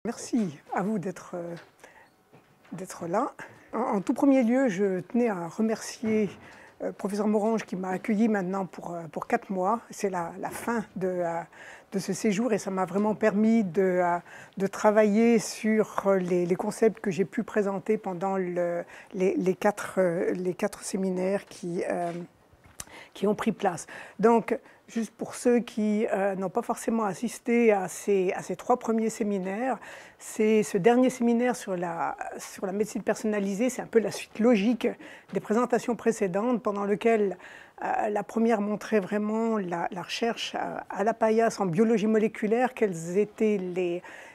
Merci à vous d'être là. En tout premier lieu, je tenais à remercier professeur Morange qui m'a accueilli maintenant pour 4 mois. C'est la fin de ce séjour et ça m'a vraiment permis de travailler sur les concepts que j'ai pu présenter pendant les quatre séminaires qui ont pris place. Donc, juste pour ceux qui n'ont pas forcément assisté à ces 3 premiers séminaires, c'est ce dernier séminaire sur la médecine personnalisée, c'est un peu la suite logique des présentations précédentes, pendant lequel la première montrait vraiment la recherche à la paillasse en biologie moléculaire, quels étaient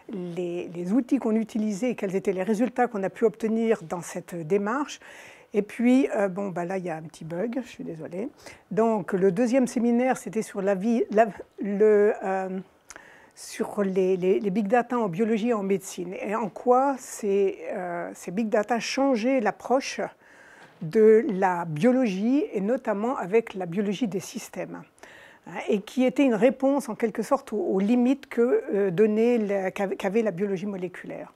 les outils qu'on utilisait et quels étaient les résultats qu'on a pu obtenir dans cette démarche. Et puis, là, il y a un petit bug, je suis désolée. Donc, le deuxième séminaire, c'était sur sur les big data en biologie et en médecine. Et en quoi ces big data changeaient l'approche de la biologie, et notamment avec la biologie des systèmes. Et qui était une réponse, en quelque sorte, aux limites qu'avait la biologie moléculaire.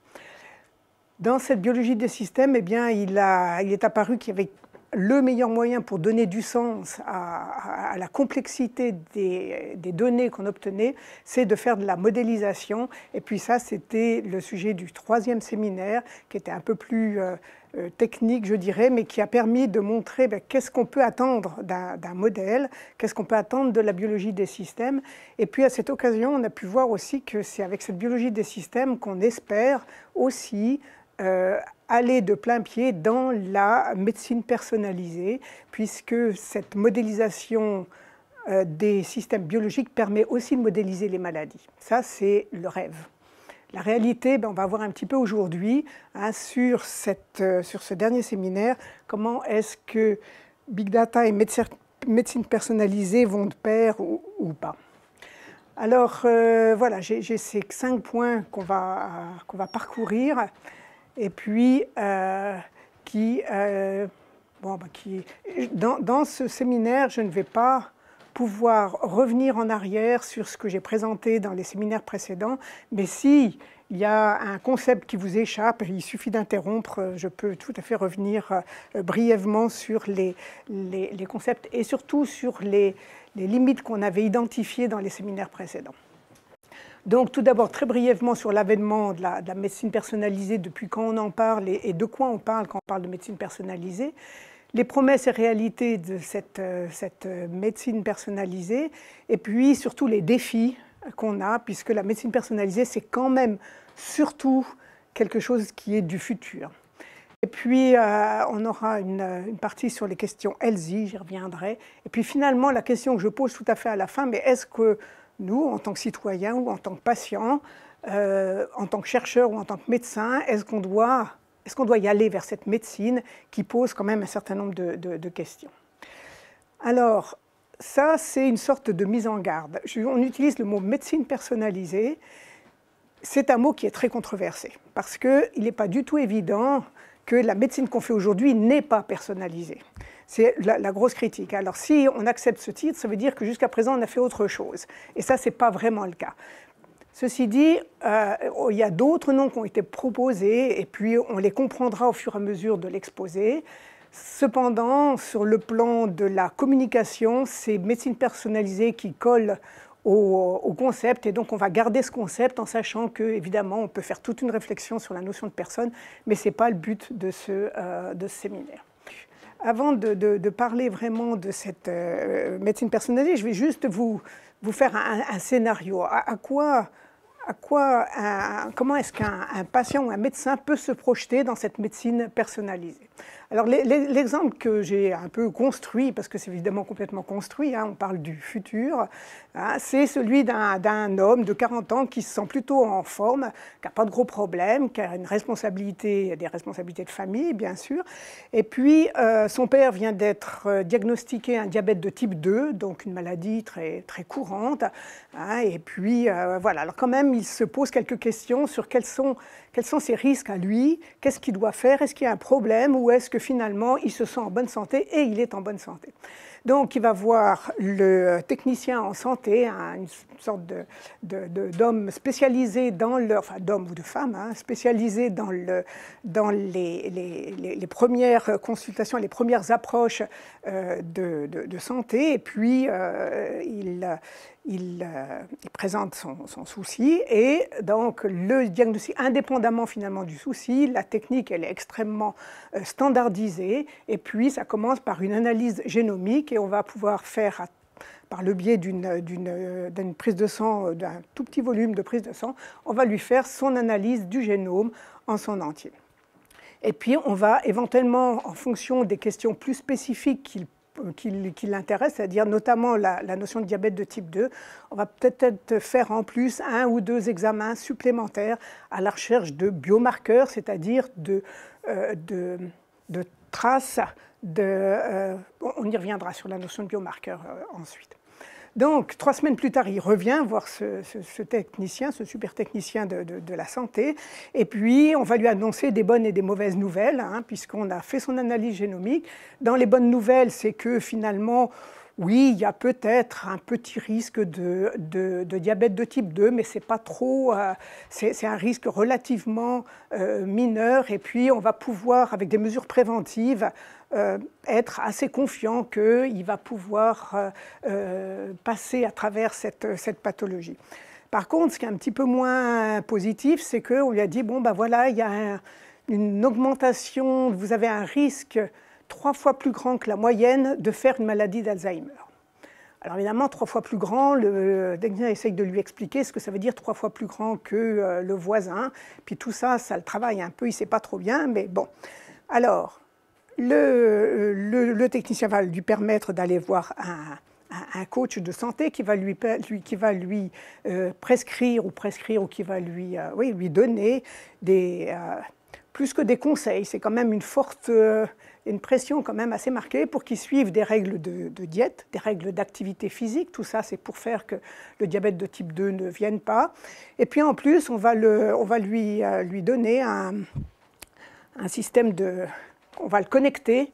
Dans cette biologie des systèmes, eh bien, il est apparu qu'il y avait le meilleur moyen pour donner du sens à la complexité des données qu'on obtenait, c'est de faire de la modélisation. Et puis ça, c'était le sujet du 3e séminaire, qui était un peu plus technique, je dirais, mais qui a permis de montrer qu'est-ce qu'on peut attendre d'un modèle, qu'est-ce qu'on peut attendre de la biologie des systèmes. Et puis à cette occasion, on a pu voir aussi que c'est avec cette biologie des systèmes qu'on espère aussi aller de plein pied dans la médecine personnalisée, puisque cette modélisation des systèmes biologiques permet aussi de modéliser les maladies. Ça, c'est le rêve. La réalité, on va voir un petit peu aujourd'hui, sur ce dernier séminaire, comment est-ce que Big Data et médecine personnalisée vont de pair ou pas. Alors, voilà, j'ai ces 5 points qu'on va parcourir. Et puis, dans ce séminaire, je ne vais pas pouvoir revenir en arrière sur ce que j'ai présenté dans les séminaires précédents, mais s'il y a un concept qui vous échappe, il suffit d'interrompre, je peux tout à fait revenir brièvement sur les concepts et surtout sur les limites qu'on avait identifiées dans les séminaires précédents. Donc tout d'abord, très brièvement sur l'avènement de la médecine personnalisée, depuis quand on en parle et de quoi on parle quand on parle de médecine personnalisée, les promesses et réalités de cette médecine personnalisée, et puis surtout les défis qu'on a, puisque la médecine personnalisée, c'est quand même surtout quelque chose qui est du futur. Et puis, on aura une partie sur les questions ELSI, j'y reviendrai. Et puis finalement, la question que je pose tout à fait à la fin, mais est-ce que nous, en tant que citoyens ou en tant que patients, en tant que chercheurs ou en tant que médecins, est-ce qu'on doit y aller vers cette médecine qui pose quand même un certain nombre de questions? Alors, ça, c'est une sorte de mise en garde. On utilise le mot médecine personnalisée. C'est un mot qui est très controversé parce qu'il n'est pas du tout évident que la médecine qu'on fait aujourd'hui n'est pas personnalisée. C'est la grosse critique. Alors si on accepte ce titre, ça veut dire que jusqu'à présent on a fait autre chose. Et ça, ce n'est pas vraiment le cas. Ceci dit, il y a d'autres noms qui ont été proposés et puis on les comprendra au fur et à mesure de l'exposé. Cependant, sur le plan de la communication, c'est médecine personnalisée qui colle au concept, et donc on va garder ce concept en sachant que, évidemment, on peut faire toute une réflexion sur la notion de personne, mais ce n'est pas le but de ce séminaire. Avant de parler vraiment de cette médecine personnalisée, je vais juste vous faire un scénario. Comment est-ce qu'un patient ou un médecin peut se projeter dans cette médecine personnalisée? Alors l'exemple que j'ai un peu construit, parce que c'est évidemment complètement construit, on parle du futur, c'est celui d'un homme de 40 ans qui se sent plutôt en forme, qui n'a pas de gros problèmes, qui a des responsabilités de famille bien sûr, et puis son père vient d'être diagnostiqué un diabète de type 2, donc une maladie très, très courante, et puis voilà, alors quand même il se pose quelques questions sur quels sont ses risques à lui, qu'est-ce qu'il doit faire, est-ce qu'il y a un problème ou est-ce que finalement il se sent en bonne santé et il est en bonne santé. Donc, il va voir le technicien en santé, une sorte d'homme spécialisé dans enfin d'homme ou de femme, spécialisé dans les premières consultations, les premières approches de santé, et puis il présente son souci, et donc le diagnostic, indépendamment finalement du souci, la technique elle est extrêmement standardisée, et puis ça commence par une analyse génomique, et on va pouvoir faire par le biais d'une prise de sang, d'un tout petit volume de prise de sang, on va lui faire son analyse du génome en son entier. Et puis on va éventuellement, en fonction des questions plus spécifiques qui l'intéressent, c'est-à-dire notamment la notion de diabète de type 2, on va peut-être faire en plus 1 ou 2 examens supplémentaires à la recherche de biomarqueurs, c'est-à-dire de traces, on y reviendra sur la notion de biomarqueurs ensuite. Donc, 3 semaines plus tard, il revient voir ce technicien, ce super technicien de la santé, et puis on va lui annoncer des bonnes et des mauvaises nouvelles, puisqu'on a fait son analyse génomique. Dans les bonnes nouvelles, c'est que finalement, oui, il y a peut-être un petit risque de diabète de type 2, mais c'est pas trop, c'est un risque relativement mineur, et puis on va pouvoir, avec des mesures préventives, être assez confiant qu'il va pouvoir passer à travers cette pathologie. Par contre, ce qui est un petit peu moins positif, c'est qu'on lui a dit, bon ben voilà, il y a une augmentation, vous avez un risque 3 fois plus grand que la moyenne de faire une maladie d'Alzheimer. Alors évidemment, 3 fois plus grand, le technicien essaye de lui expliquer ce que ça veut dire 3 fois plus grand que le voisin. Puis tout ça, ça le travaille un peu, il ne sait pas trop bien, mais bon. Alors, le technicien va lui permettre d'aller voir un coach de santé qui va lui prescrire ou qui va lui donner plus que des conseils. C'est quand même une pression quand même assez marquée pour qu'il suive des règles de diète, des règles d'activité physique. Tout ça, c'est pour faire que le diabète de type 2 ne vienne pas. Et puis en plus, on va lui donner un système on va le connecter,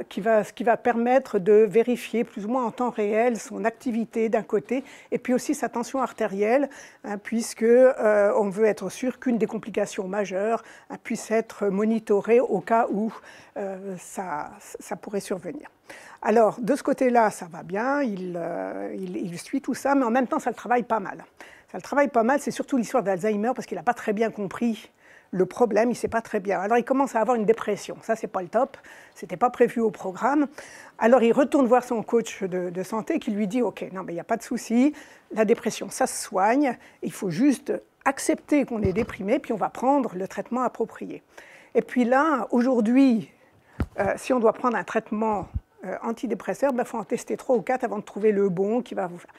qui va permettre de vérifier plus ou moins en temps réel son activité d'un côté, et puis aussi sa tension artérielle, puisqu'on veut être sûr qu'une des complications majeures puisse être monitorée au cas où ça pourrait survenir. Alors, de ce côté-là, ça va bien, il suit tout ça, mais en même temps, ça le travaille pas mal. Ça le travaille pas mal, c'est surtout l'histoire d'Alzheimer, parce qu'il n'a pas très bien compris le problème, il ne sait pas très bien. Alors il commence à avoir une dépression, ça c'est pas le top, c'était pas prévu au programme. Alors il retourne voir son coach de santé qui lui dit « Ok, non mais il n'y a pas de souci, la dépression ça se soigne, il faut juste accepter qu'on est déprimé, puis on va prendre le traitement approprié. » Et puis là, aujourd'hui, si on doit prendre un traitement antidépresseur, il faut en tester 3 ou 4 avant de trouver le bon qui va vous faire.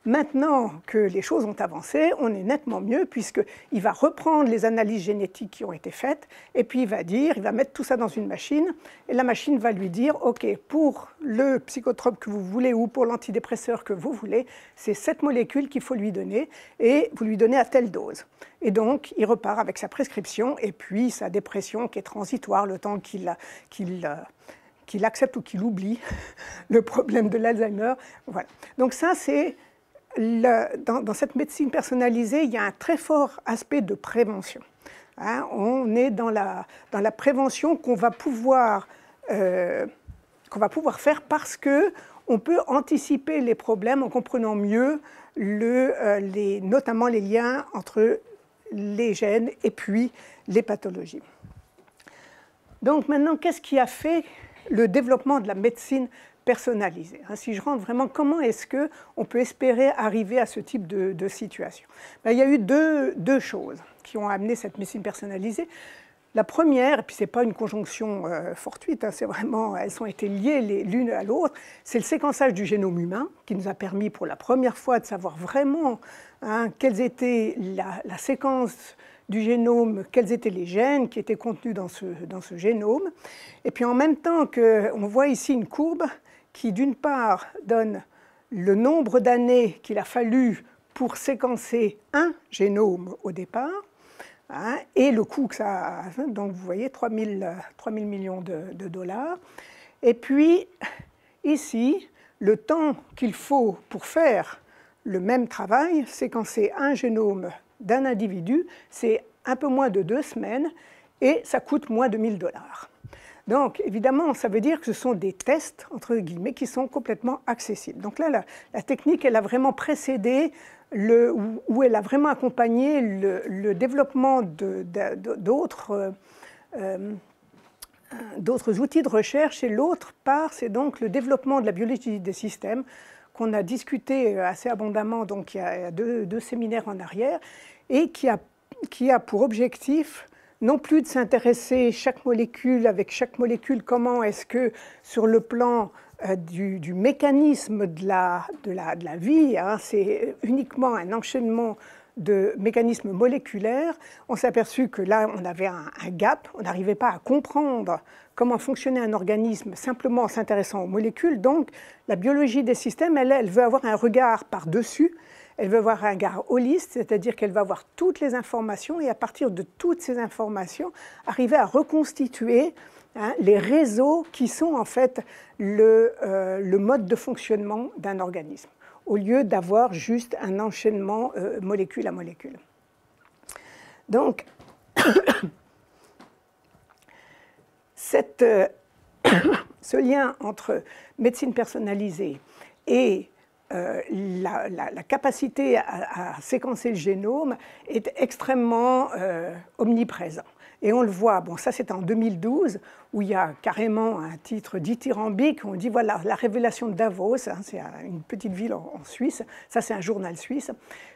Maintenant que les choses ont avancé, on est nettement mieux puisqu'il va reprendre les analyses génétiques qui ont été faites et puis il va mettre tout ça dans une machine et la machine va lui dire « Ok, pour le psychotrope que vous voulez ou pour l'antidépresseur que vous voulez, c'est cette molécule qu'il faut lui donner et vous lui donnez à telle dose. » Et donc, il repart avec sa prescription et puis sa dépression qui est transitoire le temps qu'il accepte ou qu'il oublie le problème de l'Alzheimer. Voilà. Donc ça, c'est... Dans cette médecine personnalisée, il y a un très fort aspect de prévention. On est dans la prévention qu'on va pouvoir faire parce qu'on peut anticiper les problèmes en comprenant mieux notamment les liens entre les gènes et puis les pathologies. Donc maintenant, qu'est-ce qui a fait le développement de la médecine personnalisée? Si je rentre vraiment, comment est-ce qu'on peut espérer arriver à ce type de situation? Il y a eu deux choses qui ont amené cette médecine personnalisée. La première, et puis ce n'est pas une conjonction fortuite, c'est vraiment, elles ont été liées l'une à l'autre, c'est le séquençage du génome humain qui nous a permis pour la première fois de savoir vraiment quelles étaient la séquence du génome, quels étaient les gènes qui étaient contenus dans ce génome. Et puis en même temps qu'on voit ici une courbe qui d'une part donne le nombre d'années qu'il a fallu pour séquencer un génome au départ, et le coût que ça a, donc vous voyez 3 000 millions de dollars. Et puis Ici, le temps qu'il faut pour faire le même travail, c'est quand c'est un génome d'un individu, c'est un peu moins de 2 semaines et ça coûte moins de 1 000 $. Donc, évidemment, ça veut dire que ce sont des tests, entre guillemets, qui sont complètement accessibles. Donc là, la technique, elle a vraiment précédé, ou elle a vraiment accompagné le développement d'autres outils de recherche. Et l'autre part, c'est donc le développement de la biologie des systèmes, qu'on a discuté assez abondamment donc, il y a deux séminaires en arrière, et qui a pour objectif non plus de s'intéresser chaque molécule, avec chaque molécule, comment est-ce que sur le plan du mécanisme de la vie, hein, c'est uniquement un enchaînement de mécanismes moléculaires. On s'est aperçu que là, on avait un gap, on n'arrivait pas à comprendre comment fonctionnait un organisme simplement en s'intéressant aux molécules. Donc, la biologie des systèmes, elle veut avoir un regard par-dessus. Elle veut avoir un regard holiste, c'est-à-dire qu'elle va avoir toutes les informations et à partir de toutes ces informations, arriver à reconstituer les réseaux qui sont en fait le mode de fonctionnement d'un organisme, au lieu d'avoir juste un enchaînement molécule à molécule. Donc, ce lien entre médecine personnalisée et la capacité à séquencer le génome est extrêmement omniprésent. Et on le voit, bon, ça c'est en 2012, où il y a carrément un titre dithyrambique, on dit voilà, la révélation de Davos, hein, c'est une petite ville en Suisse, ça c'est un journal suisse,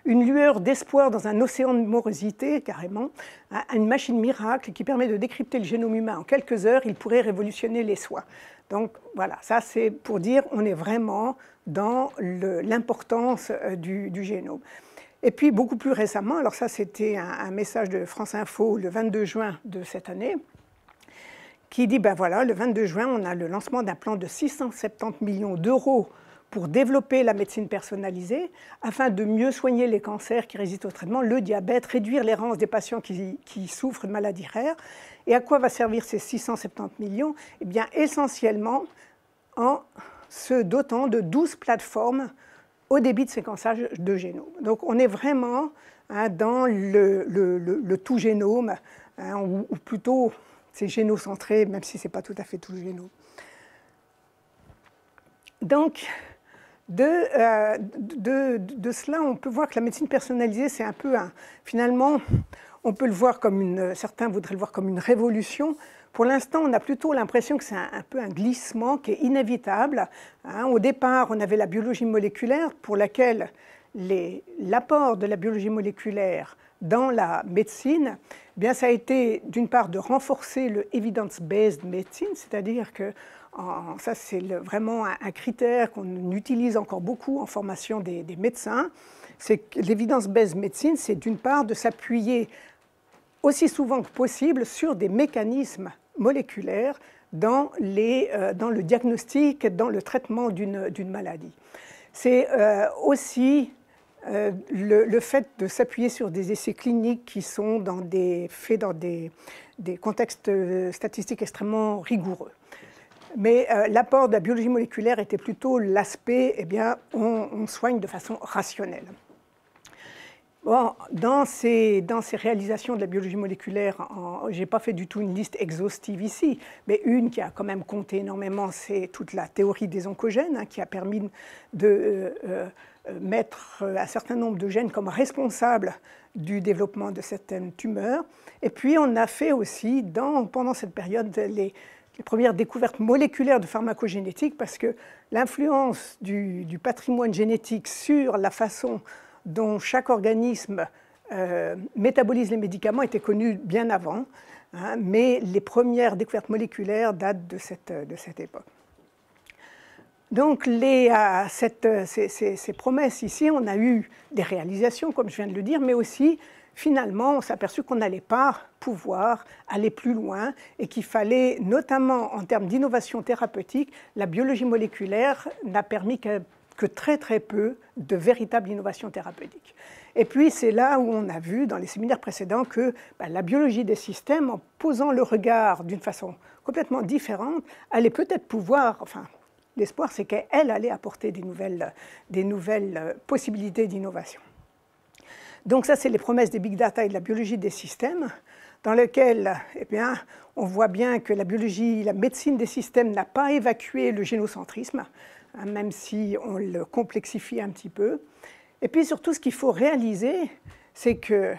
une lueur d'espoir dans un océan de morosité, carrément, hein, une machine miracle qui permet de décrypter le génome humain en quelques heures, il pourrait révolutionner les soins. Donc voilà, ça c'est pour dire on est vraiment dans l'importance du génome. Et puis beaucoup plus récemment, alors ça c'était un message de France Info le 22 juin de cette année, qui dit, ben voilà, le 22 juin, on a le lancement d'un plan de 670 millions d'euros pour développer la médecine personnalisée, afin de mieux soigner les cancers qui résistent au traitement, le diabète, réduire l'errance des patients qui souffrent de maladies rares. Et à quoi va servir ces 670 millions? Eh bien, essentiellement en se dotant de 12 plateformes au débit de séquençage de génome. Donc on est vraiment hein, dans le tout génome, hein, ou plutôt c'est génocentré, même si ce n'est pas tout à fait tout le génome. Donc de cela, on peut voir que la médecine personnalisée, c'est un peu finalement, on peut le voir comme certains voudraient le voir comme une révolution. Pour l'instant, on a plutôt l'impression que c'est un peu un glissement qui est inévitable. Hein. Au départ, on avait la biologie moléculaire pour laquelle l'apport de la biologie moléculaire dans la médecine, eh bien, ça a été d'une part de renforcer le evidence-based medicine, c'est-à-dire que ça c'est vraiment un critère qu'on utilise encore beaucoup en formation des médecins, c'est que l'evidence-based medicine, c'est d'une part de s'appuyer aussi souvent que possible sur des mécanismes moléculaires dans le diagnostic, dans le traitement d'une maladie. C'est aussi le fait de s'appuyer sur des essais cliniques qui sont faits dans des contextes statistiques extrêmement rigoureux. Mais l'apport de la biologie moléculaire était plutôt l'aspect, eh bien, on soigne de façon rationnelle. Bon, dans ces réalisations de la biologie moléculaire, je n'ai pas fait du tout une liste exhaustive ici, mais une qui a quand même compté énormément, c'est toute la théorie des oncogènes, hein, qui a permis de mettre un certain nombre de gènes comme responsables du développement de certaines tumeurs. Et puis on a fait aussi, pendant cette période, les premières découvertes moléculaires de pharmacogénétique, parce que l'influence du patrimoine génétique sur la façon dont chaque organisme métabolise les médicaments était connu bien avant, hein, mais les premières découvertes moléculaires datent de cette époque. Donc ces promesses ici, on a eu des réalisations, comme je viens de le dire, mais aussi finalement on s'est aperçu qu'on n'allait pas pouvoir aller plus loin et qu'il fallait, notamment en termes d'innovation thérapeutique, la biologie moléculaire n'a permis que très très peu de véritable innovation thérapeutique. Et puis c'est là où on a vu dans les séminaires précédents que la biologie des systèmes, en posant le regard d'une façon complètement différente, allait peut-être pouvoir, enfin d'espoir, c'est qu'elle allait apporter des nouvelles possibilités d'innovation. Donc ça, c'est les promesses des big data et de la biologie des systèmes, dans lesquelles eh bien, on voit bien que la biologie, la médecine des systèmes n'a pas évacué le génocentrisme, hein, même si on le complexifie un petit peu. Et puis surtout, ce qu'il faut réaliser, c'est que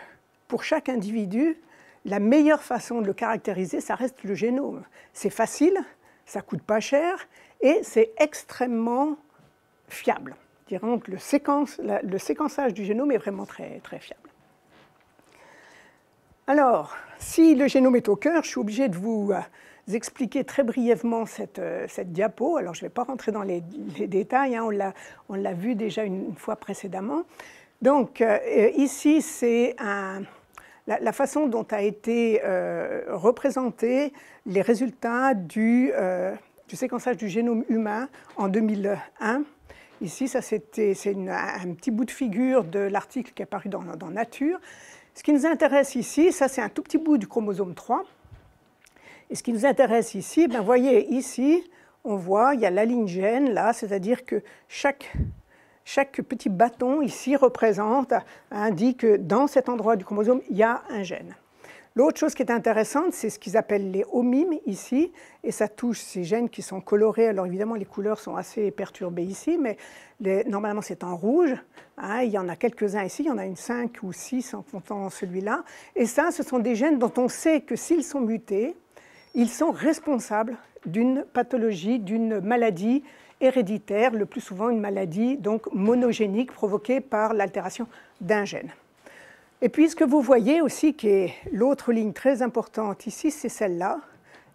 pour chaque individu, la meilleure façon de le caractériser, ça reste le génome. C'est facile, ça ne coûte pas cher et c'est extrêmement fiable. Dirons que le séquençage du génome est vraiment très, très fiable. Alors, si le génome est au cœur, je suis obligé de vous expliquer très brièvement cette diapo. Alors, je ne vais pas rentrer dans les détails, hein, on l'a vu déjà une fois précédemment. Donc, ici, c'est la façon dont a été représentés les résultats du séquençage du génome humain en 2001. Ici, c'est un petit bout de figure de l'article qui est apparu dans Nature. Ce qui nous intéresse ici, ça c'est un tout petit bout du chromosome 3. Et ce qui nous intéresse ici, vous voyez ici, on voit, il y a la ligne gène là, c'est-à-dire que chaque petit bâton ici indique que dans cet endroit du chromosome, il y a un gène. L'autre chose qui est intéressante, c'est ce qu'ils appellent les homimes ici, et ça touche ces gènes qui sont colorés. Alors évidemment, les couleurs sont assez perturbées ici, mais normalement c'est en rouge. Hein, il y en a quelques-uns ici, il y en a 5 ou 6 en comptant celui-là. Et ça, ce sont des gènes dont on sait que s'ils sont mutés, ils sont responsables d'une pathologie, d'une maladie héréditaire, le plus souvent une maladie donc monogénique provoquée par l'altération d'un gène. Et puis ce que vous voyez aussi, qui est l'autre ligne très importante ici, c'est celle-là,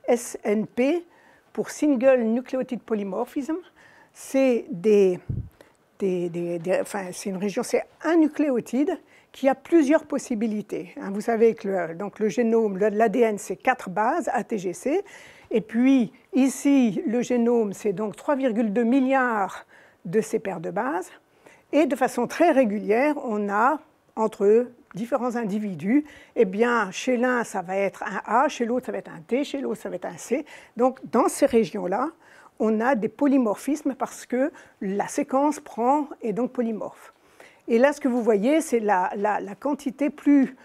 SNP, pour Single Nucleotide Polymorphism. C'est une région, c'est un nucléotide qui a plusieurs possibilités. Hein, vous savez que le génome, l'ADN, c'est 4 bases, ATGC. Et puis ici, le génome, c'est donc 3,2 milliards de ces paires de bases. Et de façon très régulière, on a entre différents individus, eh bien, chez l'un, ça va être un A, chez l'autre, ça va être un T, chez l'autre, ça va être un C. Donc, dans ces régions-là, on a des polymorphismes parce que la séquence est donc polymorphe. Et là, ce que vous voyez, c'est la quantité, plus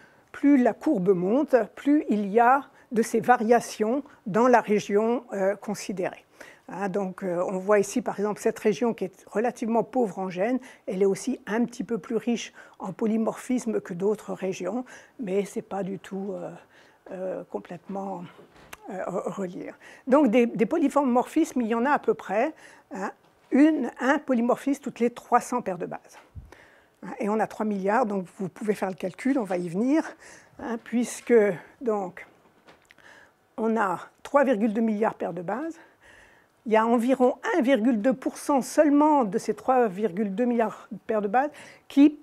la courbe monte, plus il y a de ces variations dans la région considérée. Hein, donc, on voit ici, par exemple, cette région qui est relativement pauvre en gènes, elle est aussi un petit peu plus riche en polymorphisme que d'autres régions, mais ce n'est pas du tout complètement relié. Donc, des polymorphismes, il y en a à peu près, hein, un polymorphisme toutes les 300 paires de bases. Et on a 3 milliards, donc vous pouvez faire le calcul, on va y venir, hein, puisque donc, on a 3,2 milliards de paires de bases. Il y a environ 1,2% seulement de ces 3,2 milliards de paires de bases qui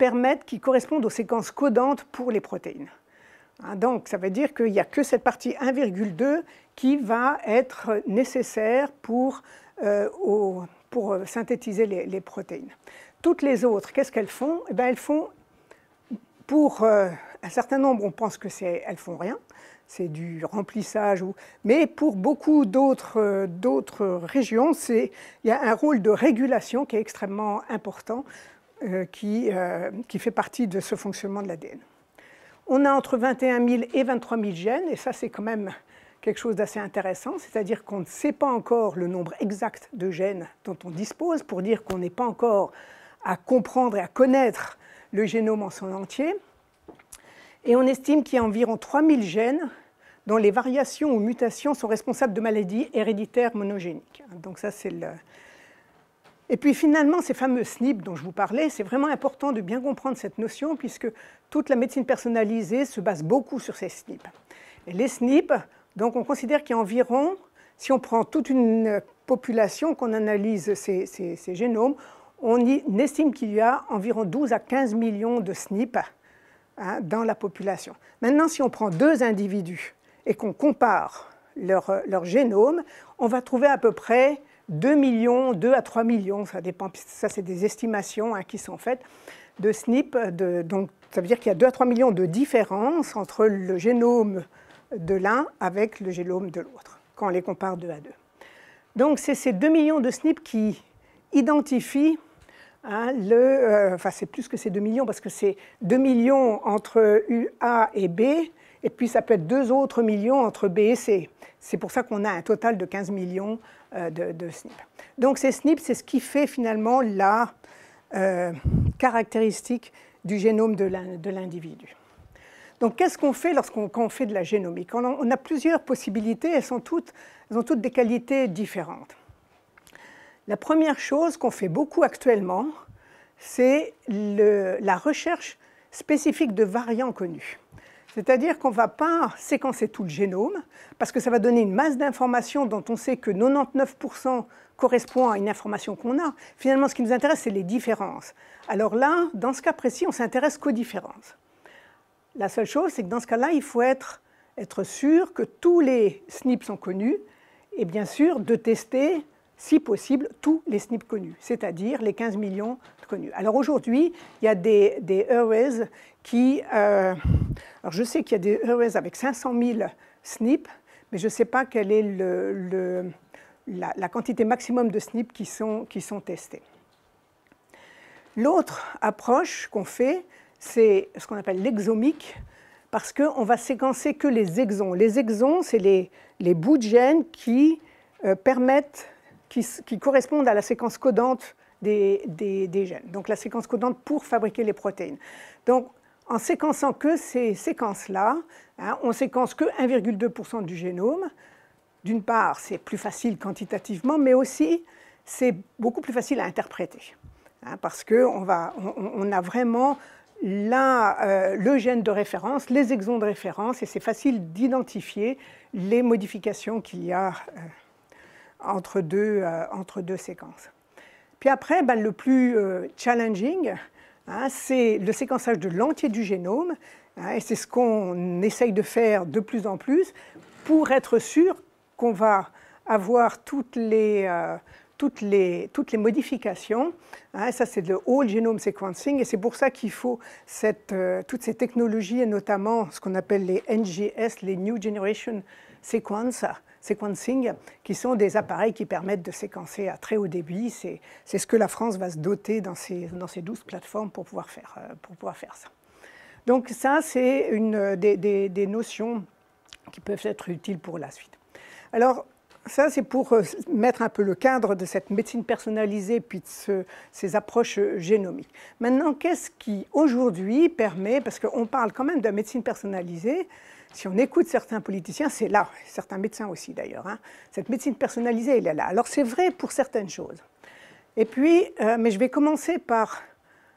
correspondent aux séquences codantes pour les protéines. Hein, donc, ça veut dire qu'il n'y a que cette partie 1,2 qui va être nécessaire pour synthétiser les protéines. Toutes les autres, qu'est-ce qu'elles font? Eh bien, elles font, pour un certain nombre, on pense qu'elles font rien. C'est du remplissage, mais pour beaucoup d'autres régions, il y a un rôle de régulation qui est extrêmement important, qui fait partie de ce fonctionnement de l'ADN. On a entre 21 000 et 23 000 gènes, et ça c'est quand même quelque chose d'assez intéressant, c'est-à-dire qu'on ne sait pas encore le nombre exact de gènes dont on dispose, pour dire qu'on n'est pas encore à comprendre et à connaître le génome en son entier. Et on estime qu'il y a environ 3000 gènes dont les variations ou mutations sont responsables de maladies héréditaires monogéniques. Donc ça, c'est le... Et puis finalement, ces fameux SNP dont je vous parlais, c'est vraiment important de bien comprendre cette notion puisque toute la médecine personnalisée se base beaucoup sur ces SNP. Et les SNP, donc on considère qu'il y a environ, si on prend toute une population, qu'on analyse ces génomes, on estime qu'il y a environ 12 à 15 millions de SNP dans la population. Maintenant, si on prend 2 individus et qu'on compare leur génome, on va trouver à peu près 2 millions, 2 à 3 millions, ça dépend, ça c'est des estimations qui sont faites, de SNP. Donc ça veut dire qu'il y a 2 à 3 millions de différences entre le génome de l'un avec le génome de l'autre, quand on les compare 2 à 2. Donc c'est ces 2 millions de SNP qui identifient enfin c'est plus que ces 2 millions parce que c'est 2 millions entre A et B, et puis ça peut être 2 autres millions entre B et C. C'est pour ça qu'on a un total de 15 millions de SNP. Donc ces SNP, c'est ce qui fait finalement la caractéristique du génome de l'individu. Donc qu'est-ce qu'on fait quand on fait de la génomique? On a plusieurs possibilités, elles ont toutes des qualités différentes. La première chose qu'on fait beaucoup actuellement, c'est la recherche spécifique de variants connus. C'est-à-dire qu'on ne va pas séquencer tout le génome, parce que ça va donner une masse d'informations dont on sait que 99% correspond à une information qu'on a. Finalement, ce qui nous intéresse, c'est les différences. Alors là, dans ce cas précis, on ne s'intéresse qu'aux différences. La seule chose, c'est que dans ce cas-là, il faut être sûr que tous les SNP sont connus, et bien sûr, de tester, si possible, tous les SNP connus, c'est-à-dire les 15 millions connus. Alors aujourd'hui, il y a des arrays qui... alors je sais qu'il y a des arrays avec 500 000 SNP, mais je ne sais pas quelle est la quantité maximum de SNP qui sont testés. L'autre approche qu'on fait, c'est ce qu'on appelle l'exomique, parce qu'on va séquencer que les exons. Les exons, c'est les bouts de gènes qui correspondent à la séquence codante des gènes, donc la séquence codante pour fabriquer les protéines. Donc, en séquençant que ces séquences-là, on séquence que 1,2% du génome. D'une part, c'est plus facile quantitativement, mais aussi, c'est beaucoup plus facile à interpréter, parce qu'on a vraiment le gène de référence, les exons de référence, et c'est facile d'identifier les modifications qu'il y a entre deux séquences. Puis après, le plus challenging, c'est le séquençage de l'entier du génome, et c'est ce qu'on essaye de faire de plus en plus pour être sûr qu'on va avoir toutes les modifications. Ça, c'est le whole genome sequencing, et c'est pour ça qu'il faut toutes ces technologies, et notamment ce qu'on appelle les NGS, les New Generation Sequencing, qui sont des appareils qui permettent de séquencer à très haut débit. C'est ce que la France va se doter dans ses 12 plateformes pour pouvoir faire ça. Donc ça, c'est des notions qui peuvent être utiles pour la suite. Alors, ça, c'est pour mettre un peu le cadre de cette médecine personnalisée puis de ces approches génomiques. Maintenant, qu'est-ce qui, aujourd'hui, permet, parce qu'on parle quand même de médecine personnalisée, si on écoute certains politiciens, c'est là, certains médecins aussi d'ailleurs, cette médecine personnalisée, elle est là. Alors, c'est vrai pour certaines choses. Et puis, mais je vais commencer par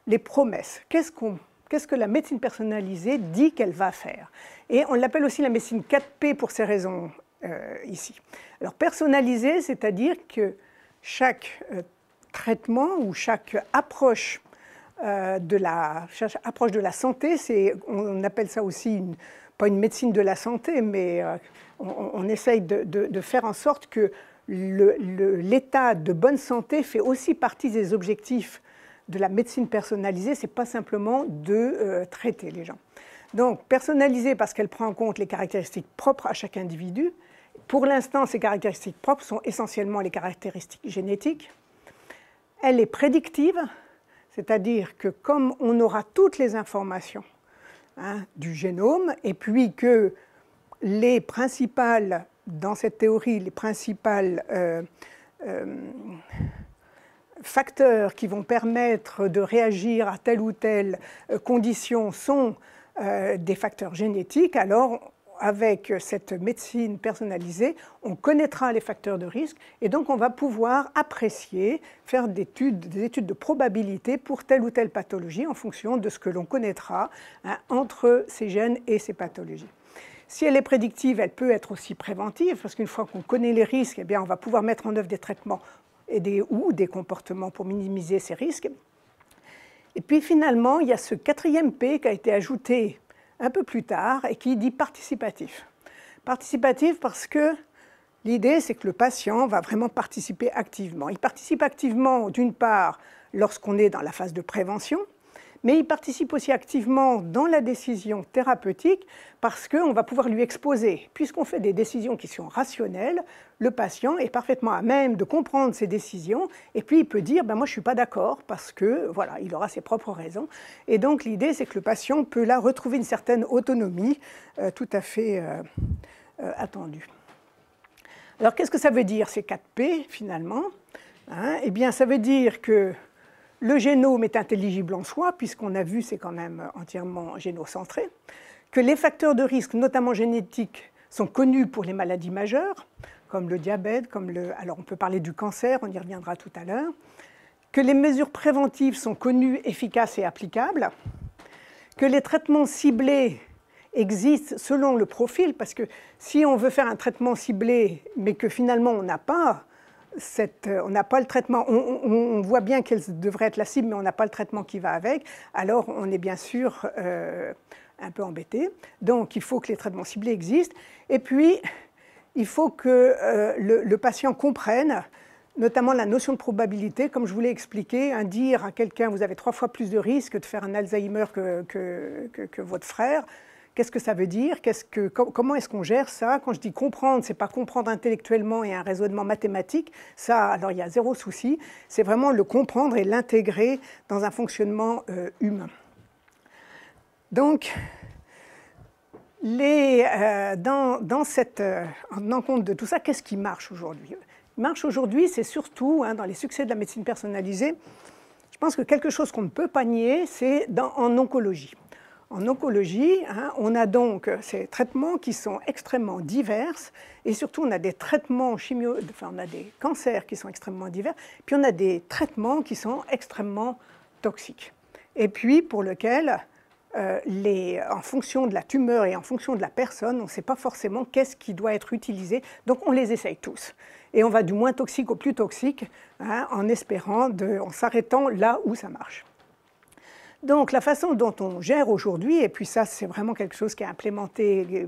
les promesses. Qu'est-ce que la médecine personnalisée dit qu'elle va faire? Et on l'appelle aussi la médecine 4P pour ces raisons ici. Alors personnalisé, c'est-à-dire que chaque traitement ou chaque approche de la santé, on appelle ça aussi pas une médecine de la santé, mais on essaye de faire en sorte que l'état de bonne santé fait aussi partie des objectifs de la médecine personnalisée. Ce n'est pas simplement de traiter les gens. Donc personnalisée parce qu'elle prend en compte les caractéristiques propres à chaque individu. Pour l'instant, ces caractéristiques propres sont essentiellement les caractéristiques génétiques. Elle est prédictive, c'est-à-dire que comme on aura toutes les informations du génome, et puis que les principales, dans cette théorie, les principales facteurs qui vont permettre de réagir à telle ou telle condition sont des facteurs génétiques, alors avec cette médecine personnalisée, on connaîtra les facteurs de risque et donc on va pouvoir apprécier, faire des études de probabilité pour telle ou telle pathologie en fonction de ce que l'on connaîtra entre ces gènes et ces pathologies. Si elle est prédictive, elle peut être aussi préventive, parce qu'une fois qu'on connaît les risques, eh bien, on va pouvoir mettre en œuvre des traitements ou des comportements pour minimiser ces risques. Et puis finalement, il y a ce 4e P qui a été ajouté un peu plus tard et qui dit participatif. Participatif parce que l'idée, c'est que le patient va vraiment participer activement. Il participe activement, d'une part, lorsqu'on est dans la phase de prévention, mais il participe aussi activement dans la décision thérapeutique parce qu'on va pouvoir lui exposer. Puisqu'on fait des décisions qui sont rationnelles, le patient est parfaitement à même de comprendre ces décisions et puis il peut dire ben, « moi je ne suis pas d'accord » parce que voilà, il aura ses propres raisons. Et donc l'idée c'est que le patient peut là retrouver une certaine autonomie tout à fait attendue. Alors qu'est-ce que ça veut dire ces 4 P finalement? Eh bien ça veut dire que le génome est intelligible en soi, puisqu'on a vu c'est quand même entièrement génocentré, que les facteurs de risque, notamment génétiques, sont connus pour les maladies majeures, comme le diabète, alors on peut parler du cancer, on y reviendra tout à l'heure, que les mesures préventives sont connues, efficaces et applicables, que les traitements ciblés existent selon le profil, parce que si on veut faire un traitement ciblé, mais que finalement on n'a pas le traitement, on voit bien quelle devrait être la cible, mais on n'a pas le traitement qui va avec, alors on est bien sûr un peu embêté. Donc il faut que les traitements ciblés existent, et puis il faut que le patient comprenne notamment la notion de probabilité, comme je vous l'ai expliqué, dire à quelqu'un vous avez 3 fois plus de risque de faire un Alzheimer que votre frère. Qu'est-ce que ça veut dire? Comment est-ce qu'on gère ça? Quand je dis comprendre, ce n'est pas comprendre intellectuellement et un raisonnement mathématique. Ça, alors il y a 0 souci. C'est vraiment le comprendre et l'intégrer dans un fonctionnement humain. Donc, en tenant compte de tout ça, qu'est-ce qui marche aujourd'hui? Ce qui marche aujourd'hui, c'est surtout, dans les succès de la médecine personnalisée, je pense que quelque chose qu'on ne peut pas nier, c'est en oncologie. En oncologie, on a donc ces traitements qui sont extrêmement divers et surtout on a des traitements on a des cancers qui sont extrêmement divers, puis on a des traitements qui sont extrêmement toxiques. Et puis pour lesquels, en fonction de la tumeur et en fonction de la personne, on ne sait pas forcément qu'est-ce qui doit être utilisé, donc on les essaye tous. Et on va du moins toxique au plus toxique, en s'arrêtant là où ça marche. Donc la façon dont on gère aujourd'hui, et puis ça c'est vraiment quelque chose qui est implémenté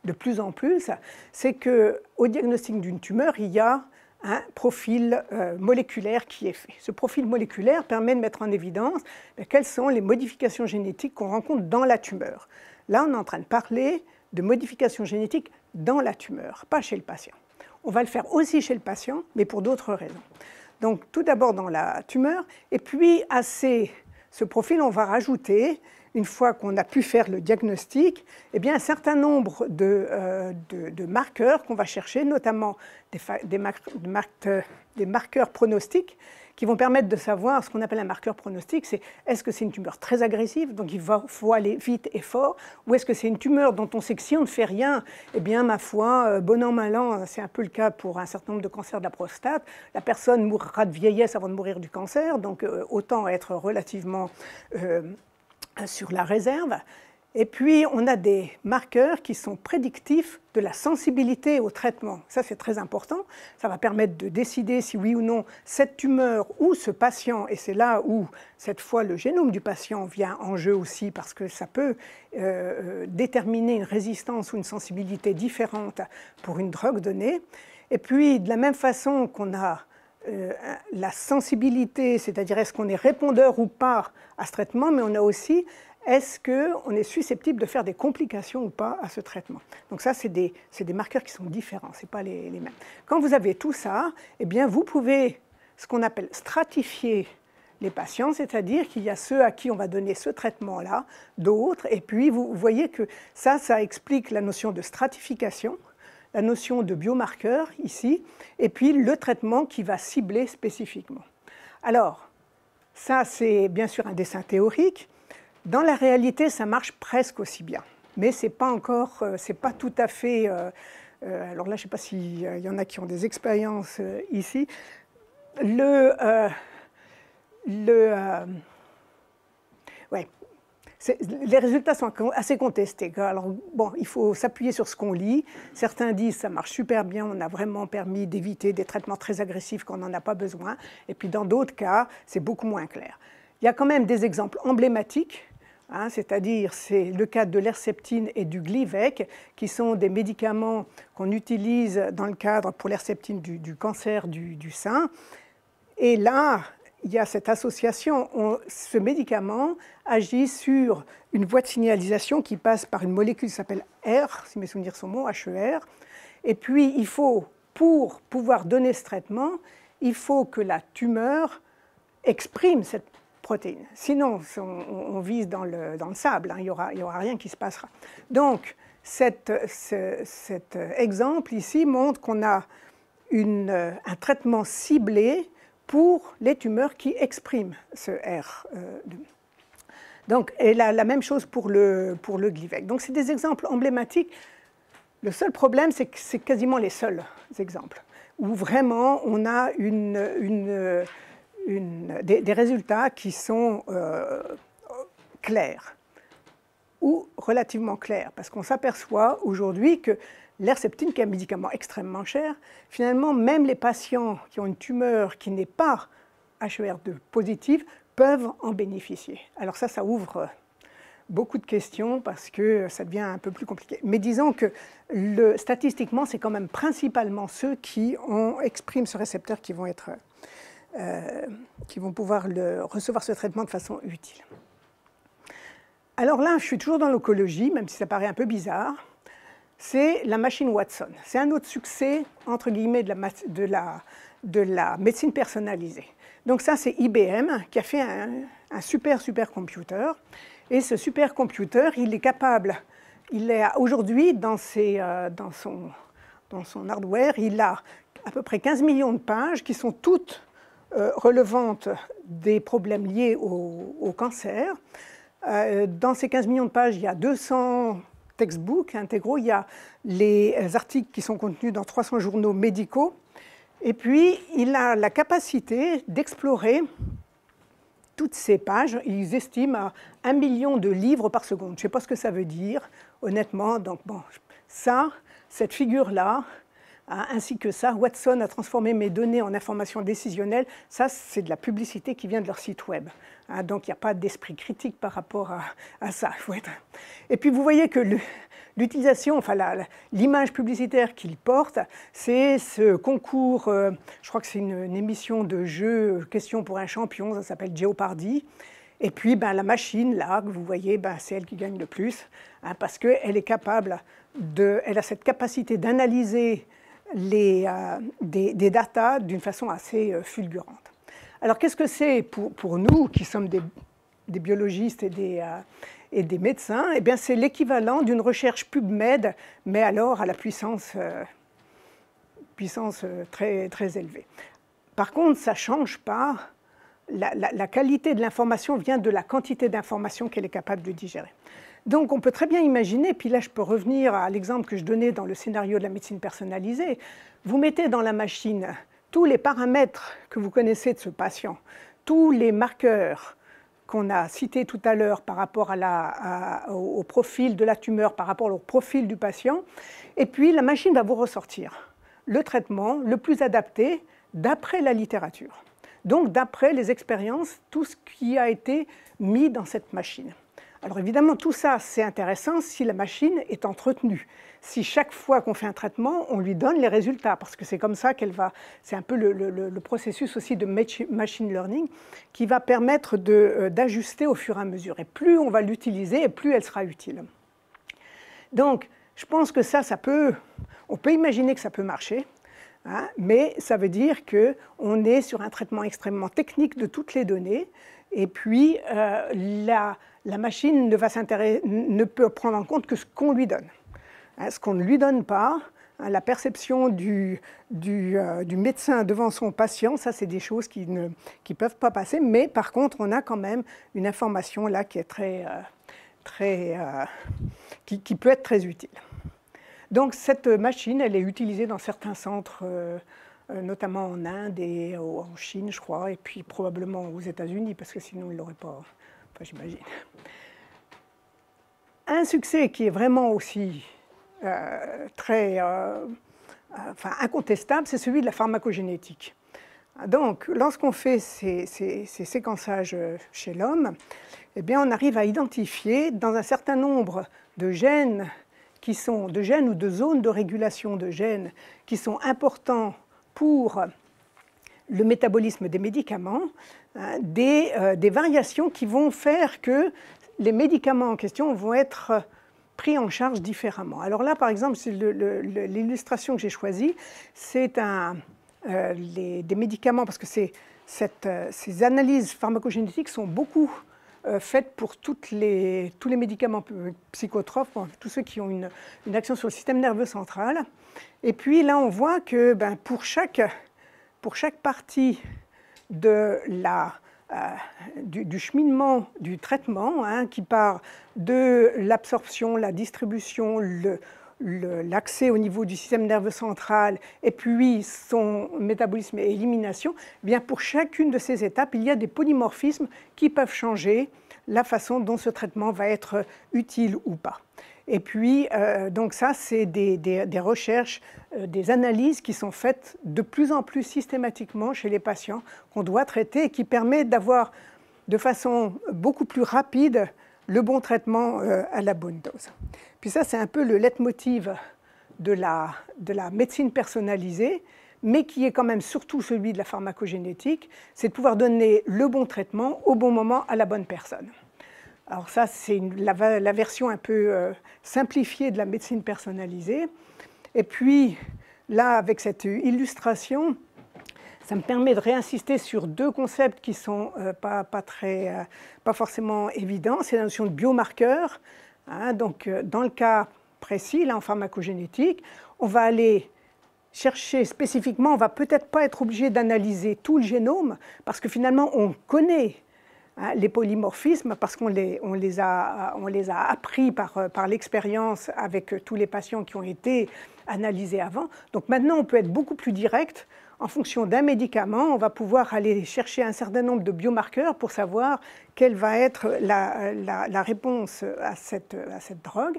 de plus en plus, c'est qu'au diagnostic d'une tumeur, il y a un profil moléculaire qui est fait. Ce profil moléculaire permet de mettre en évidence quelles sont les modifications génétiques qu'on rencontre dans la tumeur. Là on est en train de parler de modifications génétiques dans la tumeur, pas chez le patient. On va le faire aussi chez le patient, mais pour d'autres raisons. Donc tout d'abord dans la tumeur, et puis ce profil, on va rajouter, une fois qu'on a pu faire le diagnostic, un certain nombre de marqueurs qu'on va chercher, notamment des marqueurs pronostiques, qui vont permettre de savoir ce qu'on appelle un marqueur pronostic, c'est est-ce que c'est une tumeur très agressive, donc il faut aller vite et fort, ou est-ce que c'est une tumeur dont on sait que si on ne fait rien, ma foi, bon an, mal an, c'est un peu le cas pour un certain nombre de cancers de la prostate, la personne mourra de vieillesse avant de mourir du cancer, donc autant être relativement sur la réserve. Et puis, on a des marqueurs qui sont prédictifs de la sensibilité au traitement. Ça, c'est très important. Ça va permettre de décider si oui ou non cette tumeur ou ce patient, et c'est là où, cette fois, le génome du patient vient en jeu aussi, parce que ça peut déterminer une résistance ou une sensibilité différente pour une drogue donnée. Et puis, de la même façon qu'on a la sensibilité, c'est-à-dire est-ce qu'on est répondeur ou pas à ce traitement, mais on a aussi est-ce qu'on est susceptible de faire des complications ou pas à ce traitement. Donc ça, c'est des marqueurs qui sont différents, ce n'est pas les mêmes. Quand vous avez tout ça, vous pouvez, ce qu'on appelle stratifier les patients, c'est-à-dire qu'il y a ceux à qui on va donner ce traitement-là, d'autres, et puis vous voyez que ça explique la notion de stratification, la notion de biomarqueur ici, et puis le traitement qui va cibler spécifiquement. Alors, ça c'est bien sûr un dessin théorique. Dans la réalité, ça marche presque aussi bien, mais c'est pas tout à fait. Alors là, je ne sais pas s'il y en a qui ont des expériences ici. Les résultats sont assez contestés. Alors, bon, il faut s'appuyer sur ce qu'on lit. Certains disent que ça marche super bien, on a vraiment permis d'éviter des traitements très agressifs quand on n'en a pas besoin. Et puis dans d'autres cas, c'est beaucoup moins clair. Il y a quand même des exemples emblématiques, c'est-à-dire c'est le cas de l'herceptine et du Glivec, qui sont des médicaments qu'on utilise dans le cadre pour l'herceptine du cancer du sein. Et là, il y a cette association. Ce médicament agit sur une voie de signalisation qui passe par une molécule qui s'appelle R, si mes souvenirs sont bons, HER. Et puis, il faut, pour pouvoir donner ce traitement, il faut que la tumeur exprime cette protéine. Sinon, on vise dans le sable, hein, il n'y aura rien qui se passera. Donc, cet exemple ici montre qu'on a un traitement ciblé pour les tumeurs qui expriment ce R. Donc, et la même chose pour le Glivec. Donc, c'est des exemples emblématiques. Le seul problème, c'est que c'est quasiment les seuls exemples où vraiment on a des résultats qui sont clairs ou relativement clairs, parce qu'on s'aperçoit aujourd'hui que l'Herceptine, qui est un médicament extrêmement cher, finalement, même les patients qui ont une tumeur qui n'est pas HER2 positive peuvent en bénéficier. Alors ça ouvre beaucoup de questions parce que ça devient un peu plus compliqué. Mais disons que statistiquement, c'est quand même principalement ceux qui expriment ce récepteur qui vont pouvoir recevoir ce traitement de façon utile. Alors là, je suis toujours dans l'oncologie, même si ça paraît un peu bizarre. C'est la machine Watson. C'est un autre succès, entre guillemets, de la médecine personnalisée. Donc ça, c'est IBM qui a fait un supercomputer. Et ce supercomputer, il est capable, aujourd'hui, dans son hardware, il a à peu près 15 millions de pages qui sont toutes relevantes des problèmes liés au cancer. Dans ces 15 millions de pages, il y a 200 textbooks intégraux, il y a les articles qui sont contenus dans 300 journaux médicaux, et puis il a la capacité d'explorer toutes ces pages. Ils estiment à 1 million de livres par seconde. Je ne sais pas ce que ça veut dire, honnêtement. Donc bon, cette figure-là, ainsi que ça, Watson a transformé mes données en informations décisionnelles. Ça, c'est de la publicité qui vient de leur site web. Donc, il n'y a pas d'esprit critique par rapport à ça. Et puis, vous voyez que l'utilisation, enfin l'image publicitaire qu'il porte, c'est ce concours, je crois que c'est une émission de jeu, question pour un champion, ça s'appelle Jeopardy. Et puis, la machine, là, que vous voyez, c'est elle qui gagne le plus, parce qu'elle est capable elle a cette capacité d'analyser des datas d'une façon assez fulgurante. Alors, qu'est-ce que c'est pour nous, qui sommes des biologistes et des médecins? Eh bien, c'est l'équivalent d'une recherche PubMed, mais alors à la puissance très, très élevée. Par contre, ça ne change pas. La qualité de l'information vient de la quantité d'informations qu'elle est capable de digérer. Donc, on peut très bien imaginer, puis là, je peux revenir à l'exemple que je donnais dans le scénario de la médecine personnalisée. Vous mettez dans la machine tous les paramètres que vous connaissez de ce patient, tous les marqueurs qu'on a cités tout à l'heure par rapport au profil de la tumeur, par rapport au profil du patient, et puis la machine va vous ressortir le traitement le plus adapté d'après la littérature. Donc, d'après les expériences, tout ce qui a été mis dans cette machine. Alors évidemment, tout ça, c'est intéressant si la machine est entretenue. Si chaque fois qu'on fait un traitement, on lui donne les résultats, parce que c'est comme ça qu'elle va... C'est un peu le processus aussi de machine learning qui va permettre d'ajuster au fur et à mesure. Et plus on va l'utiliser, et plus elle sera utile. Donc, je pense que on peut imaginer que ça peut marcher, hein, mais ça veut dire qu'on est sur un traitement extrêmement technique de toutes les données, et puis la machine ne peut prendre en compte que ce qu'on lui donne. Ce qu'on ne lui donne pas, la perception du médecin devant son patient, ça c'est des choses qui ne peuvent pas passer, mais par contre on a quand même une information là qui est qui peut être très utile. Donc cette machine, elle est utilisée dans certains centres, notamment en Inde et en Chine, je crois, et puis probablement aux États-Unis, parce que sinon ils ne l'auraient pas, enfin j'imagine. Un succès qui est vraiment aussi incontestable, c'est celui de la pharmacogénétique. Donc, lorsqu'on fait ces séquençages chez l'homme, eh bien, on arrive à identifier dans un certain nombre de gènes ou de zones de régulation de gènes qui sont importants pour le métabolisme des médicaments, hein, des variations qui vont faire que les médicaments en question vont être pris en charge différemment. Alors là, par exemple, l'illustration que j'ai choisie, c'est des médicaments, parce que ces analyses pharmacogénétiques sont beaucoup faites pour tous les médicaments psychotropes, tous ceux qui ont une action sur le système nerveux central. Et puis là, on voit que pour chaque partie du cheminement du traitement, hein, qui part de l'absorption, la distribution, l'accès au niveau du système nerveux central et puis son métabolisme et élimination, eh bien pour chacune de ces étapes, il y a des polymorphismes qui peuvent changer la façon dont ce traitement va être utile ou pas. Et puis, donc ça, c'est des recherches, des analyses qui sont faites de plus en plus systématiquement chez les patients qu'on doit traiter et qui permettent d'avoir de façon beaucoup plus rapide le bon traitement à la bonne dose. Puis ça, c'est un peu le leitmotiv de la médecine personnalisée, mais qui est quand même surtout celui de la pharmacogénétique, c'est de pouvoir donner le bon traitement au bon moment à la bonne personne. Alors ça, c'est la version un peu simplifiée de la médecine personnalisée. Et puis, là, avec cette illustration, ça me permet de réinsister sur deux concepts qui ne sont pas forcément évidents. C'est la notion de biomarqueur. Hein, donc, dans le cas précis, là, en pharmacogénétique, on va aller chercher spécifiquement, on ne va peut-être pas être obligé d'analyser tout le génome, parce que finalement, on connaît les polymorphismes, parce qu'on les a appris par l'expérience avec tous les patients qui ont été analysés avant. Donc maintenant, on peut être beaucoup plus direct. En fonction d'un médicament, on va pouvoir aller chercher un certain nombre de biomarqueurs pour savoir quelle va être la réponse à cette drogue.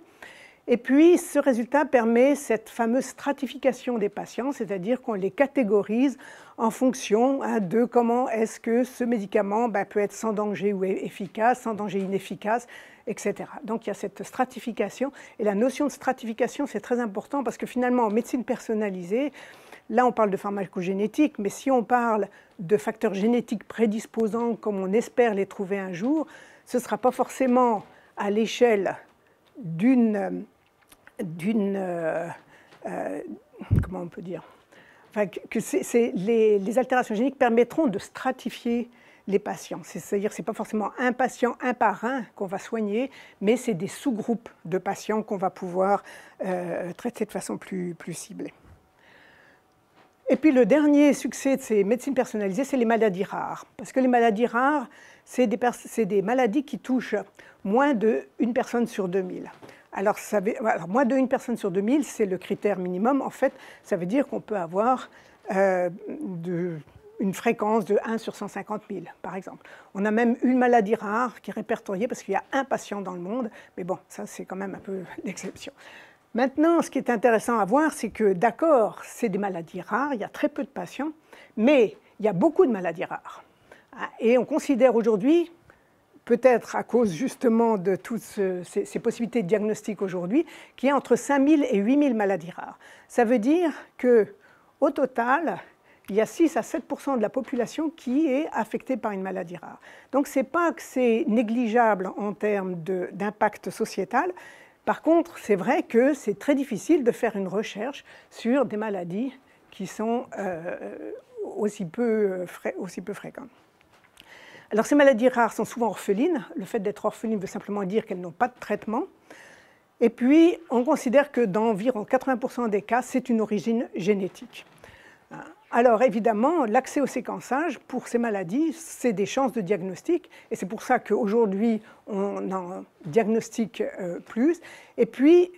Et puis, ce résultat permet cette fameuse stratification des patients, c'est-à-dire qu'on les catégorise en fonction de comment est-ce que ce médicament peut être sans danger ou efficace, sans danger inefficace, etc. Donc, il y a cette stratification. Et la notion de stratification, c'est très important parce que finalement, en médecine personnalisée, là, on parle de pharmacogénétique, mais si on parle de facteurs génétiques prédisposants, comme on espère les trouver un jour, ce ne sera pas forcément à l'échelle comment on peut dire, enfin, les altérations géniques permettront de stratifier les patients. C'est-à-dire que ce n'est pas forcément un patient un par un qu'on va soigner, mais c'est des sous-groupes de patients qu'on va pouvoir traiter de façon plus ciblée. Et puis le dernier succès de ces médecines personnalisées, c'est les maladies rares. Parce que les maladies rares, c'est des maladies qui touchent moins d'une personne sur 2000. Alors moins d'une personne sur 2000, c'est le critère minimum. En fait, ça veut dire qu'on peut avoir une fréquence de 1 sur 150 000, par exemple. On a même une maladie rare qui est répertoriée parce qu'il y a un patient dans le monde. Mais bon, ça, c'est quand même un peu l'exception. Maintenant, ce qui est intéressant à voir, c'est que, d'accord, c'est des maladies rares, il y a très peu de patients, mais il y a beaucoup de maladies rares. Et on considère aujourd'hui, peut-être à cause justement de toutes ces possibilités de diagnostic aujourd'hui, qu'il y a entre 5 000 et 8 000 maladies rares. Ça veut dire qu'au total, il y a 6 à 7 % de la population qui est affectée par une maladie rare. Donc, ce n'est pas que c'est négligeable en termes d'impact sociétal. Par contre, c'est vrai que c'est très difficile de faire une recherche sur des maladies qui sont aussi peu fréquentes. Alors, ces maladies rares sont souvent orphelines. Le fait d'être orpheline veut simplement dire qu'elles n'ont pas de traitement. Et puis, on considère que dans environ 80 % des cas, c'est une origine génétique. Alors, évidemment, l'accès au séquençage pour ces maladies, c'est des chances de diagnostic. Et c'est pour ça qu'aujourd'hui, on en diagnostique plus. Et puis,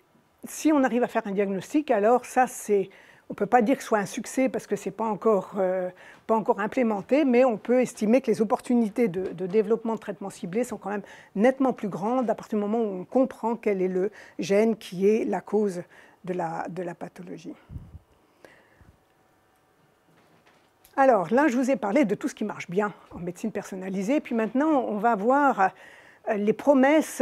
si on arrive à faire un diagnostic, alors ça, on ne peut pas dire que ce soit un succès parce que ce n'est pas encore implémenté, mais on peut estimer que les opportunités de développement de traitements ciblés sont quand même nettement plus grandes à partir du moment où on comprend quel est le gène qui est la cause de la pathologie. Alors là, je vous ai parlé de tout ce qui marche bien en médecine personnalisée, puis maintenant, on va voir les promesses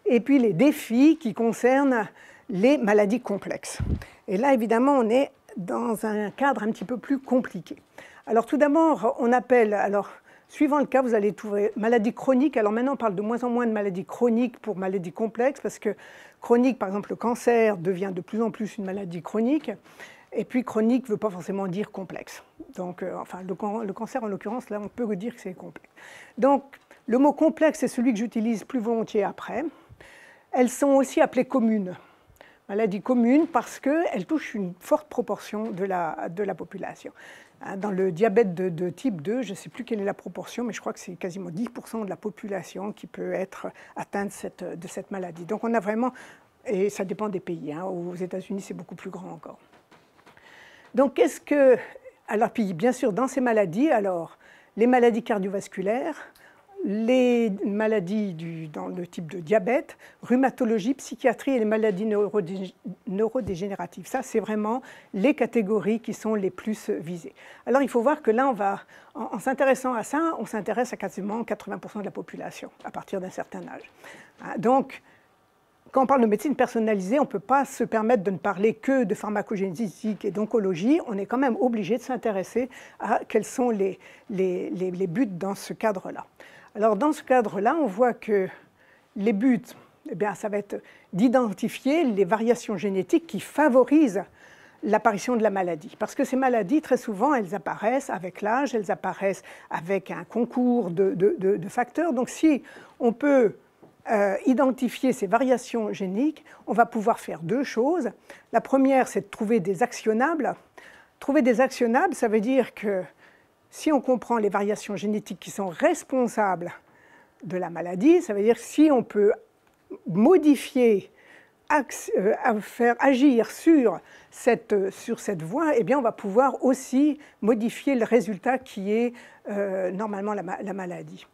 et puis les défis qui concernent les maladies complexes. Et là, évidemment, on est dans un cadre un petit peu plus compliqué. Alors tout d'abord, on appelle, alors suivant le cas, vous allez trouver maladie chronique. Alors maintenant, on parle de moins en moins de maladies chroniques pour maladies complexes, parce que chronique, par exemple, le cancer devient de plus en plus une maladie chronique. Et puis chronique ne veut pas forcément dire complexe. Donc, enfin, le cancer, en l'occurrence, là, on peut dire que c'est complexe. Donc, le mot complexe, c'est celui que j'utilise plus volontiers après. Elles sont aussi appelées communes. Maladies communes parce qu'elles touchent une forte proportion de la population. Dans le diabète de type 2, je ne sais plus quelle est la proportion, mais je crois que c'est quasiment 10% de la population qui peut être atteinte de cette maladie. Donc on a vraiment, et ça dépend des pays, hein, aux États-Unis c'est beaucoup plus grand encore. Donc qu'est-ce que, alors puis bien sûr dans ces maladies, alors les maladies cardiovasculaires, les maladies dans le type de diabète, rhumatologie, psychiatrie et les maladies neurodégénératives. Ça, c'est vraiment les catégories qui sont les plus visées. Alors, il faut voir que là, en s'intéressant à ça, on s'intéresse à quasiment 80% de la population à partir d'un certain âge. Donc, quand on parle de médecine personnalisée, on ne peut pas se permettre de ne parler que de pharmacogénétique et d'oncologie. On est quand même obligé de s'intéresser à quels sont les buts dans ce cadre-là. Alors, dans ce cadre-là, on voit que les buts, eh bien, ça va être d'identifier les variations génétiques qui favorisent l'apparition de la maladie. Parce que ces maladies, très souvent, elles apparaissent avec l'âge, elles apparaissent avec un concours de facteurs. Donc, si on peut identifier ces variations géniques, on va pouvoir faire deux choses. La première, c'est de trouver des actionnables. Trouver des actionnables, ça veut dire que si on comprend les variations génétiques qui sont responsables de la maladie, ça veut dire que si on peut modifier, faire agir sur cette voie, eh bien on va pouvoir aussi modifier le résultat qui est normalement la maladie.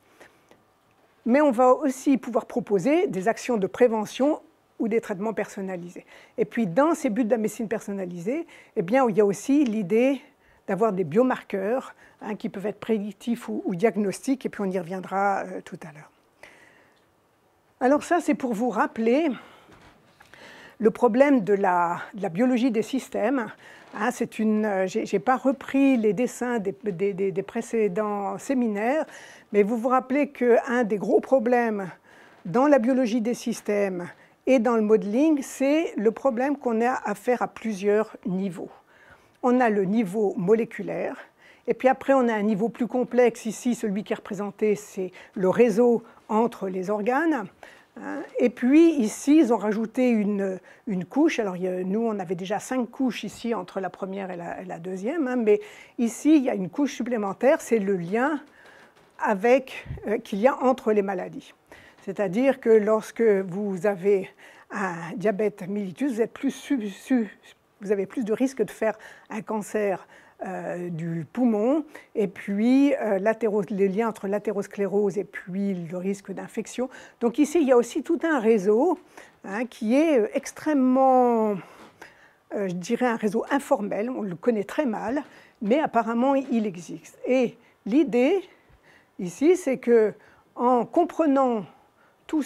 Mais on va aussi pouvoir proposer des actions de prévention ou des traitements personnalisés. Et puis dans ces buts de la médecine personnalisée, eh bien, il y a aussi l'idée d'avoir des biomarqueurs qui peuvent être prédictifs ou diagnostiques, et puis on y reviendra tout à l'heure. Alors ça, c'est pour vous rappeler le problème de la biologie des systèmes. Je n'ai pas repris les dessins des précédents séminaires, mais vous vous rappelez qu'un des gros problèmes dans la biologie des systèmes et dans le modeling, c'est le problème qu'on a à faire à plusieurs niveaux. On a le niveau moléculaire, et puis après on a un niveau plus complexe. Ici, celui qui est représenté, c'est le réseau entre les organes. Et puis ici, ils ont rajouté une couche. Alors nous, on avait déjà 5 couches ici entre la première et la deuxième, mais ici, il y a une couche supplémentaire, c'est le lien qu'il y a entre les maladies. C'est-à-dire que lorsque vous avez un diabète mellitus, vous avez plus de risque de faire un cancer du poumon, et puis les liens entre l'athérosclérose et puis le risque d'infection. Donc ici, il y a aussi tout un réseau qui est extrêmement, je dirais, un réseau informel. On le connaît très mal, mais apparemment, il existe. Et l'idée, ici, c'est qu'en comprenant tout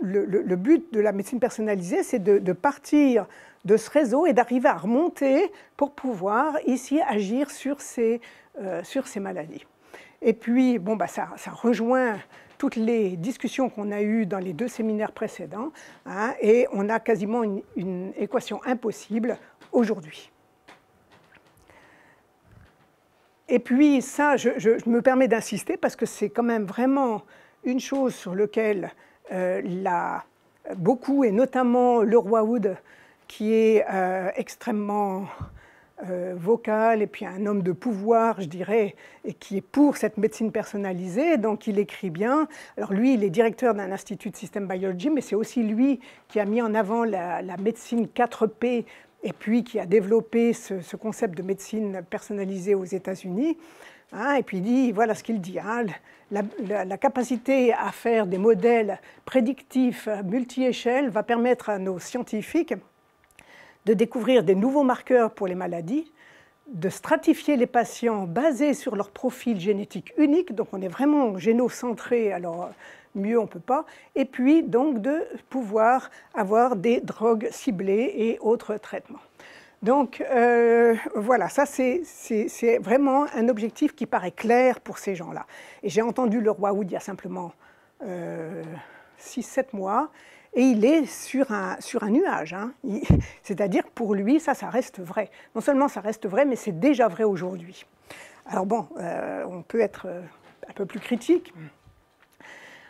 le but de la médecine personnalisée, c'est de partir de ce réseau et d'arriver à remonter pour pouvoir ici agir sur ces maladies. Et puis, bon, ça rejoint toutes les discussions qu'on a eues dans les 2 séminaires précédents, et on a quasiment une équation impossible aujourd'hui. Et puis ça, je me permets d'insister parce que c'est quand même vraiment une chose sur laquelle beaucoup, et notamment Leroy Wood, qui est extrêmement vocal, et puis un homme de pouvoir, je dirais, et qui est pour cette médecine personnalisée, donc il écrit bien. Alors lui, il est directeur d'un institut de System Biology, mais c'est aussi lui qui a mis en avant la médecine 4P, et puis qui a développé ce concept de médecine personnalisée aux États-Unis. Et puis il dit, voilà ce qu'il dit, la capacité à faire des modèles prédictifs multi-échelles va permettre à nos scientifiques de découvrir des nouveaux marqueurs pour les maladies, de stratifier les patients basés sur leur profil génétique unique, donc on est vraiment génocentré, alors mieux on ne peut pas, et puis donc de pouvoir avoir des drogues ciblées et autres traitements. Donc voilà, ça c'est vraiment un objectif qui paraît clair pour ces gens-là. Et j'ai entendu le roi Oud il y a simplement 6-7 mois, et il est sur un nuage. Hein. C'est-à-dire que pour lui, ça reste vrai. Non seulement ça reste vrai, mais c'est déjà vrai aujourd'hui. Alors bon, on peut être un peu plus critique.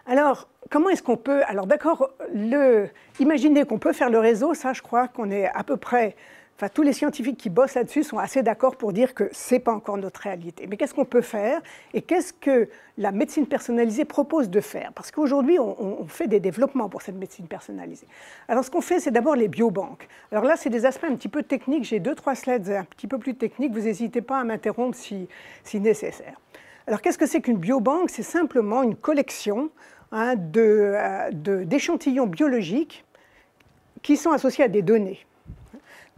Alors, comment est-ce qu'on peut... Alors d'accord, imaginer qu'on peut faire le réseau, ça je crois qu'on est à peu près... Enfin, tous les scientifiques qui bossent là-dessus sont assez d'accord pour dire que ce n'est pas encore notre réalité. Mais qu'est-ce qu'on peut faire et qu'est-ce que la médecine personnalisée propose de faire? Parce qu'aujourd'hui, on fait des développements pour cette médecine personnalisée. Alors, ce qu'on fait, c'est d'abord les biobanques. Alors là, c'est des aspects un petit peu techniques. J'ai 2-3 slides un petit peu plus techniques. Vous n'hésitez pas à m'interrompre si nécessaire. Alors, qu'est-ce que c'est qu'une biobanque? C'est simplement une collection hein, d'échantillons biologiques qui sont associés à des données.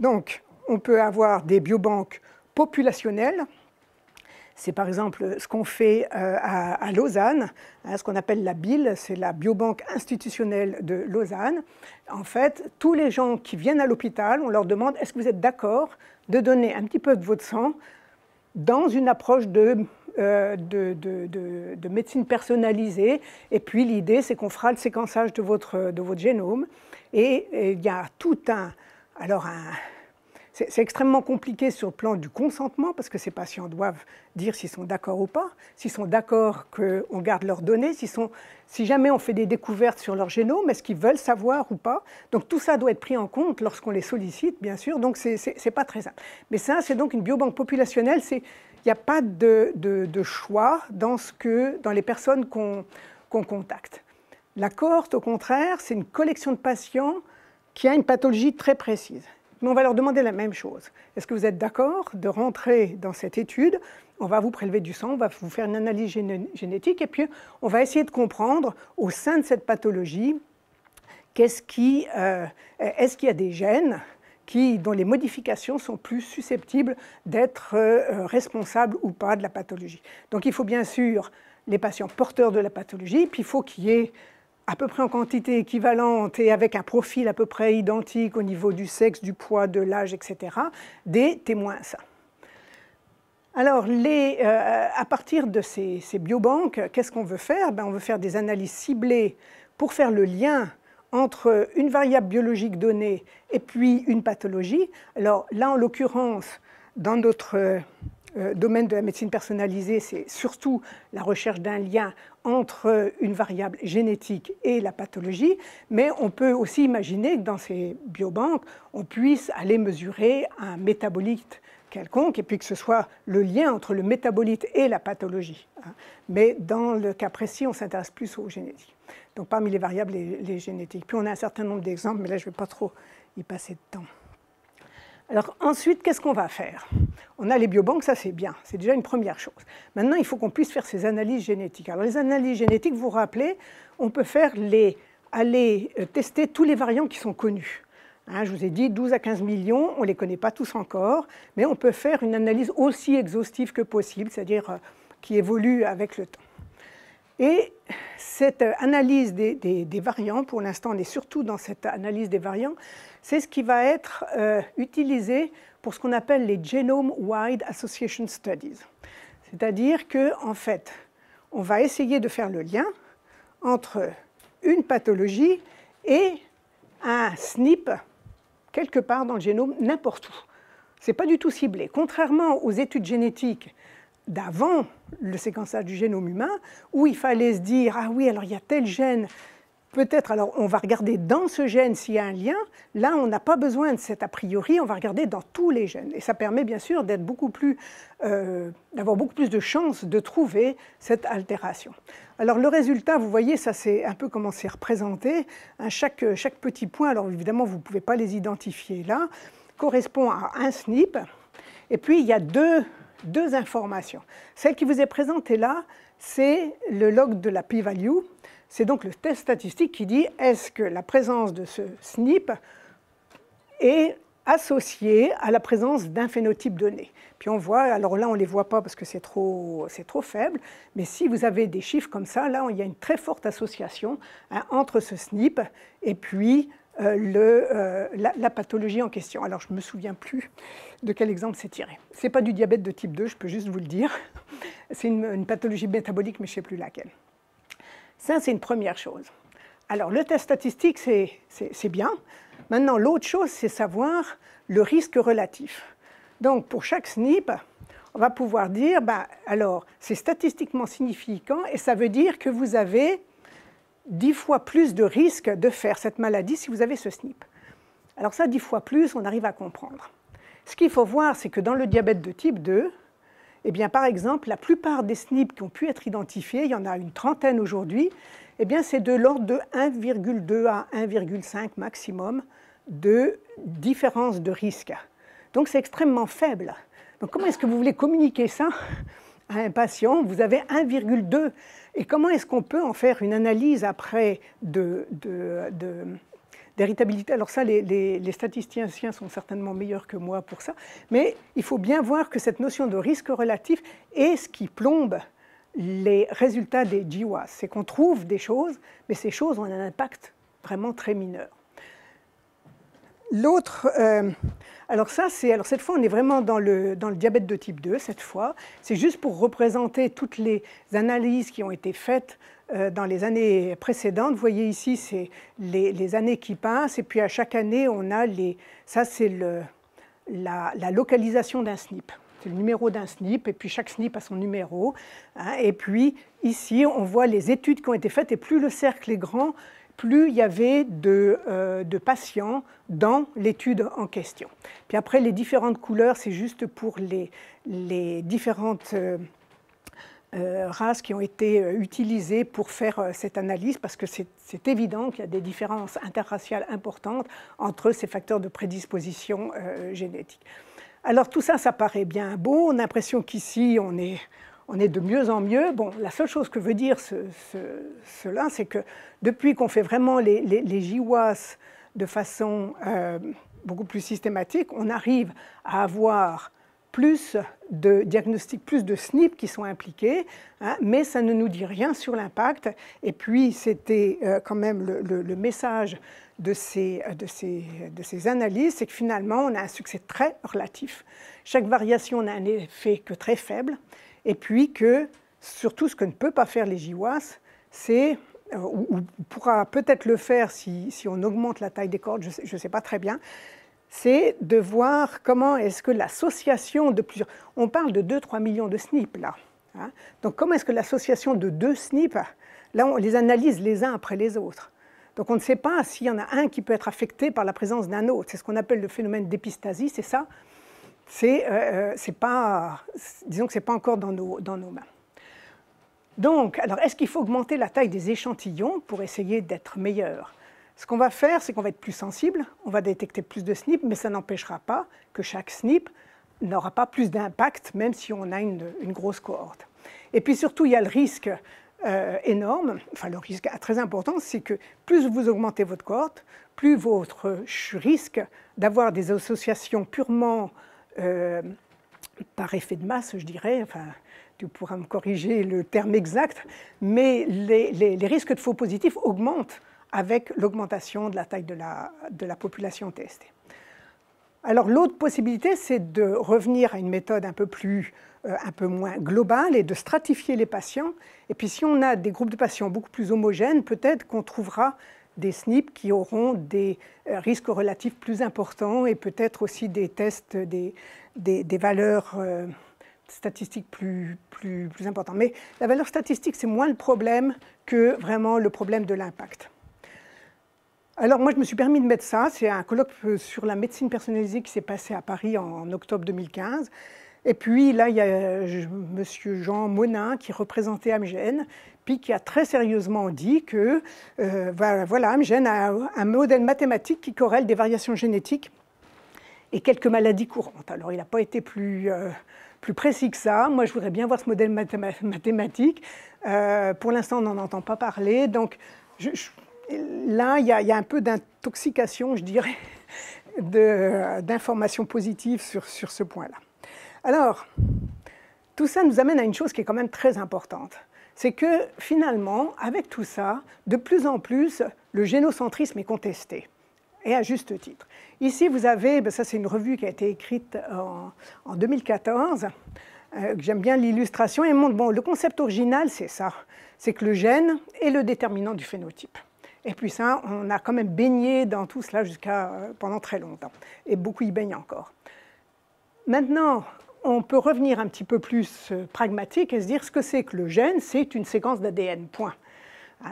Donc, on peut avoir des biobanques populationnelles. C'est par exemple ce qu'on fait à Lausanne, hein, ce qu'on appelle la BIL, c'est la biobanque institutionnelle de Lausanne. En fait, tous les gens qui viennent à l'hôpital, on leur demande est-ce que vous êtes d'accord de donner un petit peu de votre sang dans une approche de médecine personnalisée. Et puis l'idée, c'est qu'on fera le séquençage de votre génome. Et il y a tout un... Alors, c'est extrêmement compliqué sur le plan du consentement, parce que ces patients doivent dire s'ils sont d'accord ou pas, s'ils sont d'accord qu'on garde leurs données, si jamais on fait des découvertes sur leur génome, est-ce qu'ils veulent savoir ou pas. Donc tout ça doit être pris en compte lorsqu'on les sollicite, bien sûr, donc c'est pas très simple. Mais ça, c'est donc une biobanque populationnelle, il n'y a pas de choix dans les personnes qu'on contacte. La cohorte, au contraire, c'est une collection de patients qui a une pathologie très précise. Mais on va leur demander la même chose. Est-ce que vous êtes d'accord de rentrer dans cette étude? On va vous prélever du sang, on va vous faire une analyse génétique, et puis on va essayer de comprendre, au sein de cette pathologie, est-ce qu'il y a des gènes dont les modifications sont plus susceptibles d'être responsables ou pas de la pathologie. Donc il faut bien sûr les patients porteurs de la pathologie, puis il faut qu'il y ait à peu près en quantité équivalente et avec un profil à peu près identique au niveau du sexe, du poids, de l'âge, etc., des témoins sains. Alors, à partir de ces biobanques, qu'est-ce qu'on veut faire? On veut faire des analyses ciblées pour faire le lien entre une variable biologique donnée et puis une pathologie. Alors là, en l'occurrence, dans notre domaine de la médecine personnalisée, c'est surtout la recherche d'un lien entre une variable génétique et la pathologie, mais on peut aussi imaginer que dans ces biobanques, on puisse aller mesurer un métabolite quelconque, et puis que ce soit le lien entre le métabolite et la pathologie. Mais dans le cas précis, on s'intéresse plus aux génétiques. Donc parmi les variables, les génétiques. Puis on a un certain nombre d'exemples, mais là je ne vais pas trop y passer de temps. Alors ensuite, qu'est-ce qu'on va faire? On a les biobanques, ça c'est bien, c'est déjà une première chose. Maintenant, il faut qu'on puisse faire ces analyses génétiques. Alors les analyses génétiques, vous vous rappelez, on peut aller tester tous les variants qui sont connus. Hein, je vous ai dit 12 à 15 millions, on ne les connaît pas tous encore, mais on peut faire une analyse aussi exhaustive que possible, c'est-à-dire qui évolue avec le temps. Et cette analyse des variants, pour l'instant on est surtout dans cette analyse des variants, c'est ce qui va être utilisé pour ce qu'on appelle les Genome Wide Association Studies. C'est-à-dire qu'en fait, on va essayer de faire le lien entre une pathologie et un SNP quelque part dans le génome, n'importe où. Ce n'est pas du tout ciblé. Contrairement aux études génétiques d'avant le séquençage du génome humain, où il fallait se dire « Ah oui, alors il y a tel gène, peut-être, alors on va regarder dans ce gène s'il y a un lien ». Là, on n'a pas besoin de cet a priori, on va regarder dans tous les gènes. Et ça permet bien sûr d'avoir beaucoup plus de chances de trouver cette altération. Alors le résultat, vous voyez, ça c'est un peu comment c'est représenté. Chaque petit point, alors évidemment vous ne pouvez pas les identifier là, correspond à un SNP. Et puis il y a deux informations. Celle qui vous est présentée là, c'est le log de la p-value. C'est donc le test statistique qui dit est-ce que la présence de ce SNP est associée à la présence d'un phénotype donné. Puis on voit, alors là on ne les voit pas parce que c'est trop faible, mais si vous avez des chiffres comme ça, là il y a une très forte association entre ce SNP et puis la pathologie en question. Alors, je ne me souviens plus de quel exemple c'est tiré. Ce n'est pas du diabète de type 2, je peux juste vous le dire. C'est une pathologie métabolique, mais je ne sais plus laquelle. Ça, c'est une première chose. Alors, le test statistique, c'est bien. Maintenant, l'autre chose, c'est savoir le risque relatif. Donc, pour chaque SNP, on va pouvoir dire, alors, c'est statistiquement significant et ça veut dire que vous avez 10 fois plus de risque de faire cette maladie si vous avez ce SNP. Alors ça, 10 fois plus, on arrive à comprendre. Ce qu'il faut voir, c'est que dans le diabète de type 2, eh bien, par exemple, la plupart des SNP qui ont pu être identifiés, il y en a une trentaine aujourd'hui, eh bien, c'est de l'ordre de 1,2 à 1,5 maximum de différence de risque. Donc, c'est extrêmement faible. Donc, comment est-ce que vous voulez communiquer ça à un patient? Vous avez 1,2. Et comment est-ce qu'on peut en faire une analyse après d'héritabilité? Alors ça, les statisticiens sont certainement meilleurs que moi pour ça. Mais il faut bien voir que cette notion de risque relatif est ce qui plombe les résultats des GWAS. C'est qu'on trouve des choses, mais ces choses ont un impact vraiment très mineur. L'autre, alors cette fois on est vraiment dans le diabète de type 2, cette fois. C'est juste pour représenter toutes les analyses qui ont été faites dans les années précédentes. Vous voyez ici, c'est les années qui passent, et puis à chaque année, on a ça c'est la localisation d'un SNP. C'est le numéro d'un SNP, et puis chaque SNP a son numéro. Hein, et puis ici, on voit les études qui ont été faites, et plus le cercle est grand, plus il y avait de patients dans l'étude en question. Puis après, les différentes couleurs, c'est juste pour les différentes races qui ont été utilisées pour faire cette analyse, parce que c'est évident qu'il y a des différences interraciales importantes entre ces facteurs de prédisposition génétique. Alors tout ça, ça paraît bien beau. On a l'impression qu'ici, on est de mieux en mieux. Bon, la seule chose que veut dire cela, c'est que depuis qu'on fait vraiment les GWAS de façon beaucoup plus systématique, on arrive à avoir plus de diagnostics, plus de SNP qui sont impliqués, hein, mais ça ne nous dit rien sur l'impact. Et puis, c'était quand même le message de ces analyses, c'est que finalement, on a un succès très relatif. Chaque variation n'a un effet que très faible. Et puis que, surtout, ce que ne peut pas faire les GWAS, c'est, ou pourra peut-être le faire si on augmente la taille des cohortes, je ne sais pas très bien, c'est de voir comment est-ce que l'association de plusieurs... On parle de 2-3 millions de SNP, là. Hein, donc, comment est-ce que l'association de deux SNP, là, on les analyse les uns après les autres. Donc, on ne sait pas s'il y en a un qui peut être affecté par la présence d'un autre. C'est ce qu'on appelle le phénomène d'épistasie, c'est ça. Disons que ce n'est pas encore dans nos mains. Donc, alors, est-ce qu'il faut augmenter la taille des échantillons pour essayer d'être meilleur? Ce qu'on va faire, c'est qu'on va être plus sensible, on va détecter plus de SNP, mais ça n'empêchera pas que chaque SNP n'aura pas plus d'impact, même si on a une grosse cohorte. Et puis surtout, il y a le risque énorme, enfin le risque très important, c'est que plus vous augmentez votre cohorte, plus votre risque d'avoir des associations purement par effet de masse, je dirais, enfin, tu pourras me corriger le terme exact, mais les risques de faux positifs augmentent avec l'augmentation de la taille de la population testée. Alors l'autre possibilité, c'est de revenir à une méthode un peu moins globale et de stratifier les patients. Et puis si on a des groupes de patients beaucoup plus homogènes, peut-être qu'on trouvera des SNP qui auront des risques relatifs plus importants et peut-être aussi des tests, des valeurs statistiques plus importantes. Mais la valeur statistique, c'est moins le problème que vraiment le problème de l'impact. Alors moi, je me suis permis de mettre ça. C'est un colloque sur la médecine personnalisée qui s'est passé à Paris en octobre 2015. Et puis là, il y a M. Jean Monin qui représentait Amgen, puis qui a très sérieusement dit que voilà, Amgen a un modèle mathématique qui corrèle des variations génétiques et quelques maladies courantes. Alors il n'a pas été plus précis que ça. Moi, je voudrais bien voir ce modèle mathématique. Pour l'instant, on n'en entend pas parler. Donc là, il y a un peu d'intoxication, je dirais, d'informations positives sur ce point-là. Alors, tout ça nous amène à une chose qui est quand même très importante. C'est que finalement, avec tout ça, de plus en plus, le génocentrisme est contesté. et à juste titre. Ici, vous avez, ça c'est une revue qui a été écrite en 2014, j'aime bien l'illustration, et montre, bon, le concept original, c'est ça, c'est que le gène est le déterminant du phénotype. Et puis ça, on a quand même baigné dans tout cela pendant très longtemps, et beaucoup y baignent encore. Maintenant, on peut revenir un petit peu plus pragmatique et se dire ce que c'est que le gène, c'est une séquence d'ADN, point.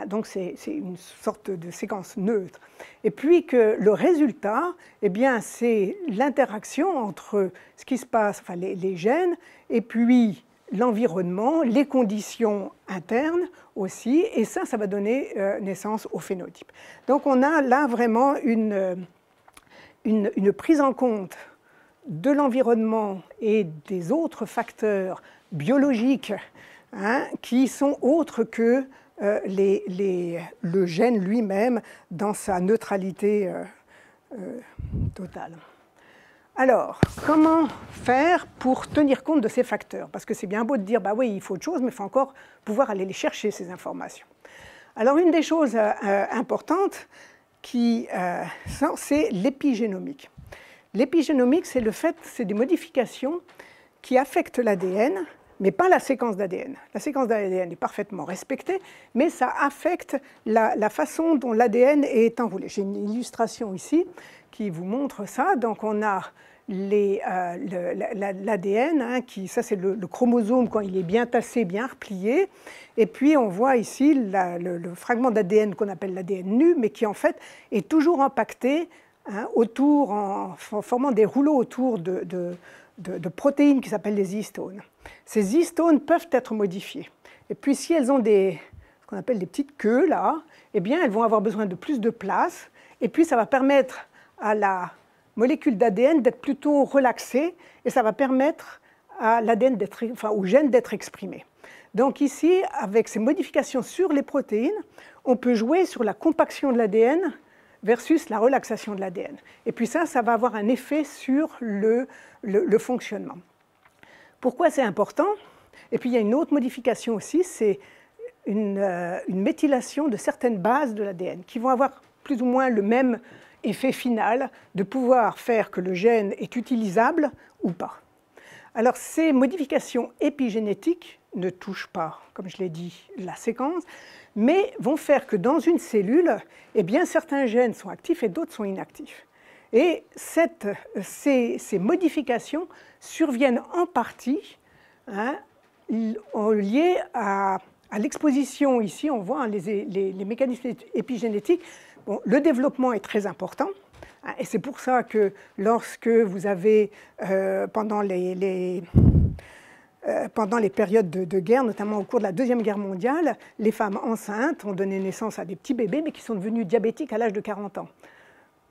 Donc c'est une sorte de séquence neutre. Et puis que le résultat, eh bien, c'est l'interaction entre ce qui se passe, enfin les gènes, et puis l'environnement, les conditions internes aussi, et ça va donner naissance au phénotype. Donc on a là vraiment une prise en compte de l'environnement et des autres facteurs biologiques qui sont autres que le gène lui-même dans sa neutralité totale. Alors, comment faire pour tenir compte de ces facteurs? Parce que c'est bien beau de dire, bah oui, il faut autre chose, mais il faut encore pouvoir aller les chercher, ces informations. Alors, une des choses importantes, c'est l'épigénomique. L'épigénomique, c'est des modifications qui affectent l'ADN, mais pas la séquence d'ADN. La séquence d'ADN est parfaitement respectée, mais ça affecte la façon dont l'ADN est enroulé. J'ai une illustration ici qui vous montre ça. Donc on a l'ADN, ça c'est le chromosome quand il est bien tassé, bien replié. Et puis on voit ici le fragment d'ADN qu'on appelle l'ADN nu, mais qui en fait est toujours empaqueté autour, en formant des rouleaux autour de protéines qui s'appellent les histones. Ces histones peuvent être modifiées. Et puis si elles ont ce qu'on appelle des petites queues là, eh bien elles vont avoir besoin de plus de place. Et puis ça va permettre à la molécule d'ADN d'être plutôt relaxée, et ça va permettre à l'ADN au gène d'être exprimé. Donc ici, avec ces modifications sur les protéines, on peut jouer sur la compaction de l'ADN versus la relaxation de l'ADN. Et puis ça va avoir un effet sur le fonctionnement. Pourquoi c'est important? Et puis il y a une autre modification aussi, c'est une méthylation de certaines bases de l'ADN qui vont avoir plus ou moins le même effet final de pouvoir faire que le gène est utilisable ou pas. Alors ces modifications épigénétiques ne touchent pas, comme je l'ai dit, la séquence, mais vont faire que dans une cellule, eh bien, certains gènes sont actifs et d'autres sont inactifs. Et ces modifications surviennent en partie liées à l'exposition. Ici, on voit les mécanismes épigénétiques. Bon, le développement est très important, et c'est pour ça que lorsque vous avez, pendant les périodes de guerre, notamment au cours de la Deuxième Guerre mondiale, les femmes enceintes ont donné naissance à des petits bébés, mais qui sont devenus diabétiques à l'âge de 40 ans.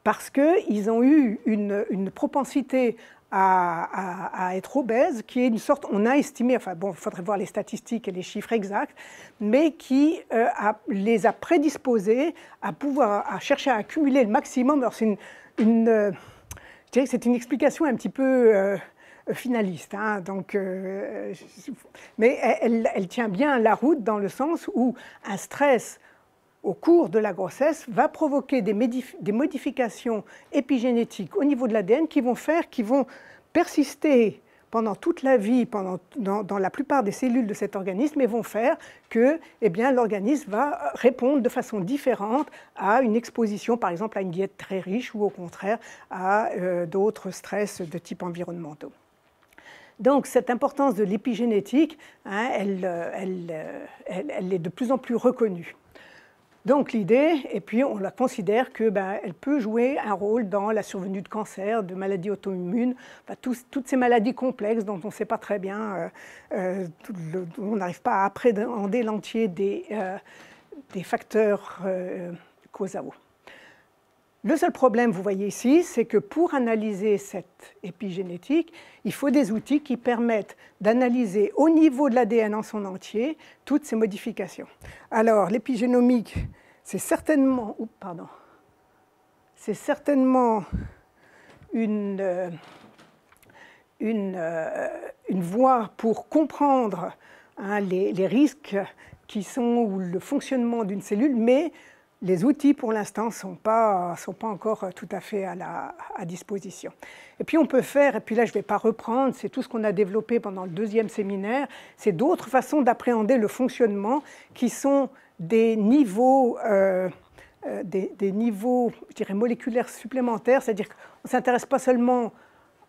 Parce qu'ils ont eu une propensité à être obèses, qui est une sorte, on a estimé, enfin bon, il faudrait voir les statistiques et les chiffres exacts, mais qui les a prédisposés à chercher à accumuler le maximum. Alors je dirais que c'est une explication un petit peu finaliste, mais elle tient bien la route dans le sens où un stress au cours de la grossesse va provoquer des modifications épigénétiques au niveau de l'ADN qui vont persister pendant toute la vie, dans la plupart des cellules de cet organisme, et vont faire que l'organisme va répondre de façon différente à une exposition, par exemple à une diète très riche, ou au contraire à d'autres stress de type environnementaux. Donc cette importance de l'épigénétique, elle est de plus en plus reconnue. Donc l'idée, et puis on la considère qu'elle peut jouer un rôle dans la survenue de cancers, de maladies auto-immunes, toutes ces maladies complexes dont on ne sait pas très bien, on n'arrive pas à appréhender l'entier des facteurs causaux. Le seul problème, vous voyez ici, c'est que pour analyser cette épigénétique, il faut des outils qui permettent d'analyser au niveau de l'ADN en son entier toutes ces modifications. Alors, l'épigénomique, c'est certainement une voie pour comprendre les risques qui sont ou le fonctionnement d'une cellule, mais les outils pour l'instant ne sont pas encore tout à fait à disposition. Et puis on peut faire, et puis là je ne vais pas reprendre, c'est tout ce qu'on a développé pendant le deuxième séminaire, c'est d'autres façons d'appréhender le fonctionnement qui sont des niveaux, des niveaux, je dirais, moléculaires supplémentaires, c'est-à-dire qu'on ne s'intéresse pas seulement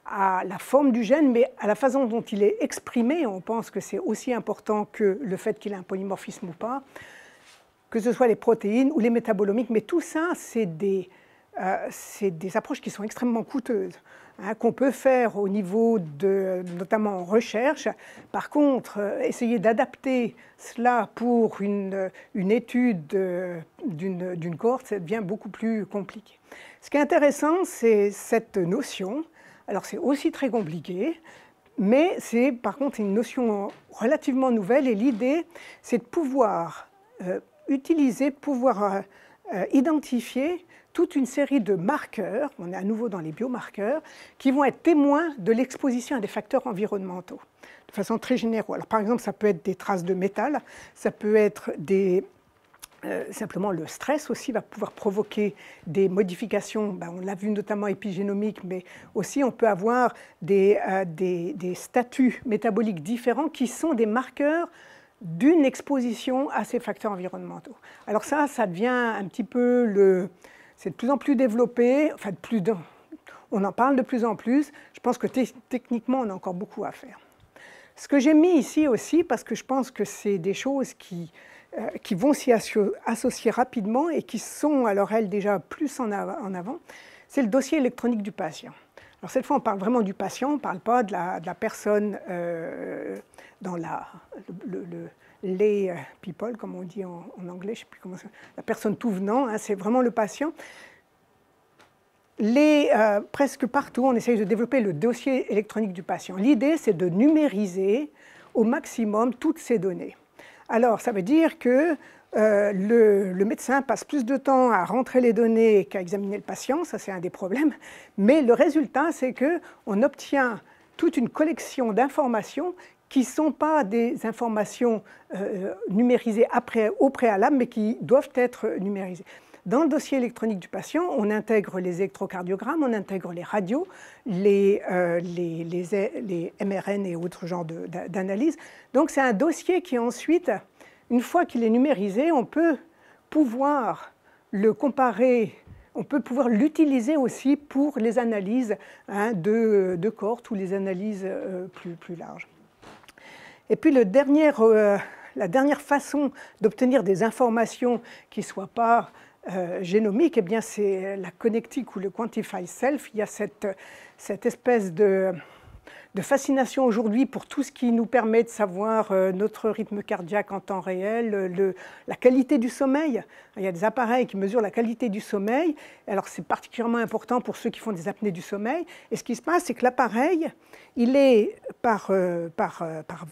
à la forme du gène, mais à la façon dont il est exprimé. On pense que c'est aussi important que le fait qu'il ait un polymorphisme ou pas, que ce soit les protéines ou les métabolomiques, mais tout ça, c'est des approches qui sont extrêmement coûteuses, hein, qu'on peut faire au niveau de, notamment en recherche. Par contre, essayer d'adapter cela pour une étude d'une cohorte, ça devient beaucoup plus compliqué. Ce qui est intéressant, c'est cette notion. Alors c'est aussi très compliqué, mais c'est par contre une notion relativement nouvelle, et l'idée, c'est de pouvoir identifier toute une série de marqueurs, on est à nouveau dans les biomarqueurs, qui vont être témoins de l'exposition à des facteurs environnementaux, de façon très générale. Alors, par exemple, ça peut être des traces de métal, ça peut être simplement le stress aussi va pouvoir provoquer des modifications, on l'a vu notamment épigénomiques, mais aussi on peut avoir des statuts métaboliques différents qui sont des marqueurs d'une exposition à ces facteurs environnementaux. Alors ça devient un petit peu c'est de plus en plus développé, enfin on en parle de plus en plus. Je pense que techniquement, on a encore beaucoup à faire. Ce que j'ai mis ici aussi, parce que je pense que c'est des choses qui vont s'y associer rapidement et qui sont, alors elles, déjà plus en avant, c'est le dossier électronique du patient. Alors cette fois, on parle vraiment du patient, on ne parle pas de la personne dans le lay people, comme on dit en anglais, je ne sais plus comment ça, la personne tout venant, hein, c'est vraiment le patient. Presque partout, on essaye de développer le dossier électronique du patient. L'idée, c'est de numériser au maximum toutes ces données. Alors, ça veut dire que le médecin passe plus de temps à rentrer les données qu'à examiner le patient, ça c'est un des problèmes, mais le résultat, c'est qu'on obtient toute une collection d'informations qui ne sont pas des informations numérisées au préalable, mais qui doivent être numérisées. Dans le dossier électronique du patient, on intègre les électrocardiogrammes, on intègre les radios, les MRN et autres genres d'analyses. Donc c'est un dossier qui ensuite, une fois qu'il est numérisé, on peut pouvoir le comparer, on peut pouvoir l'utiliser aussi pour les analyses de cohortes ou les analyses plus larges. Et puis la dernière façon d'obtenir des informations qui ne soient pas génomiques, eh bien c'est la connectique ou le quantified self. Il y a cette espèce de fascination aujourd'hui pour tout ce qui nous permet de savoir notre rythme cardiaque en temps réel, la qualité du sommeil. Il y a des appareils qui mesurent la qualité du sommeil. Alors c'est particulièrement important pour ceux qui font des apnées du sommeil. Et ce qui se passe, c'est que l'appareil, il est par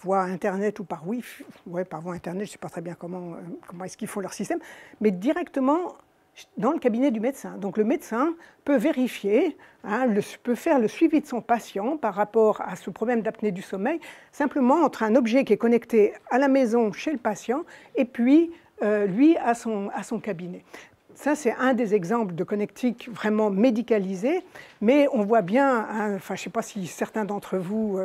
voie Internet ou par Wi-Fi, par voie Internet, je ne sais pas très bien comment est-ce qu'ils font leur système, mais directement dans le cabinet du médecin. Donc le médecin peut vérifier, peut faire le suivi de son patient par rapport à ce problème d'apnée du sommeil, simplement entre un objet qui est connecté à la maison chez le patient et puis lui à son cabinet. Ça, c'est un des exemples de connectique vraiment médicalisée, mais on voit bien, je ne sais pas si certains d'entre vous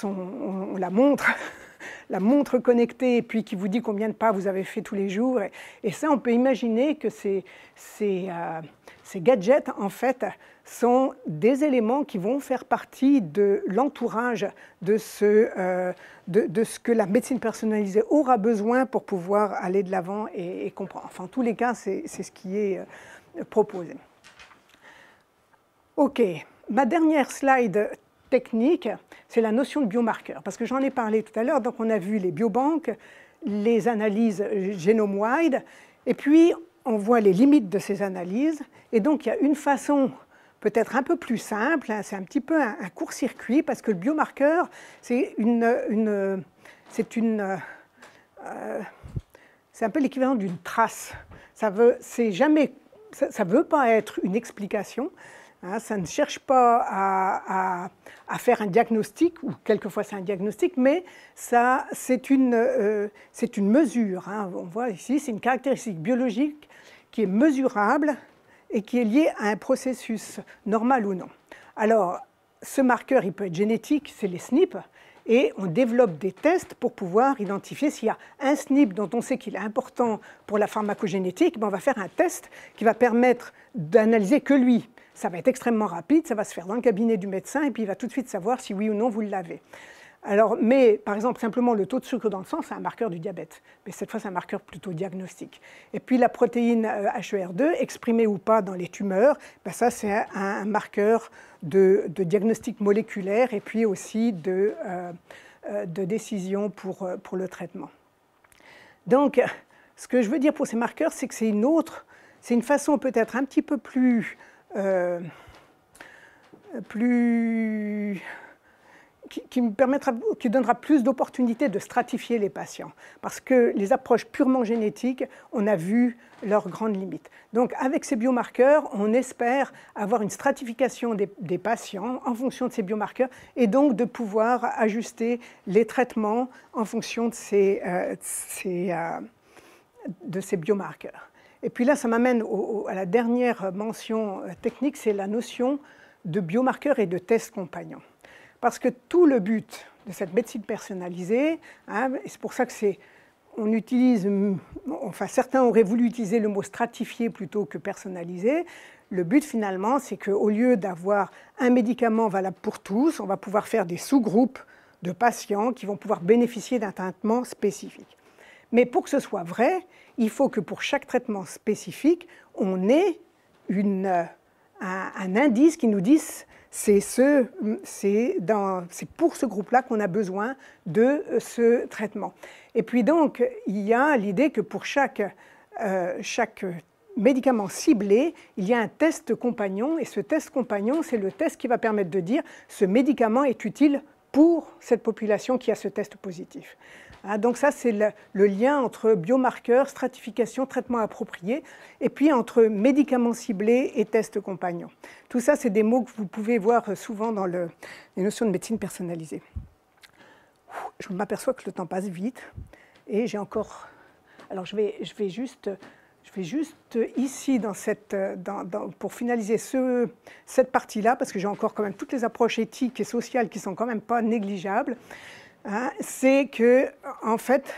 ont la montre connectée et puis qui vous dit combien de pas vous avez fait tous les jours. Et ça, on peut imaginer que ces gadgets, en fait, sont des éléments qui vont faire partie de l'entourage de ce que la médecine personnalisée aura besoin pour pouvoir aller de l'avant et comprendre. Enfin, en tous les cas, c'est ce qui est proposé. OK, ma dernière slide technique, c'est la notion de biomarqueur, parce que j'en ai parlé tout à l'heure. Donc on a vu les biobanques, les analyses genome-wide, et puis on voit les limites de ces analyses. Et donc il y a une façon peut-être un peu plus simple, c'est un petit peu un court-circuit, parce que le biomarqueur, c'est un peu l'équivalent d'une trace. Ça veut pas être une explication, Hein, ça ne cherche pas à faire un diagnostic, ou quelquefois c'est un diagnostic, mais c'est une mesure. Hein. On voit ici, c'est une caractéristique biologique qui est mesurable et qui est liée à un processus normal ou non. Alors, ce marqueur, il peut être génétique, c'est les SNP, et on développe des tests pour pouvoir identifier s'il y a un SNP dont on sait qu'il est important pour la pharmacogénétique, ben on va faire un test qui va permettre d'analyser que lui. Ça va être extrêmement rapide, ça va se faire dans le cabinet du médecin et puis il va tout de suite savoir si oui ou non vous l'avez. Alors, mais par exemple, simplement le taux de sucre dans le sang, c'est un marqueur du diabète. Mais cette fois, c'est un marqueur plutôt diagnostique. Et puis la protéine HER2, exprimée ou pas dans les tumeurs, ben ça, c'est un marqueur de diagnostic moléculaire et puis aussi de décision pour le traitement. Donc, ce que je veux dire pour ces marqueurs, c'est que c'est une façon peut-être un petit peu plus qui donnera plus d'opportunités de stratifier les patients. Parce que les approches purement génétiques, on a vu leurs grandes limites. Donc avec ces biomarqueurs, on espère avoir une stratification des patients en fonction de ces biomarqueurs et donc de pouvoir ajuster les traitements en fonction de ces biomarqueurs. Et puis là, ça m'amène à la dernière mention technique, c'est la notion de biomarqueurs et de tests compagnons. Parce que tout le but de cette médecine personnalisée, hein, et c'est pour ça que on utilise, enfin certains auraient voulu utiliser le mot stratifié plutôt que personnalisé. Le but finalement, c'est qu'au lieu d'avoir un médicament valable pour tous, on va pouvoir faire des sous-groupes de patients qui vont pouvoir bénéficier d'un traitement spécifique. Mais pour que ce soit vrai, il faut que pour chaque traitement spécifique, on ait un indice qui nous dise c'est pour ce groupe-là qu'on a besoin de ce traitement. Et puis donc, il y a l'idée que pour chaque médicament ciblé, il y a un test compagnon, et ce test compagnon, c'est le test qui va permettre de dire ce médicament est utile pour cette population qui a ce test positif. Donc ça, c'est le lien entre biomarqueurs, stratification, traitement approprié, et puis entre médicaments ciblés et tests compagnons. Tout ça, c'est des mots que vous pouvez voir souvent dans les notions de médecine personnalisée. Je m'aperçois que le temps passe vite, et j'ai encore... Alors je vais juste ici, pour finaliser cette partie-là, parce que j'ai encore quand même toutes les approches éthiques et sociales qui ne sont quand même pas négligeables, hein, c'est que, en fait,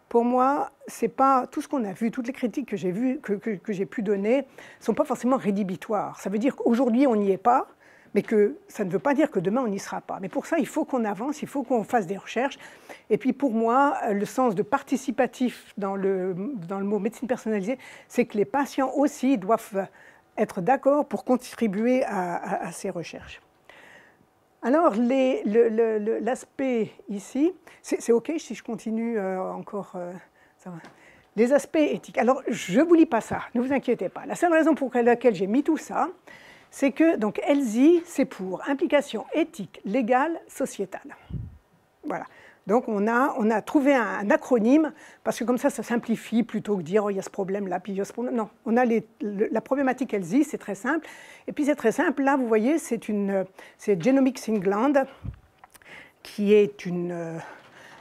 pour moi, c'est pas tout ce qu'on a vu, toutes les critiques que j'ai pu donner, ne sont pas forcément rédhibitoires. Ça veut dire qu'aujourd'hui, on n'y est pas, mais que ça ne veut pas dire que demain, on n'y sera pas. Mais pour ça, il faut qu'on avance, il faut qu'on fasse des recherches. Et puis pour moi, le sens de participatif dans le mot médecine personnalisée, c'est que les patients aussi doivent être d'accord pour contribuer à ces recherches. Alors, l'aspect ici, c'est OK si je continue encore ça va. Les aspects éthiques. Alors, je ne vous lis pas ça, ne vous inquiétez pas. La seule raison pour laquelle j'ai mis tout ça, c'est que, donc, ELSI, c'est pour implication éthique, légale, sociétale. Voilà. Donc, on a trouvé un acronyme, parce que comme ça simplifie, plutôt que de dire, oh, il y a ce problème-là, puis il y a ce problème. Non, on a la problématique ELSI, c'est très simple. Et puis, c'est très simple. Là, vous voyez, c'est Genomics England, qui est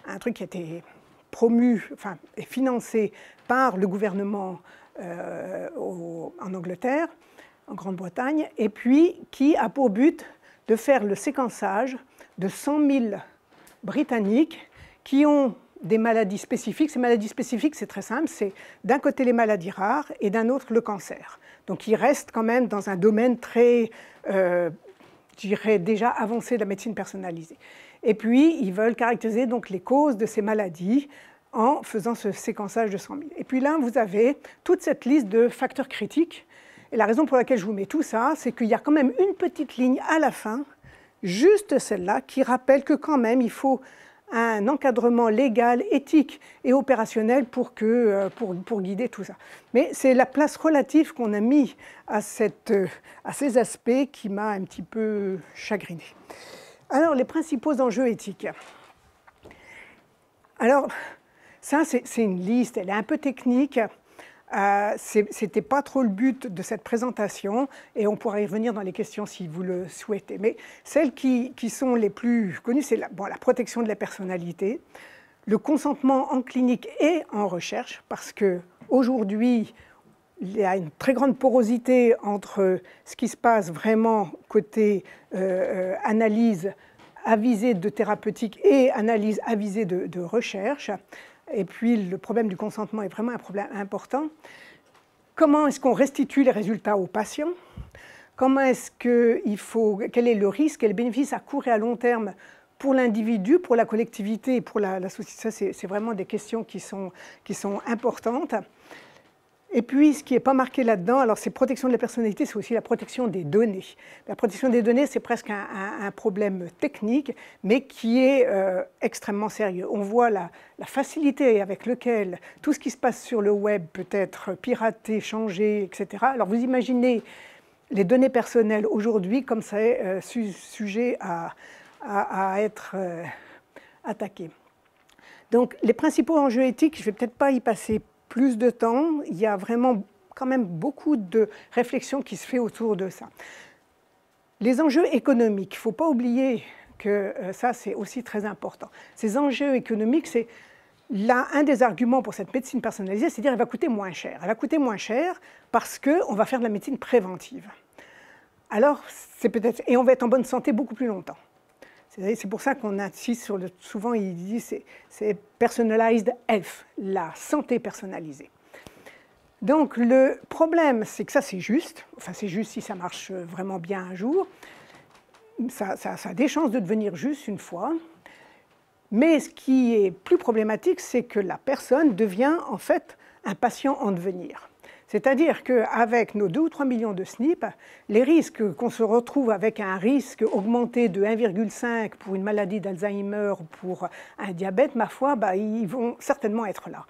un truc qui a été promu, enfin, et financé par le gouvernement en Angleterre, en Grande-Bretagne, et puis qui a pour but de faire le séquençage de 100 000 Britanniques qui ont des maladies spécifiques. Ces maladies spécifiques, c'est très simple, c'est d'un côté les maladies rares et d'un autre le cancer. Donc ils restent quand même dans un domaine très, je dirais, déjà avancé de la médecine personnalisée. Et puis ils veulent caractériser donc les causes de ces maladies en faisant ce séquençage de 100 000. Et puis là, vous avez toute cette liste de facteurs critiques. Et la raison pour laquelle je vous mets tout ça, c'est qu'il y a quand même une petite ligne à la fin, juste celle-là, qui rappelle que quand même, il faut un encadrement légal, éthique et opérationnel pour guider tout ça. Mais c'est la place relative qu'on a mis à ces aspects qui m'a un petit peu chagriné. Alors, les principaux enjeux éthiques. Alors, ça, c'est une liste, elle est un peu technique. Ce n'était pas trop le but de cette présentation, et on pourra y revenir dans les questions si vous le souhaitez. Mais celles qui sont les plus connues, c'est la protection de la personnalité, le consentement en clinique et en recherche, parce qu'aujourd'hui, il y a une très grande porosité entre ce qui se passe vraiment côté analyse avisée de thérapeutique et analyse avisée de recherche. Et puis le problème du consentement est vraiment un problème important. Comment est-ce qu'on restitue les résultats aux patients? Comment est-ce qu'il faut, quel est le risque et le bénéfice à court et à long terme pour l'individu, pour la collectivité et pour la société? Ça, c'est vraiment des questions qui sont importantes. Et puis, ce qui n'est pas marqué là-dedans, alors c'est protection de la personnalité, c'est aussi la protection des données. La protection des données, c'est presque un problème technique, mais qui est extrêmement sérieux. On voit la facilité avec laquelle tout ce qui se passe sur le web peut être piraté, changé, etc. Alors, vous imaginez les données personnelles aujourd'hui comme c'est sujet à être attaqué. Donc, les principaux enjeux éthiques, je ne vais peut-être pas y passer plus de temps, il y a vraiment quand même beaucoup de réflexions qui se fait autour de ça. Les enjeux économiques, il ne faut pas oublier que ça c'est aussi très important. Ces enjeux économiques, c'est là un des arguments pour cette médecine personnalisée, c'est-à-dire qu'elle va coûter moins cher. Elle va coûter moins cher parce qu'on va faire de la médecine préventive. Alors, c'est peut-être, et on va être en bonne santé beaucoup plus longtemps. C'est pour ça qu'on insiste sur souvent il dit c'est personalized health, la santé personnalisée. Donc le problème, c'est que ça c'est juste, enfin c'est juste si ça marche vraiment bien un jour, ça a des chances de devenir juste une fois, mais ce qui est plus problématique, c'est que la personne devient en fait un patient en devenir. C'est-à-dire qu'avec nos 2 ou 3 millions de SNP, les risques qu'on se retrouve avec un risque augmenté de 1,5 pour une maladie d'Alzheimer ou pour un diabète, ma foi, ils vont certainement être là.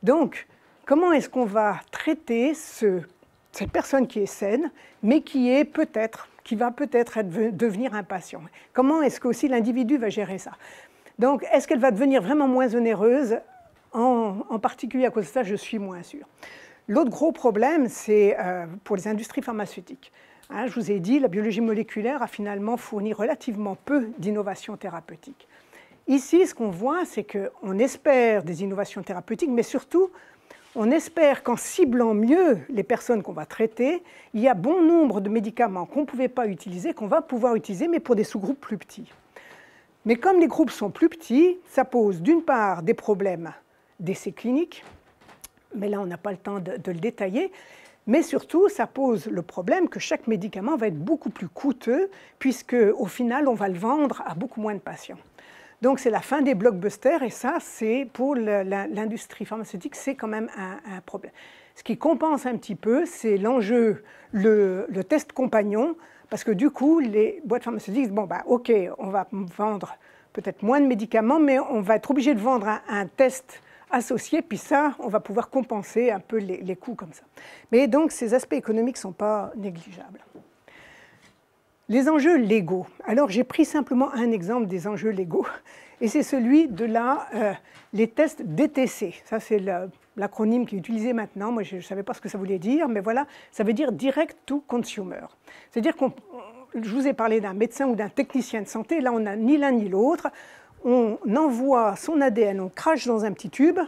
Donc, comment est-ce qu'on va traiter cette personne qui est saine, mais qui va peut-être devenir un patient? Comment est-ce qu'aussi l'individu va gérer ça? Donc, est-ce qu'elle va devenir vraiment moins onéreuse? En particulier à cause de ça, je suis moins sûre. L'autre gros problème, c'est pour les industries pharmaceutiques. Je vous ai dit, la biologie moléculaire a finalement fourni relativement peu d'innovations thérapeutiques. Ici, ce qu'on voit, c'est qu'on espère des innovations thérapeutiques, mais surtout, on espère qu'en ciblant mieux les personnes qu'on va traiter, il y a bon nombre de médicaments qu'on ne pouvait pas utiliser, qu'on va pouvoir utiliser, mais pour des sous-groupes plus petits. Mais comme les groupes sont plus petits, ça pose d'une part des problèmes d'essais cliniques, mais là on n'a pas le temps de le détailler, mais surtout ça pose le problème que chaque médicament va être beaucoup plus coûteux, puisque au final on va le vendre à beaucoup moins de patients. Donc c'est la fin des blockbusters, et ça c'est pour l'industrie pharmaceutique, c'est quand même un problème. Ce qui compense un petit peu, c'est l'enjeu, le test compagnon, parce que du coup les boîtes pharmaceutiques disent, bon ok, on va vendre peut-être moins de médicaments, mais on va être obligé de vendre un test associé, puis ça, on va pouvoir compenser un peu les coûts comme ça. Mais donc, ces aspects économiques ne sont pas négligeables. Les enjeux légaux. Alors, j'ai pris simplement un exemple des enjeux légaux, et c'est celui de les tests DTC. Ça, c'est l'acronyme qui est utilisé maintenant. Moi, je ne savais pas ce que ça voulait dire, mais voilà, ça veut dire Direct to Consumer. C'est-à-dire je vous ai parlé d'un médecin ou d'un technicien de santé, là, on n'a ni l'un ni l'autre. On envoie son ADN, on crache dans un petit tube,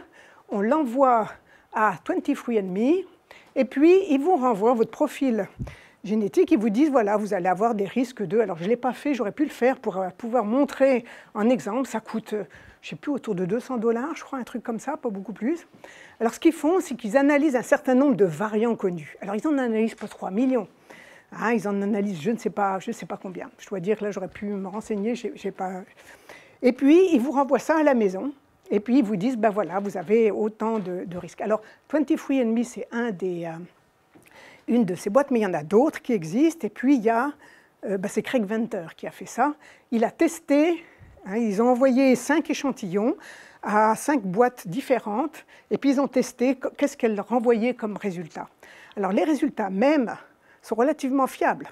on l'envoie à 23andMe, et puis ils vous renvoient votre profil génétique, ils vous disent, voilà, vous allez avoir des risques de... Alors, je ne l'ai pas fait, j'aurais pu le faire pour pouvoir montrer en exemple, ça coûte, je ne sais plus, autour de 200 $, je crois, un truc comme ça, pas beaucoup plus. Alors, ce qu'ils font, c'est qu'ils analysent un certain nombre de variants connus. Alors, ils en analysent pas 3 millions. Ils en analysent, je ne sais pas combien. Je dois dire que là, j'aurais pu me renseigner, j'ai pas... Et puis, ils vous renvoient ça à la maison, et puis ils vous disent, ben voilà, vous avez autant de risques. Alors, 23andMe, c'est une de ces boîtes, mais il y en a d'autres qui existent, et puis il y a, c'est Craig Venter qui a fait ça. Il a testé, ils ont envoyé 5 échantillons à 5 boîtes différentes, et puis ils ont testé qu'est-ce qu'elles renvoyaient comme résultat. Alors, les résultats même sont relativement fiables.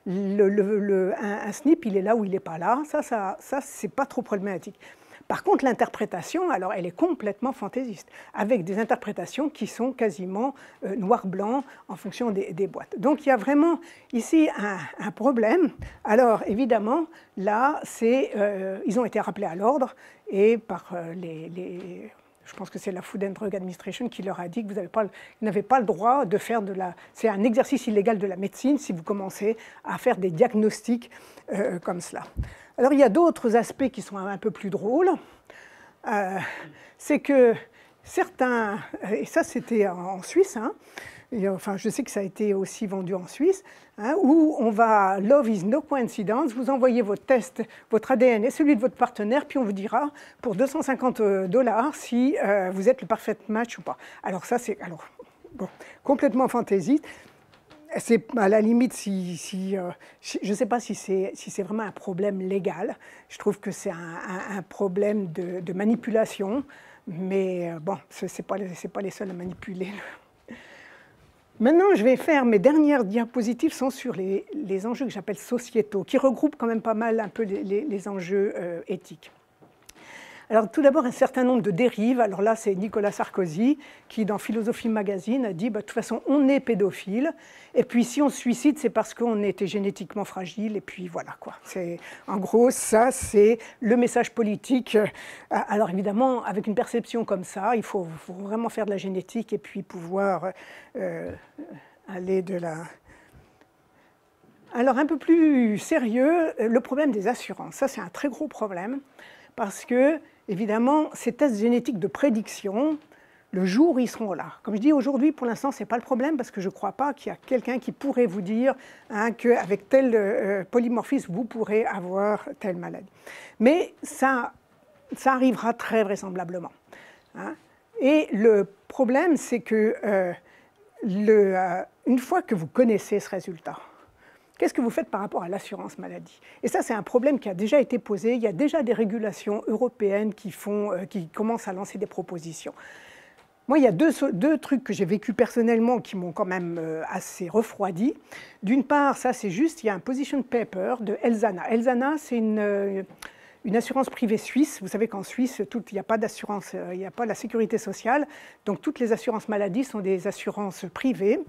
Un SNP, il est là ou il n'est pas là, ça c'est pas trop problématique. Par contre, l'interprétation, alors elle est complètement fantaisiste, avec des interprétations qui sont quasiment noir-blanc en fonction des boîtes. Donc il y a vraiment ici un problème. Alors évidemment, là, ils ont été rappelés à l'ordre et par je pense que c'est la Food and Drug Administration qui leur a dit que vous n'avez pas le droit de faire c'est un exercice illégal de la médecine si vous commencez à faire des diagnostics comme cela. Alors il y a d'autres aspects qui sont un peu plus drôles. C'est que certains, et ça c'était en Suisse, hein, et enfin je sais que ça a été aussi vendu en Suisse, hein, où on va, love is no coincidence, vous envoyez votre test, votre ADN et celui de votre partenaire, puis on vous dira pour $250 si vous êtes le parfait match ou pas. Alors ça c'est bon, complètement fantaisiste. C'est à la limite, je ne sais pas si c'est vraiment un problème légal. Je trouve que c'est un problème de manipulation, mais bon, ce n'est pas les seuls à manipuler. Maintenant, je vais faire mes dernières diapositives sont sur les enjeux que j'appelle sociétaux, qui regroupent quand même pas mal un peu les enjeux éthiques. Alors tout d'abord, un certain nombre de dérives. Alors là, c'est Nicolas Sarkozy qui, dans Philosophie Magazine, a dit de toute façon, on est pédophile. Et puis si on se suicide, c'est parce qu'on était génétiquement fragile. Et puis voilà quoi. En gros, ça, c'est le message politique. Alors évidemment, avec une perception comme ça, il faut vraiment faire de la génétique et puis pouvoir aller de la... Alors un peu plus sérieux, le problème des assurances. Ça, c'est un très gros problème parce que évidemment, ces tests génétiques de prédiction, le jour où ils seront là. Comme je dis aujourd'hui, pour l'instant, ce n'est pas le problème parce que je ne crois pas qu'il y a quelqu'un qui pourrait vous dire hein, qu'avec tel polymorphisme, vous pourrez avoir telle maladie. Mais ça arrivera très vraisemblablement. Hein. Et le problème, c'est que une fois que vous connaissez ce résultat, qu'est-ce que vous faites par rapport à l'assurance maladie? Et ça, c'est un problème qui a déjà été posé. Il y a déjà des régulations européennes qui commencent à lancer des propositions. Moi, il y a deux trucs que j'ai vécu personnellement qui m'ont quand même assez refroidi. D'une part, ça c'est juste, il y a un position paper de Elzana. Elzana, c'est une assurance privée suisse. Vous savez qu'en Suisse, il n'y a pas d'assurance, il n'y a pas la sécurité sociale. Donc toutes les assurances maladie sont des assurances privées,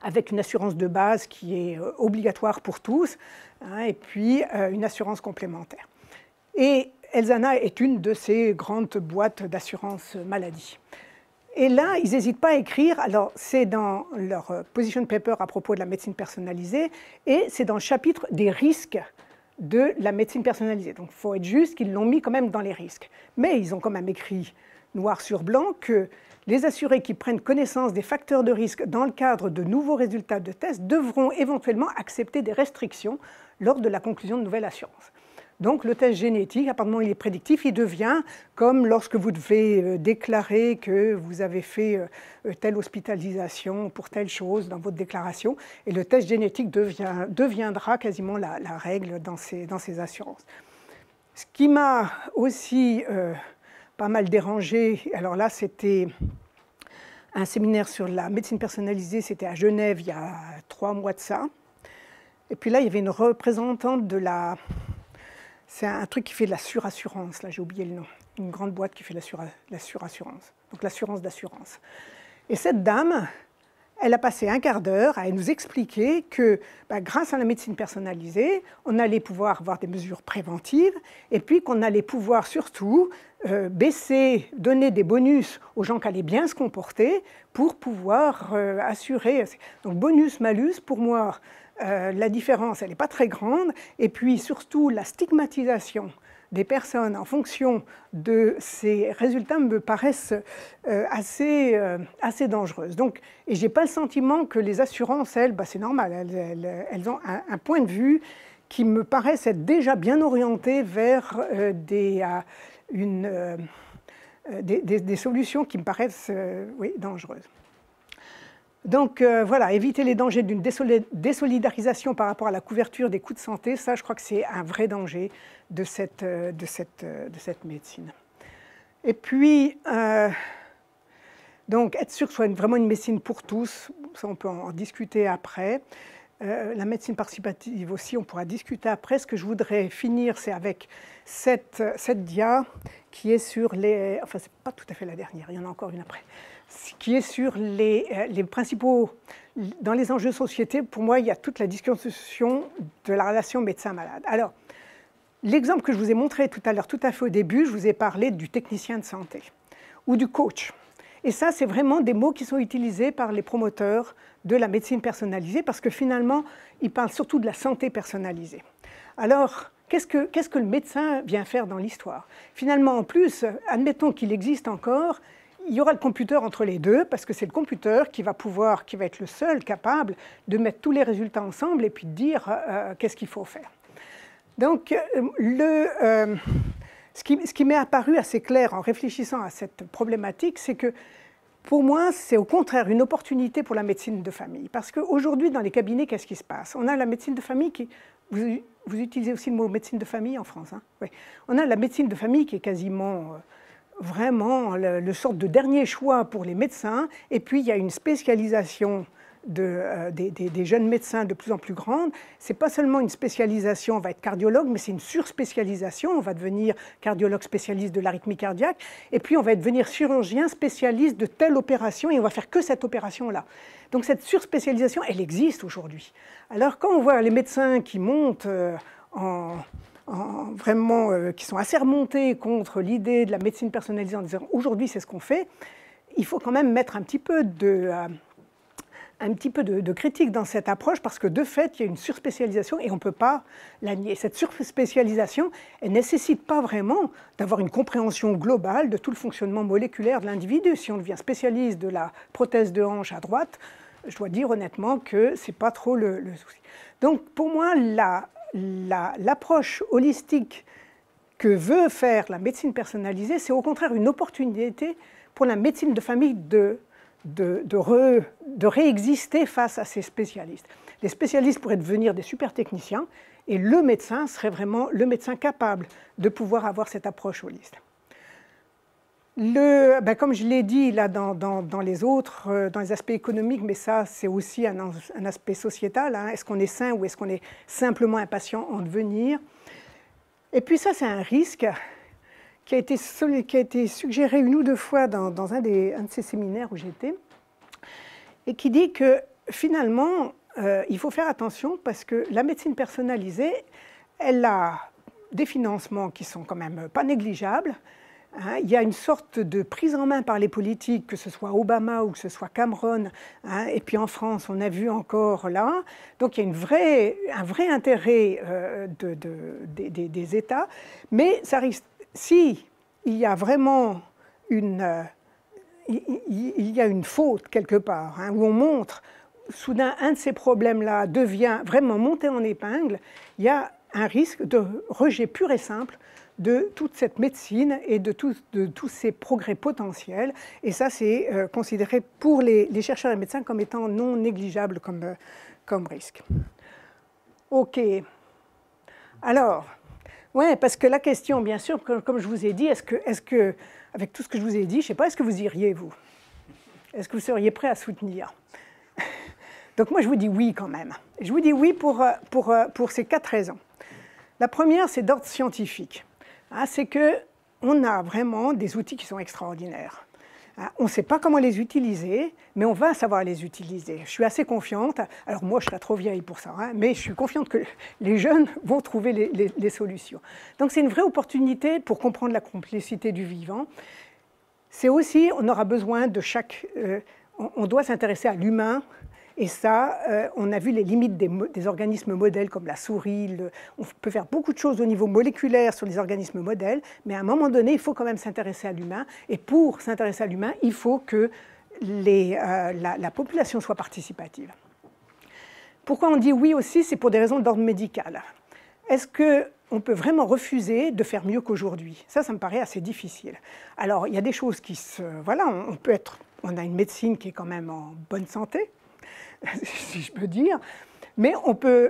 avec une assurance de base qui est obligatoire pour tous, hein, et puis une assurance complémentaire. Et Elzana est une de ces grandes boîtes d'assurance maladie. Et là, ils n'hésitent pas à écrire, alors c'est dans leur position paper à propos de la médecine personnalisée, et c'est dans le chapitre des risques de la médecine personnalisée. Donc il faut être juste qu'ils l'ont mis quand même dans les risques. Mais ils ont quand même écrit noir sur blanc que les assurés qui prennent connaissance des facteurs de risque dans le cadre de nouveaux résultats de tests devront éventuellement accepter des restrictions lors de la conclusion de nouvelles assurances. Donc le test génétique, à partir du moment où il est prédictif, il devient comme lorsque vous devez déclarer que vous avez fait telle hospitalisation pour telle chose dans votre déclaration, et le test génétique deviendra quasiment la règle dans ces assurances. Ce qui m'a aussi pas mal dérangé, alors là c'était un séminaire sur la médecine personnalisée, c'était à Genève il y a 3 mois de ça, et puis là il y avait une représentante de la... C'est un truc qui fait de la surassurance, là j'ai oublié le nom, une grande boîte qui fait la surassurance, donc l'assurance d'assurance. Et cette dame, elle a passé un quart d'heure à nous expliquer que grâce à la médecine personnalisée, on allait pouvoir avoir des mesures préventives et puis qu'on allait pouvoir surtout donner des bonus aux gens qui allaient bien se comporter pour pouvoir assurer. Donc bonus-malus, pour moi, la différence, elle n'est pas très grande. Et puis surtout, la stigmatisation des personnes en fonction de ces résultats me paraissent assez dangereuses. Donc, et je n'ai pas le sentiment que les assurances, elles, c'est normal, elles ont un point de vue qui me paraissent être déjà bien orienté vers des solutions qui me paraissent oui, dangereuses. Donc voilà, éviter les dangers d'une désolidarisation par rapport à la couverture des coûts de santé, ça je crois que c'est un vrai danger de cette médecine. Et puis, donc être sûr que ce soit vraiment une médecine pour tous, ça on peut en discuter après. la médecine participative aussi, on pourra discuter après. Ce que je voudrais finir, c'est avec cette dia qui est sur les... Enfin, ce n'est pas tout à fait la dernière, il y en a encore une après. Qui est sur les principaux... Dans les enjeux de société, pour moi, il y a toute la discussion de la relation médecin-malade. Alors, l'exemple que je vous ai montré tout à l'heure, tout à fait au début, je vous ai parlé du technicien de santé ou du coach. Et ça, c'est vraiment des mots qui sont utilisés par les promoteurs de la médecine personnalisée parce que finalement, ils parlent surtout de la santé personnalisée. Alors, qu'est-ce que le médecin vient faire dans l'histoire? Finalement, en plus, admettons qu'il existe encore, il y aura le computer entre les deux parce que c'est le computer qui va être le seul capable de mettre tous les résultats ensemble et puis de dire qu'est-ce qu'il faut faire. Donc, ce qui m'est apparu assez clair en réfléchissant à cette problématique, c'est que pour moi, c'est au contraire une opportunité pour la médecine de famille. Parce qu'aujourd'hui, dans les cabinets, qu'est-ce qui se passe? On a la médecine de famille qui... Vous utilisez aussi le mot médecine de famille en France, hein? Oui. On a la médecine de famille qui est quasiment vraiment le sorte de dernier choix pour les médecins. Et puis, il y a une spécialisation des jeunes médecins de plus en plus grande. Ce n'est pas seulement une spécialisation, on va être cardiologue, mais c'est une surspécialisation. On va devenir cardiologue spécialiste de l'arythmie cardiaque, et puis on va devenir chirurgien spécialiste de telle opération, et on va faire que cette opération-là. Donc cette surspécialisation, elle existe aujourd'hui. Alors quand on voit les médecins qui montent qui sont assez remontés contre l'idée de la médecine personnalisée en disant aujourd'hui c'est ce qu'on fait, il faut quand même mettre un petit peu de critique dans cette approche parce que de fait, il y a une surspécialisation et on ne peut pas la nier. Cette surspécialisation, elle ne nécessite pas vraiment d'avoir une compréhension globale de tout le fonctionnement moléculaire de l'individu. Si on devient spécialiste de la prothèse de hanche à droite, je dois dire honnêtement que ce n'est pas trop le souci. Donc pour moi, l'approche holistique que veut faire la médecine personnalisée, c'est au contraire une opportunité pour la médecine de famille de réexister face à ces spécialistes. Les spécialistes pourraient devenir des super techniciens et le médecin serait vraiment le médecin capable de pouvoir avoir cette approche holiste. Comme je l'ai dit là dans les autres, dans les aspects économiques, mais ça c'est aussi un aspect sociétal, hein. Est-ce qu'on est sain ou est-ce qu'on est simplement un patient en devenir? Et puis ça c'est un risque qui a été suggéré une ou deux fois dans un de ces séminaires où j'étais, et qui dit que finalement, il faut faire attention parce que la médecine personnalisée, elle a des financements qui sont quand même pas négligeables. Hein, il y a une sorte de prise en main par les politiques, que ce soit Obama ou que ce soit Cameron, hein, et puis en France, on a vu encore là. Donc il y a un vrai intérêt des États, mais ça risque... Si il y a vraiment il y a une faute quelque part, hein, où on montre, soudain, un de ces problèmes-là devient vraiment monté en épingle, il y a un risque de rejet pur et simple de toute cette médecine et de tous ces progrès potentiels. Et ça, c'est considéré pour les chercheurs et médecins comme étant non négligeable comme risque. OK. Alors... Oui, parce que la question, bien sûr, comme je vous ai dit, est-ce que, avec tout ce que je vous ai dit, je ne sais pas, est-ce que vous iriez, vous? Est-ce que vous seriez prêt à soutenir? Donc moi, je vous dis oui quand même. Je vous dis oui pour ces 4 raisons. La première, c'est d'ordre scientifique. Hein, c'est qu'on a vraiment des outils qui sont extraordinaires. On ne sait pas comment les utiliser, mais on va savoir les utiliser. Je suis assez confiante, alors moi je serai trop vieille pour ça, hein, mais je suis confiante que les jeunes vont trouver les solutions. Donc c'est une vraie opportunité pour comprendre la complexité du vivant. C'est aussi, on aura besoin de on doit s'intéresser à l'humain, et ça, on a vu les limites des organismes modèles comme la souris. On peut faire beaucoup de choses au niveau moléculaire sur les organismes modèles, mais à un moment donné, il faut quand même s'intéresser à l'humain. Et pour s'intéresser à l'humain, il faut que la population soit participative. Pourquoi on dit oui aussi? C'est pour des raisons d'ordre médical. Est-ce qu'on peut vraiment refuser de faire mieux qu'aujourd'hui? Ça me paraît assez difficile. Alors, il y a des choses qui se... Voilà, on a une médecine qui est quand même en bonne santé, si je peux dire, mais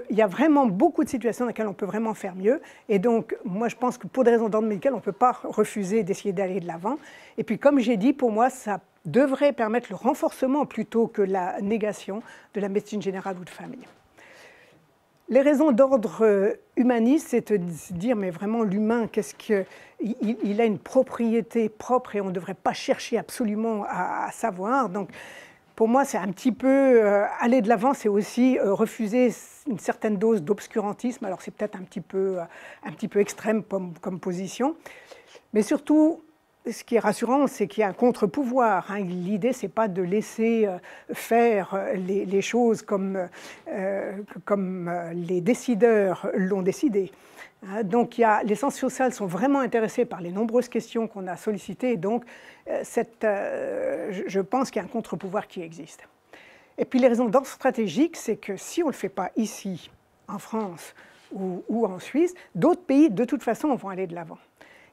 il y a vraiment beaucoup de situations dans lesquelles on peut vraiment faire mieux. Et donc, moi, je pense que pour des raisons d'ordre médical, on ne peut pas refuser d'essayer d'aller de l'avant. Et puis, comme j'ai dit, pour moi, ça devrait permettre le renforcement plutôt que la négation de la médecine générale ou de famille. Les raisons d'ordre humaniste, c'est de se dire, mais vraiment l'humain, il a une propriété propre et on ne devrait pas chercher absolument à savoir. Donc, pour moi, c'est un petit peu aller de l'avant, c'est aussi refuser une certaine dose d'obscurantisme. Alors, c'est peut-être un petit peu extrême comme position, mais surtout, ce qui est rassurant, c'est qu'il y a un contre-pouvoir. Hein. L'idée, ce n'est pas de laisser faire les choses comme les décideurs l'ont décidé. Hein. Donc, les sciences sociales sont vraiment intéressées par les nombreuses questions qu'on a sollicitées. Et donc, je pense qu'il y a un contre-pouvoir qui existe. Et puis, les raisons d'ordre stratégique, c'est que si on ne le fait pas ici, en France ou en Suisse, d'autres pays, de toute façon, vont aller de l'avant.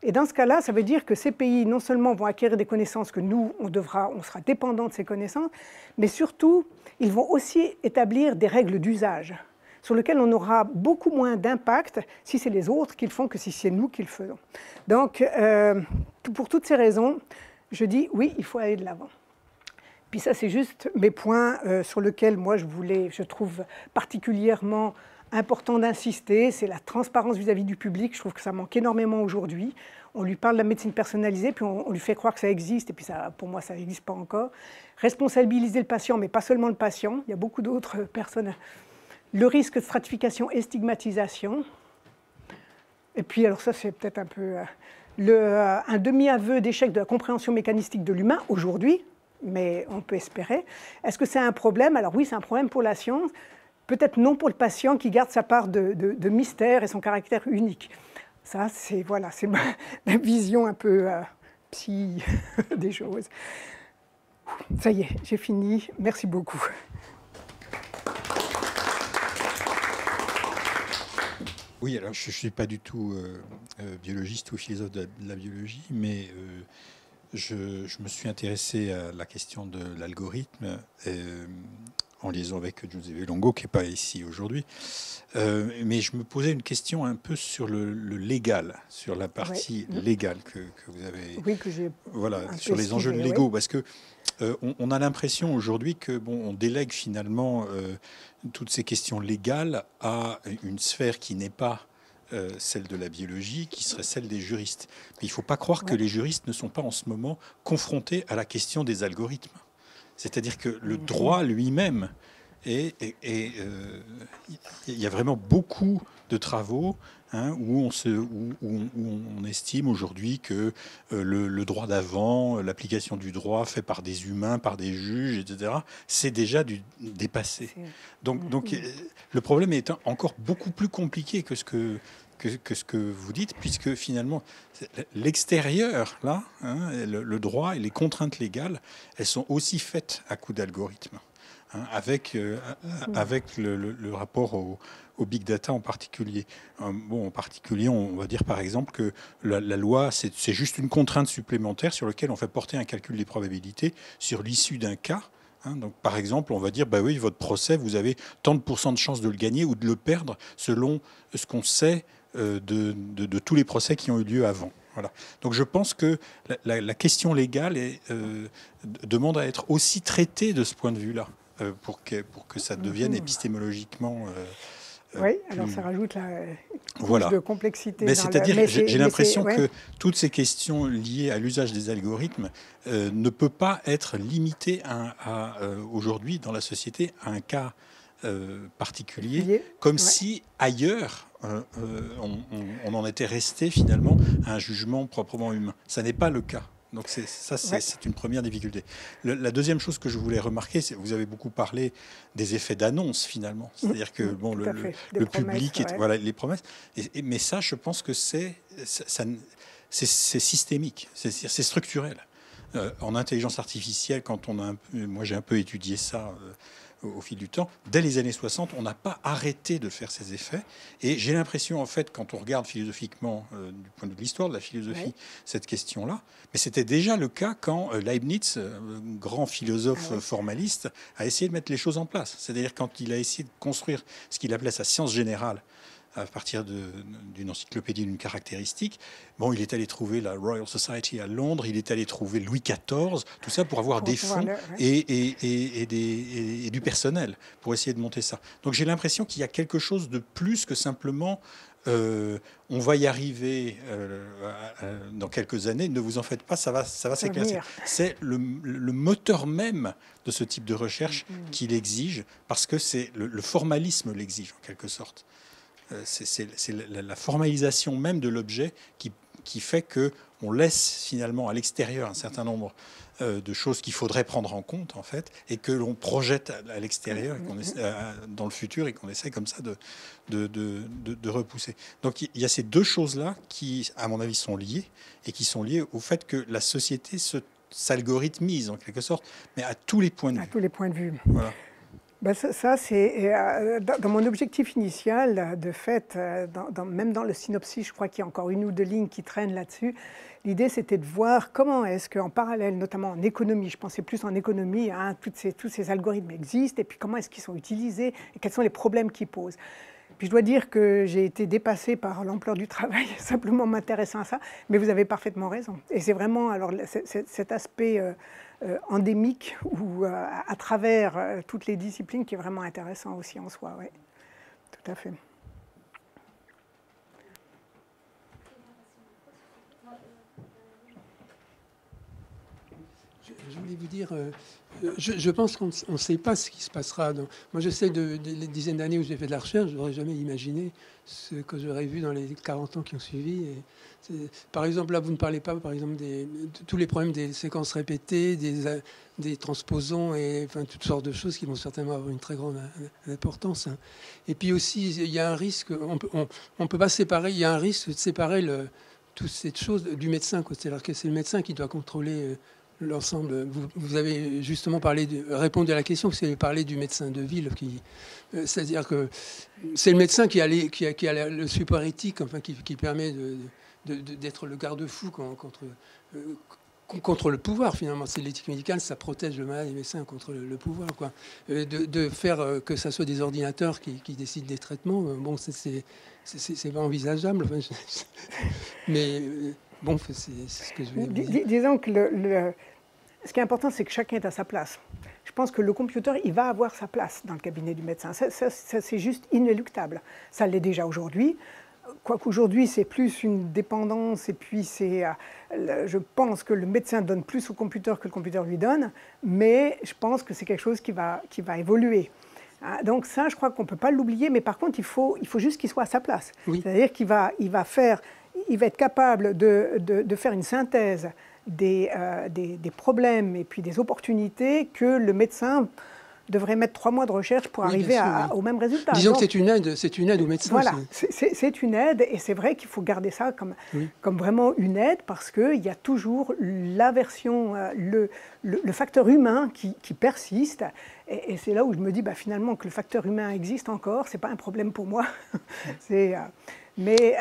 Et dans ce cas-là, ça veut dire que ces pays, non seulement vont acquérir des connaissances que nous, on sera dépendant de ces connaissances, mais surtout, ils vont aussi établir des règles d'usage sur lesquelles on aura beaucoup moins d'impact si c'est les autres qui le font que si c'est nous qui le faisons. Donc, pour toutes ces raisons, je dis oui, il faut aller de l'avant. Puis ça, c'est juste mes points sur lesquels moi, je trouve particulièrement important d'insister, c'est la transparence vis-à-vis du public. Je trouve que ça manque énormément aujourd'hui. On lui parle de la médecine personnalisée, puis on lui fait croire que ça existe, et puis ça, pour moi, ça n'existe pas encore. Responsabiliser le patient, mais pas seulement le patient. Il y a beaucoup d'autres personnes. Le risque de stratification et stigmatisation. Et puis, alors ça, c'est peut-être un peu un demi-aveu d'échec de la compréhension mécanistique de l'humain aujourd'hui, mais on peut espérer. Est-ce que c'est un problème? Alors oui, c'est un problème pour la science. Peut-être non pour le patient qui garde sa part de mystère et son caractère unique. Ça, c'est ma vision un peu psy des choses. Ça y est, j'ai fini. Merci beaucoup. Oui, alors je ne suis pas du tout biologiste ou philosophe de la biologie, mais je me suis intéressé à la question de l'algorithme en liaison avec Giuseppe Longo, qui n'est pas ici aujourd'hui. Mais je me posais une question un peu sur le légal, sur la partie légale que vous avez... Oui, que j'ai... Voilà, sur les enjeux légaux, parce que on a l'impression aujourd'hui que on délègue finalement toutes ces questions légales à une sphère qui n'est pas celle de la biologie, qui serait celle des juristes. Mais il ne faut pas croire que les juristes ne sont pas en ce moment confrontés à la question des algorithmes. C'est-à-dire que le droit lui-même, il y a vraiment beaucoup de travaux où on estime aujourd'hui que le droit d'avant, l'application du droit fait par des humains, par des juges, etc., c'est déjà dépassé. Donc le problème est encore beaucoup plus compliqué que ce que vous dites, puisque finalement, l'extérieur, là, le droit et les contraintes légales, elles sont aussi faites à coup d'algorithmes, avec le rapport au big data en particulier. En particulier, on va dire par exemple que la loi, c'est juste une contrainte supplémentaire sur laquelle on fait porter un calcul des probabilités sur l'issue d'un cas. Donc, par exemple, on va dire, bah oui, votre procès, vous avez tant de pourcents de chances de le gagner ou de le perdre selon ce qu'on sait de tous les procès qui ont eu lieu avant. Voilà. Donc je pense que la question légale demande à être aussi traitée de ce point de vue-là, pour que ça devienne épistémologiquement... oui, alors ça rajoute la couche de complexité. Mais c'est-à-dire, j'ai l'impression que toutes ces questions liées à l'usage des algorithmes ne peuvent pas être limitées aujourd'hui dans la société à un cas particulier, comme si ailleurs on en était resté finalement à un jugement proprement humain. Ça n'est pas le cas. Donc c'est une première difficulté. La deuxième chose que je voulais remarquer, c'est que vous avez beaucoup parlé des effets d'annonce finalement. C'est-à-dire que le public, voilà, les promesses. Mais ça, je pense que c'est systémique, c'est structurel. En intelligence artificielle, moi j'ai un peu étudié ça au fil du temps, dès les années 60, on n'a pas arrêté de faire ces effets. Et j'ai l'impression, en fait, quand on regarde philosophiquement, du point de vue de l'histoire de la philosophie, cette question-là, mais c'était déjà le cas quand Leibniz, grand philosophe formaliste, a essayé de mettre les choses en place. C'est-à-dire quand il a essayé de construire ce qu'il appelait sa science générale, à partir d'une encyclopédie d'une caractéristique. Bon, il est allé trouver la Royal Society à Londres, il est allé trouver Louis XIV, tout ça pour avoir des fonds et du personnel pour essayer de monter ça. Donc j'ai l'impression qu'il y a quelque chose de plus que simplement on va y arriver dans quelques années, ne vous en faites pas, ça va s'éclaircir. C'est le moteur même de ce type de recherche qui l'exige, parce que c'est le formalisme l'exige en quelque sorte. C'est la formalisation même de l'objet qui fait qu'on laisse finalement à l'extérieur un certain nombre de choses qu'il faudrait prendre en compte en fait, et que l'on projette à l'extérieur dans le futur, et qu'on essaie comme ça de repousser. Donc il y a ces deux choses-là qui, à mon avis, sont liées, et qui sont liées au fait que la société s'algorithmise en quelque sorte, mais à tous les points de vue. À tous les points de vue. Voilà. Ben ça c'est dans mon objectif initial, de fait, même dans le synopsis, je crois qu'il y a encore une ou deux lignes qui traînent là-dessus. L'idée, c'était de voir comment est-ce qu'en parallèle, notamment en économie, je pensais plus en économie, hein, tous ces algorithmes existent, et puis comment est-ce qu'ils sont utilisés, et quels sont les problèmes qu'ils posent. Puis je dois dire que j'ai été dépassée par l'ampleur du travail, simplement m'intéressant à ça, mais vous avez parfaitement raison. Et c'est vraiment alors, cet aspect endémique, ou à travers toutes les disciplines, qui est vraiment intéressant aussi en soi, oui, tout à fait. Je voulais vous dire, je pense qu'on ne sait pas ce qui se passera. Moi, je sais des dizaines d'années où j'ai fait de la recherche, je n'aurais jamais imaginé ce que j'aurais vu dans les 40 ans qui ont suivi. Par exemple, là, vous ne parlez pas, par exemple, de tous les problèmes des séquences répétées, des transposons, et enfin, toutes sortes de choses qui vont certainement avoir une très grande importance. Hein. Et puis aussi, il y a un risque, on peut pas séparer, il y a un risque de séparer toute cette chose du médecin. C'est-à-dire que c'est le médecin qui doit contrôler l'ensemble. Vous avez justement répondu à la question, c'est parler du médecin de ville, c'est-à-dire que c'est le médecin qui a le support éthique, enfin, qui permet d'être le garde-fou contre le pouvoir, finalement. C'est l'éthique médicale, ça protège le malade et le médecin contre le pouvoir, quoi. De faire que ça soit des ordinateurs qui décident des traitements, bon, c'est pas envisageable. Enfin, mais bon, c'est ce que je voulais dire. Disons que ce qui est important, c'est que chacun est à sa place. Je pense que le computer, il va avoir sa place dans le cabinet du médecin. Ça c'est juste inéluctable. Ça l'est déjà aujourd'hui. Quoiqu'aujourd'hui, c'est plus une dépendance, et puis je pense que le médecin donne plus au computer que le computer lui donne, mais je pense que c'est quelque chose qui va évoluer. Donc ça, je crois qu'on ne peut pas l'oublier, mais par contre, il faut juste qu'il soit à sa place. Oui. C'est-à-dire qu'il va être capable de faire une synthèse des problèmes et puis des opportunités que le médecin devrait mettre 3 mois de recherche pour arriver au même résultat. Disons que c'est une aide au médecin. Voilà, c'est une aide, et c'est vrai qu'il faut garder ça comme vraiment une aide, parce qu'il y a toujours l'aversion, le facteur humain qui persiste, et c'est là où je me dis finalement que le facteur humain existe encore, c'est pas un problème pour moi. Mais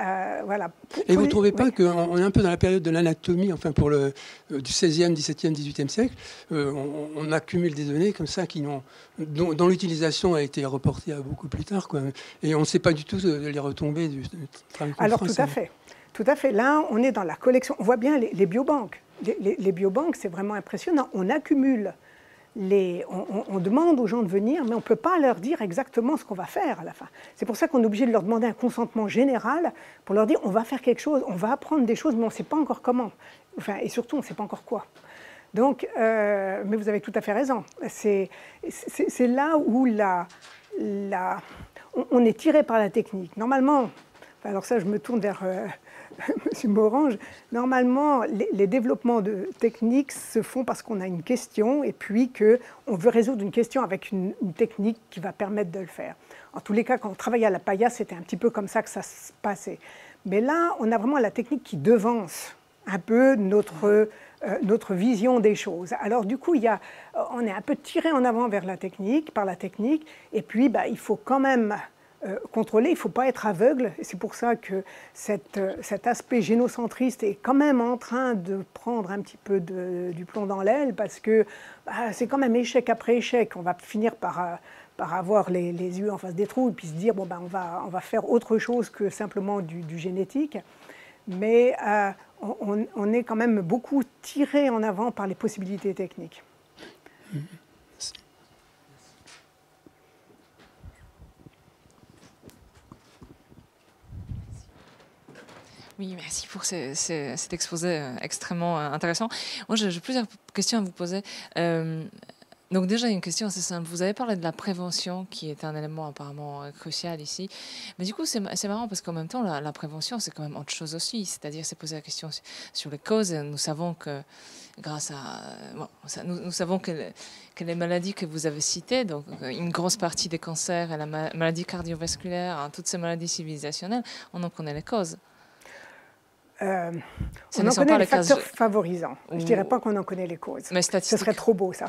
voilà. Et vous ne trouvez pas qu'on est un peu dans la période de l'anatomie, enfin du XVIe, XVIIe, XVIIIe siècle, on accumule des données comme ça dont l'utilisation a été reportée à beaucoup plus tard, quoi. Et on ne sait pas du tout les retombées du travail. Alors tout à fait. Là, on est dans la collection. On voit bien les biobanques. Les biobanques, c'est vraiment impressionnant. On accumule. On demande aux gens de venir, mais on ne peut pas leur dire exactement ce qu'on va faire à la fin. C'est pour ça qu'on est obligé de leur demander un consentement général pour leur dire on va faire quelque chose, on va apprendre des choses, mais on ne sait pas encore comment. Enfin, et surtout, on ne sait pas encore quoi. Donc, mais vous avez tout à fait raison. C'est là où on est tiré par la technique. Normalement, alors ça, je me tourne vers M. Morange, normalement, les développements de techniques se font parce qu'on a une question, et puis qu'on veut résoudre une question avec une technique qui va permettre de le faire. En tous les cas, quand on travaillait à la paillasse, c'était un petit peu comme ça que ça se passait. Mais là, on a vraiment la technique qui devance un peu notre vision des choses. Alors du coup, on est un peu tiré en avant par la technique, et puis il faut quand même contrôler, il ne faut pas être aveugle. C'est pour ça que cet aspect génocentriste est quand même en train de prendre un petit peu du plomb dans l'aile, parce que c'est quand même échec après échec. On va finir par par avoir les yeux en face des trous et puis se dire, bon, ben, on va faire autre chose que simplement du génétique. Mais on est quand même beaucoup tiré en avant par les possibilités techniques. Oui, merci pour cet exposé extrêmement intéressant. Moi, j'ai plusieurs questions à vous poser. Donc déjà, une question assez simple. Vous avez parlé de la prévention, qui est un élément apparemment crucial ici. Mais du coup, c'est marrant parce qu'en même temps, la prévention, c'est quand même autre chose aussi. C'est-à-dire, c'est poser la question sur les causes. Nous savons que, grâce à... Bon, nous savons que les maladies que vous avez citées, donc une grosse partie des cancers et la maladie cardiovasculaire, hein, toutes ces maladies civilisationnelles, on en connaît les causes. On en connaît les facteurs favorisants. Je ne dirais pas qu'on en connaît les causes. Mais ce serait trop beau, ça.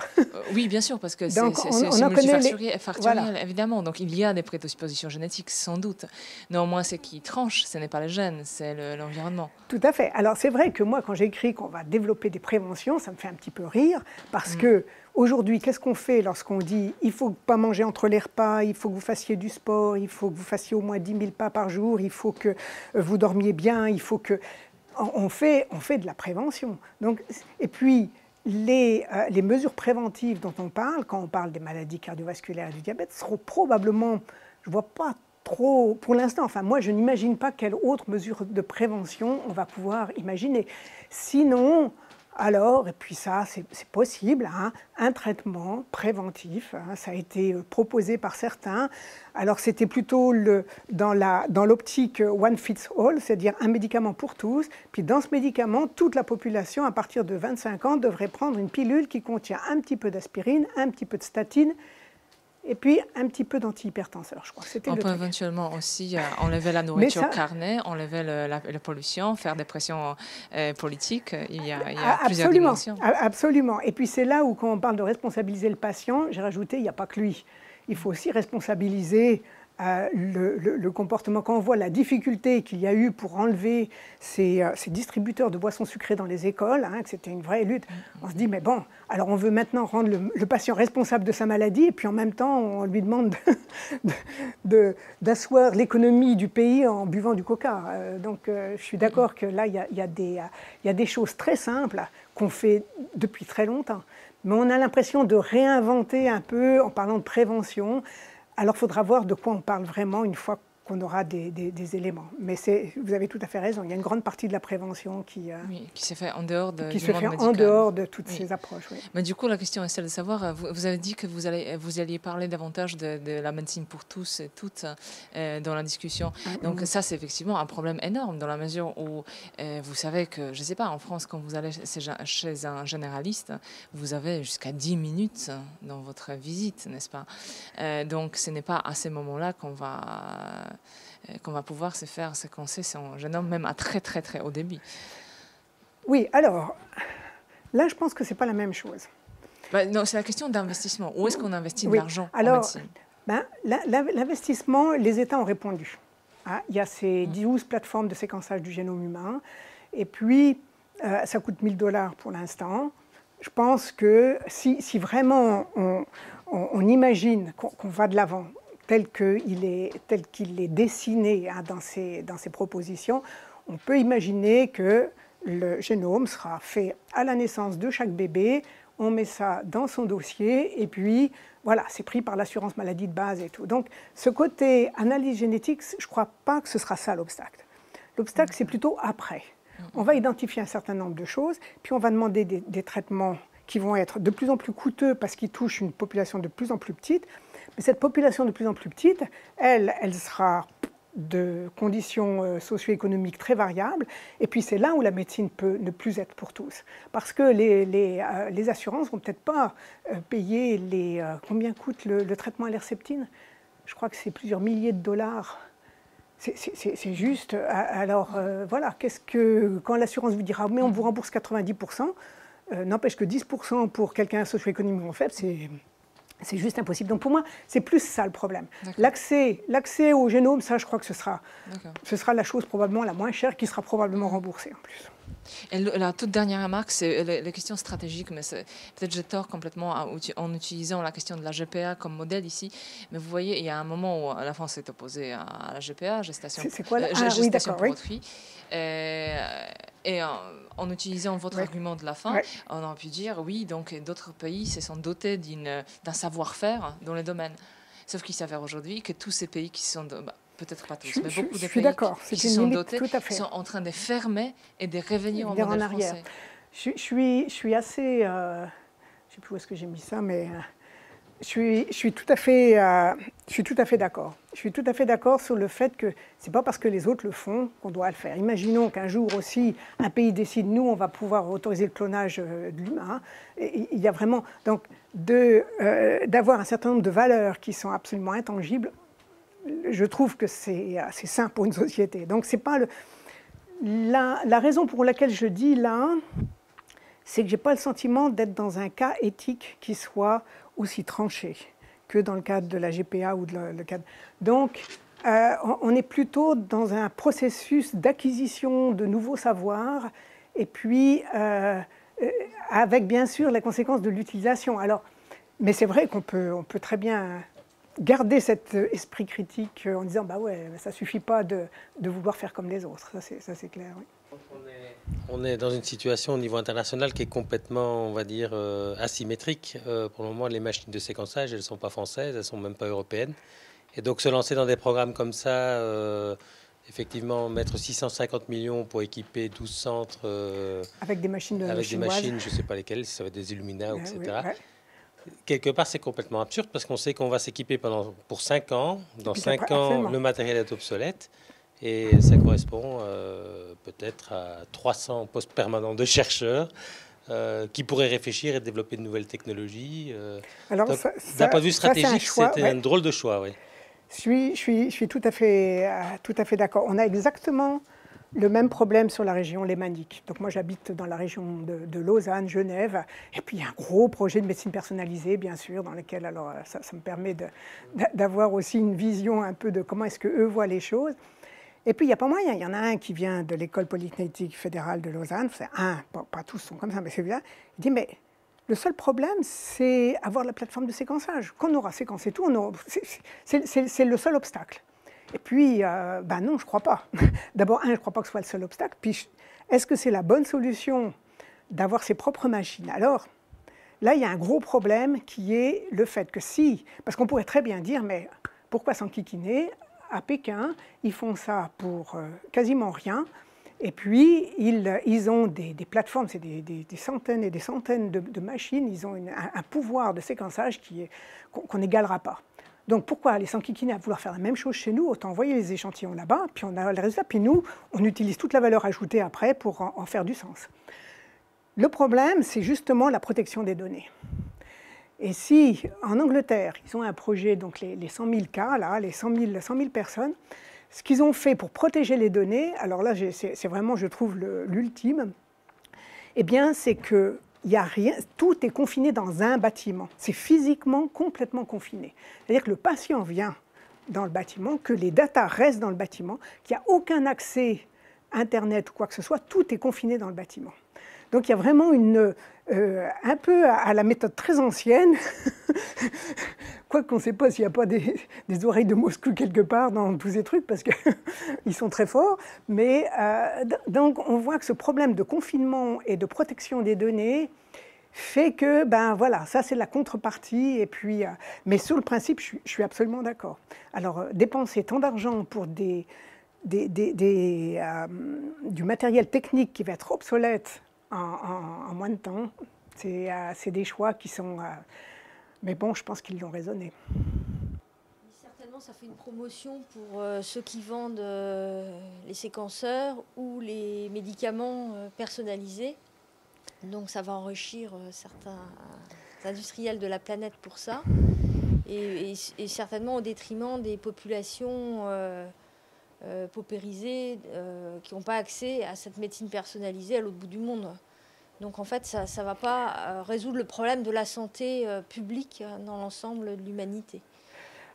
Oui, bien sûr, parce que c'est multifactoriel, évidemment. Donc, il y a des prédispositions génétiques, sans doute. Néanmoins, ce qui tranche, ce n'est pas les gènes, c'est l'environnement. Tout à fait. Alors, c'est vrai que moi, quand j'écris qu'on va développer des préventions, ça me fait un petit peu rire, parce que aujourd'hui, qu'est-ce qu'on fait lorsqu'on dit « il ne faut pas manger entre les repas, il faut que vous fassiez du sport, il faut que vous fassiez au moins 10 000 pas par jour, il faut que vous dormiez bien, il faut que… » On fait de la prévention. Donc, et puis, les mesures préventives dont on parle, quand on parle des maladies cardiovasculaires et du diabète, seront probablement, je ne vois pas trop, pour l'instant, enfin moi je n'imagine pas quelle autre mesure de prévention on va pouvoir imaginer. Sinon, alors, et puis ça c'est possible, hein, un traitement préventif, hein, ça a été proposé par certains. Alors c'était plutôt dans l'optique one fits all, c'est-à-dire un médicament pour tous. Puis dans ce médicament, toute la population à partir de 25 ans devrait prendre une pilule qui contient un petit peu d'aspirine, un petit peu de statine, et puis un petit peu d'antihypertenseur, je crois. On peut éventuellement aussi enlever la nourriture carnée, enlever la pollution, faire des pressions politiques. Il y a plusieurs dimensions. Absolument. Et puis c'est là où, quand on parle de responsabiliser le patient, j'ai rajouté, il n'y a pas que lui. Il faut aussi responsabiliser le comportement. Quand on voit la difficulté qu'il y a eu pour enlever ces distributeurs de boissons sucrées dans les écoles, hein, que c'était une vraie lutte, on se dit, mais bon, alors on veut maintenant rendre le patient responsable de sa maladie, et puis en même temps, on lui demande d'asseoir l'économie du pays en buvant du coca. Donc je suis d'accord que là, il y a des choses très simples qu'on fait depuis très longtemps. Mais on a l'impression de réinventer un peu en parlant de prévention. Alors, il faudra voir de quoi on parle vraiment une fois qu'on aura des éléments. Mais vous avez tout à fait raison, il y a une grande partie de la prévention qui se fait en dehors du monde médical. En dehors de toutes ces approches. Oui. Mais du coup, la question est celle de savoir, vous avez dit que vous alliez parler davantage de la médecine pour tous et toutes dans la discussion. Donc ça, c'est effectivement un problème énorme dans la mesure où vous savez que, je ne sais pas, en France, quand vous allez chez un généraliste, vous avez jusqu'à 10 minutes dans votre visite, n'est-ce pas? Donc ce n'est pas à ces moments-là qu'on va pouvoir se faire séquencer son génome, même à très très très haut débit. Oui, alors, là je pense que ce n'est pas la même chose. Non, c'est la question d'investissement. Où est-ce qu'on investit de l'argent en médecine? L'investissement, les États ont répondu. Hein, il y a ces 12 plateformes de séquençage du génome humain, et puis ça coûte 1 000 $ pour l'instant. Je pense que si vraiment on imagine qu'on va de l'avant, tel qu'il est dessiné, hein, dans ses propositions, on peut imaginer que le génome sera fait à la naissance de chaque bébé, on met ça dans son dossier, et puis voilà, c'est pris par l'assurance maladie de base et tout. Donc ce côté analyse génétique, je ne crois pas que ce sera ça l'obstacle. L'obstacle, c'est plutôt après. On va identifier un certain nombre de choses, puis on va demander des traitements qui vont être de plus en plus coûteux parce qu'ils touchent une population de plus en plus petite. Mais cette population de plus en plus petite, elle sera de conditions socio-économiques très variables. Et puis c'est là où la médecine peut ne plus être pour tous. Parce que les assurances ne vont peut-être pas payer combien coûte le traitement à l'herceptine. Je crois que c'est plusieurs milliers de dollars. C'est juste. Alors voilà, quand l'assurance vous dira « mais on vous rembourse 90%, n'empêche que 10% pour quelqu'un socio-économiquement faible, C'est juste impossible. Donc pour moi, c'est plus ça le problème. L'accès au génome, ça je crois que ce sera la chose probablement la moins chère qui sera probablement remboursée en plus. Et la toute dernière remarque, c'est la question stratégique, mais peut-être j'ai tort complètement en utilisant la question de la GPA comme modèle ici. Mais vous voyez, il y a un moment où la France est opposée à la GPA, gestation, c'est quoi, gestation pour autrui. Et en utilisant votre argument de la fin, on aurait pu dire, oui, donc d'autres pays se sont dotés d'un savoir-faire dans les domaines. Sauf qu'il s'avère aujourd'hui que tous ces pays qui sont... peut-être pas tous, mais beaucoup de pays qui sont dotés sont en train de fermer et de revenir en modèle français. Je suis assez... je ne sais plus où est-ce que j'ai mis ça, mais je suis tout à fait d'accord. Je suis tout à fait d'accord sur le fait que ce n'est pas parce que les autres le font qu'on doit le faire. Imaginons qu'un jour aussi, un pays décide, nous, on va pouvoir autoriser le clonage de l'humain. Il y a vraiment... Donc, d'avoir un certain nombre de valeurs qui sont absolument intangibles, je trouve que c'est assez sain pour une société. Donc, c'est pas la raison pour laquelle je dis là, c'est que je n'ai pas le sentiment d'être dans un cas éthique qui soit aussi tranché que dans le cadre de la GPA ou le cadre. Donc, on est plutôt dans un processus d'acquisition de nouveaux savoirs et puis avec bien sûr la conséquence de l'utilisation. Alors, mais c'est vrai qu'on peut très bien garder cet esprit critique en disant bah ouais, ça suffit pas de vouloir faire comme les autres. Ça c'est clair. Oui. On est dans une situation au niveau international qui est complètement, on va dire, asymétrique. Pour le moment, les machines de séquençage, elles ne sont pas françaises, elles ne sont même pas européennes. Et donc se lancer dans des programmes comme ça, effectivement, mettre 650 millions pour équiper 12 centres... avec des machines avec chinoises. Des machines, je ne sais pas lesquelles, si ça va être des Illumina, etc. Oui, ouais. Quelque part, c'est complètement absurde parce qu'on sait qu'on va s'équiper pour 5 ans. Dans 5 ans, absolument. Le matériel est obsolète. Et ça correspond peut-être à 300 postes permanents de chercheurs qui pourraient réfléchir et développer de nouvelles technologies. Alors, d'un point de vue stratégique, c'est un drôle de choix. Oui. Je suis tout à fait d'accord. On a exactement le même problème sur la région lémanique. Donc moi, j'habite dans la région de Lausanne, Genève, et puis il y a un gros projet de médecine personnalisée, bien sûr, dans lequel alors ça me permet d'avoir aussi une vision un peu de comment est-ce qu'eux voient les choses. Et puis il n'y a pas moyen, il y en a un qui vient de l'école polytechnique fédérale de Lausanne, c'est un, pas tous sont comme ça, mais c'est bien, il dit mais le seul problème, c'est avoir la plateforme de séquençage. Quand on aura séquencé tout, c'est le seul obstacle. Et puis, ben non, je ne crois pas. D'abord, je ne crois pas que ce soit le seul obstacle. Puis, est-ce que c'est la bonne solution d'avoir ses propres machines? Alors, là, il y a un gros problème qui est le fait que si... Parce qu'on pourrait très bien dire, mais pourquoi s'enquiquiner? À Pékin, ils font ça pour quasiment rien. Et puis, ils ont des plateformes, c'est des centaines et des centaines de machines. Ils ont un pouvoir de séquençage qu'on n'égalera pas. Donc pourquoi aller s'enquiquiner à vouloir faire la même chose chez nous? Autant envoyer les échantillons là-bas, puis on a les résultats, puis nous, on utilise toute la valeur ajoutée après pour en faire du sens. Le problème, c'est justement la protection des données. Et si, en Angleterre, ils ont un projet, donc les 100 000 cas, là, les 100 000 personnes, ce qu'ils ont fait pour protéger les données, alors là, c'est vraiment, je trouve, l'ultime, eh bien, c'est que il y a rien, tout est confiné dans un bâtiment. C'est physiquement complètement confiné. C'est-à-dire que le patient vient dans le bâtiment, que les datas restent dans le bâtiment, qu'il n'y a aucun accès Internet ou quoi que ce soit, tout est confiné dans le bâtiment. Donc il y a vraiment un peu à la méthode très ancienne, quoique on ne sait pas s'il n'y a pas des oreilles de Moscou quelque part dans tous ces trucs, parce qu'ils sont très forts. Mais donc on voit que ce problème de confinement et de protection des données fait que, ben voilà, ça c'est la contrepartie. Et puis, mais sur le principe, je suis absolument d'accord. Alors dépenser tant d'argent pour du matériel technique qui va être obsolète en moins de temps, c'est des choix qui sont... mais bon, je pense qu'ils l'ont raisonné. Certainement, ça fait une promotion pour ceux qui vendent les séquenceurs ou les médicaments personnalisés. Donc ça va enrichir certains industriels de la planète pour ça. Et certainement au détriment des populations paupérisées qui n'ont pas accès à cette médecine personnalisée à l'autre bout du monde. Donc en fait, ça ne va pas résoudre le problème de la santé publique dans l'ensemble de l'humanité.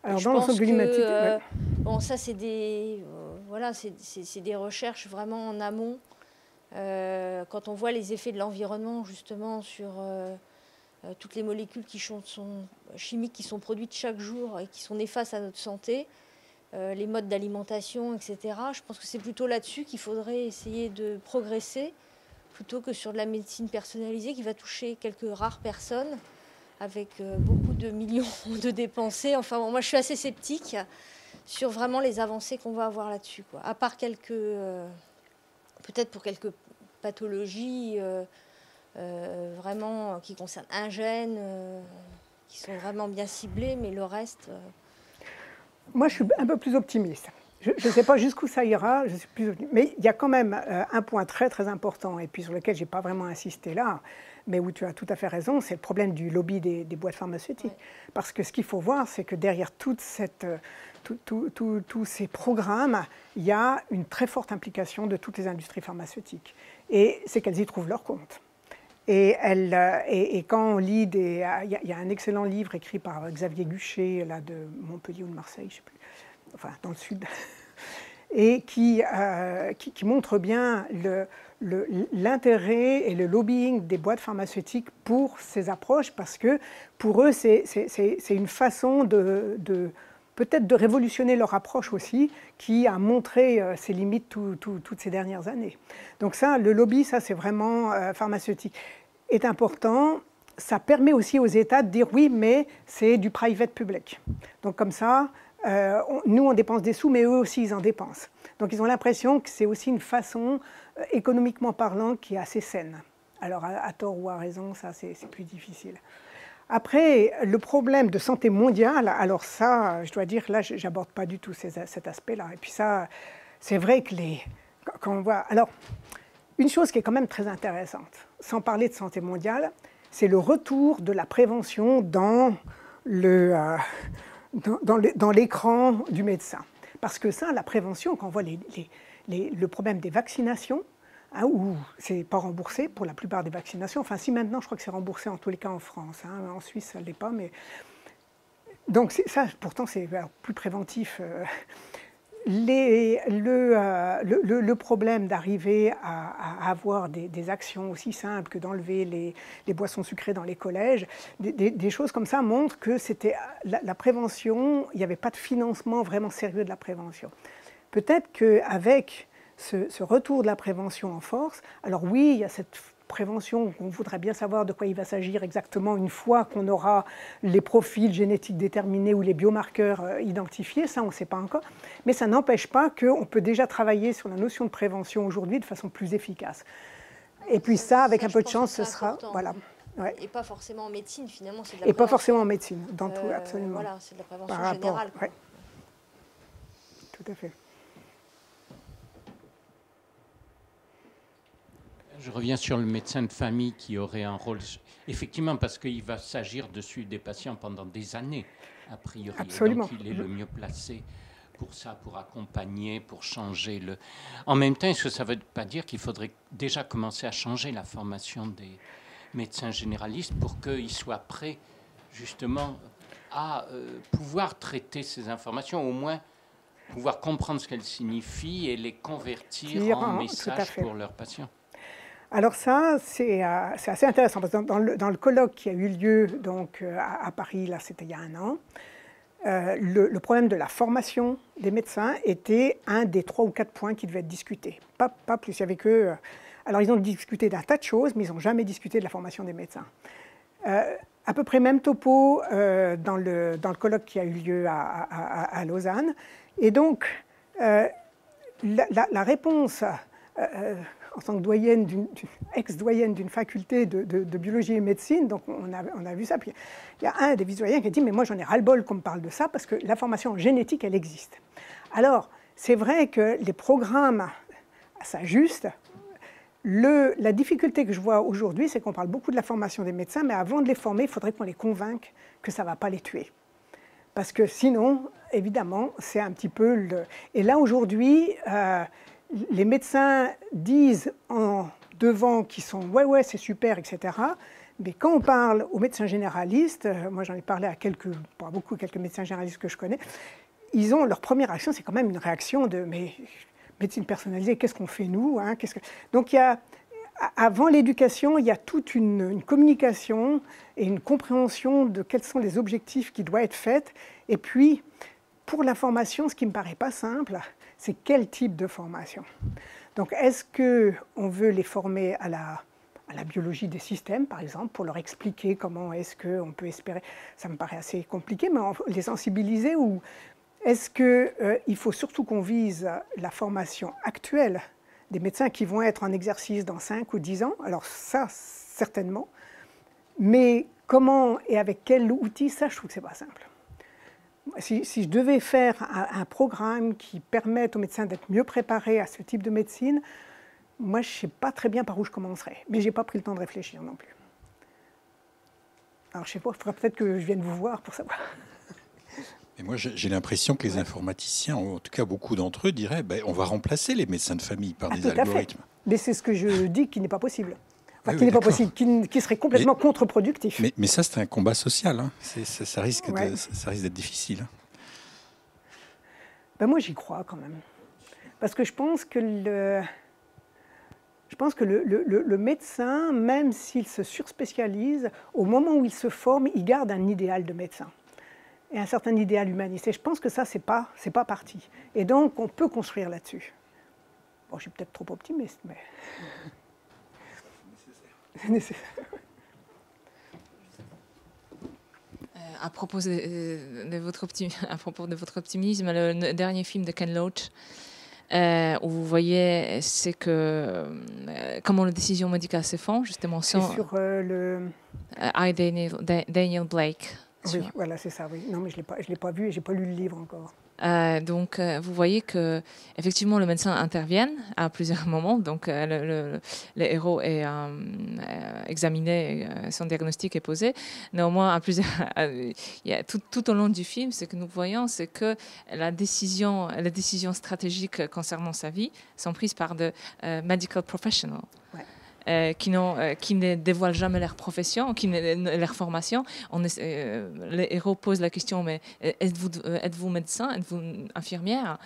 Alors dans l'ensemble de l'humanité, ouais. Bon, ça c'est des, voilà, c'est des recherches vraiment en amont. Quand on voit les effets de l'environnement justement sur toutes les molécules chimiques qui sont produites chaque jour et qui sont néfastes à notre santé, les modes d'alimentation, etc. Je pense que c'est plutôt là-dessus qu'il faudrait essayer de progresser, plutôt que sur de la médecine personnalisée qui va toucher quelques rares personnes avec beaucoup de millions de dépensés. Enfin, bon, moi, je suis assez sceptique sur vraiment les avancées qu'on va avoir là-dessus, quoi. À part peut-être pour quelques pathologies vraiment qui concernent un gène, qui sont vraiment bien ciblées, mais le reste... Moi, je suis un peu plus optimiste. Je ne sais pas jusqu'où ça ira, je suis plus optimiste. Mais il y a quand même un point très très important, et puis sur lequel je n'ai pas vraiment insisté là, mais où tu as tout à fait raison, c'est le problème du lobby des boîtes pharmaceutiques. Ouais. Parce que ce qu'il faut voir, c'est que derrière tous ces programmes, il y a une très forte implication de toutes les industries pharmaceutiques. Et c'est qu'elles y trouvent leur compte. Et quand on lit il y a un excellent livre écrit par Xavier Guchet, là, de Montpellier ou de Marseille, je ne sais plus, enfin dans le sud, et qui montre bien l'intérêt et le lobbying des boîtes pharmaceutiques pour ces approches, parce que pour eux, c'est une façon peut-être de révolutionner leur approche aussi, qui a montré ses limites toutes ces dernières années. Donc ça, le lobby, ça c'est vraiment pharmaceutique, est important. Ça permet aussi aux États de dire oui, mais c'est du private public. Donc comme ça, nous on dépense des sous, mais eux aussi ils en dépensent. Donc ils ont l'impression que c'est aussi une façon, économiquement parlant, qui est assez saine. Alors à tort ou à raison, ça c'est plus difficile. Après, le problème de santé mondiale, alors ça, je dois dire, là, je n'aborde pas du tout cet aspect-là. Et puis ça, c'est vrai que quand on voit... Alors, une chose qui est quand même très intéressante, sans parler de santé mondiale, c'est le retour de la prévention dans l'écran du médecin. Parce que ça, la prévention, quand on voit le problème des vaccinations, hein, où ce n'est pas remboursé pour la plupart des vaccinations. Enfin, si maintenant, je crois que c'est remboursé en tous les cas en France. Hein. En Suisse, ça ne l'est pas. Mais... Donc ça, pourtant, c'est plus préventif. Le problème d'arriver à avoir des actions aussi simples que d'enlever les boissons sucrées dans les collèges, des choses comme ça montrent que c'était la prévention, il n'y avait pas de financement vraiment sérieux de la prévention. Peut-être qu'avec ce retour de la prévention en force, alors oui, il y a cette prévention, on voudrait bien savoir de quoi il va s'agir exactement une fois qu'on aura les profils génétiques déterminés ou les biomarqueurs identifiés, ça on ne sait pas encore, mais ça n'empêche pas qu'on peut déjà travailler sur la notion de prévention aujourd'hui de façon plus efficace. Et puis ça, avec un peu de chance, ce sera... Voilà. Ouais. Et pas forcément en médecine, finalement, c'est de la prévention. Et pas forcément en médecine, dans tout, absolument. Voilà, c'est de la prévention générale. Ouais. Tout à fait. Je reviens sur le médecin de famille qui aurait un rôle, effectivement, parce qu'il va s'agir dessus des patients pendant des années, a priori. Absolument. Donc il est le mieux placé pour ça, pour accompagner, pour changer le... En même temps, est-ce que ça ne veut pas dire qu'il faudrait déjà commencer à changer la formation des médecins généralistes pour qu'ils soient prêts, justement, à pouvoir traiter ces informations, au moins pouvoir comprendre ce qu'elles signifient et les convertir en messages pour leurs patients? Alors ça, c'est assez intéressant, parce que dans le colloque qui a eu lieu donc, à Paris, là c'était il y a un an, le problème de la formation des médecins était un des 3 ou 4 points qui devaient être discutés. Pas plus, il y avait que... Alors ils ont discuté d'un tas de choses, mais ils n'ont jamais discuté de la formation des médecins. À peu près même topo dans le colloque qui a eu lieu à Lausanne. Et donc, la réponse... en tant que doyenne ex-doyenne d'une faculté de biologie et médecine, donc on a vu ça. Puis il y a un des vice-doyens qui a dit « mais moi j'en ai ras-le-bol qu'on me parle de ça, parce que la formation en génétique, elle existe ». Alors, c'est vrai que les programmes s'ajustent. La difficulté que je vois aujourd'hui, c'est qu'on parle beaucoup de la formation des médecins, mais avant de les former, il faudrait qu'on les convainque que ça ne va pas les tuer. Parce que sinon, évidemment, c'est un petit peu... Et là, aujourd'hui... les médecins disent en devant qui sont « ouais, c'est super », etc. Mais quand on parle aux médecins généralistes, moi j'en ai parlé à quelques médecins généralistes que je connais, leur première réaction, c'est quand même une réaction de « mais médecine personnalisée, qu'est-ce qu'on fait nous hein, Donc avant l'éducation, il y a toute une communication et une compréhension de quels sont les objectifs qui doivent être faits. Et puis, pour la formation, ce qui ne me paraît pas simple, c'est quel type de formation. Donc, est-ce qu'on veut les former à la biologie des systèmes, par exemple, pour leur expliquer comment est-ce qu'on peut espérer, ça me paraît assez compliqué, mais les sensibiliser, ou est-ce qu'il faut surtout qu'on vise la formation actuelle des médecins qui vont être en exercice dans 5 ou 10 ans? Alors ça, certainement. Mais comment et avec quel outil, ça, je trouve que ce n'est pas simple. Si je devais faire un programme qui permette aux médecins d'être mieux préparés à ce type de médecine, moi, je ne sais pas très bien par où je commencerais. Mais je n'ai pas pris le temps de réfléchir non plus. Alors, je ne sais pas, il faudra peut-être que je vienne vous voir pour savoir. Et moi, j'ai l'impression que les informaticiens, en tout cas beaucoup d'entre eux, diraient on va remplacer les médecins de famille par des algorithmes. Mais c'est ce que je dis qui n'est pas possible. Enfin, qui n'est pas possible, qui serait complètement contre-productif. Mais ça, c'est un combat social. Hein. Ça risque d'être difficile. Hein. Moi, j'y crois quand même. Parce que je pense que le médecin, même s'il se surspécialise, au moment où il se forme, il garde un idéal de médecin. Et un certain idéal humaniste. Et je pense que ça, c'est pas parti. Et donc, on peut construire là-dessus. Bon, je suis peut-être trop optimiste, mais... C'est nécessaire. À propos de votre optimisme, le dernier film de Ken Loach, où vous voyez c'est comment les décisions médicales se font, justement. C'est sur le... Daniel Blake. Oui, voilà, c'est ça, oui. Non, mais je l'ai pas vu et je n'ai pas lu le livre encore. Donc, vous voyez que effectivement le médecin intervient à plusieurs moments. Donc, le héros est examiné, son diagnostic est posé. Néanmoins, tout au long du film, ce que nous voyons, c'est que les décisions stratégiques concernant sa vie sont prises par de medical professionals. Ouais. Qui ne dévoilent jamais leur profession, leur formation. Les héros posent la question, mais êtes-vous médecin, êtes-vous infirmière?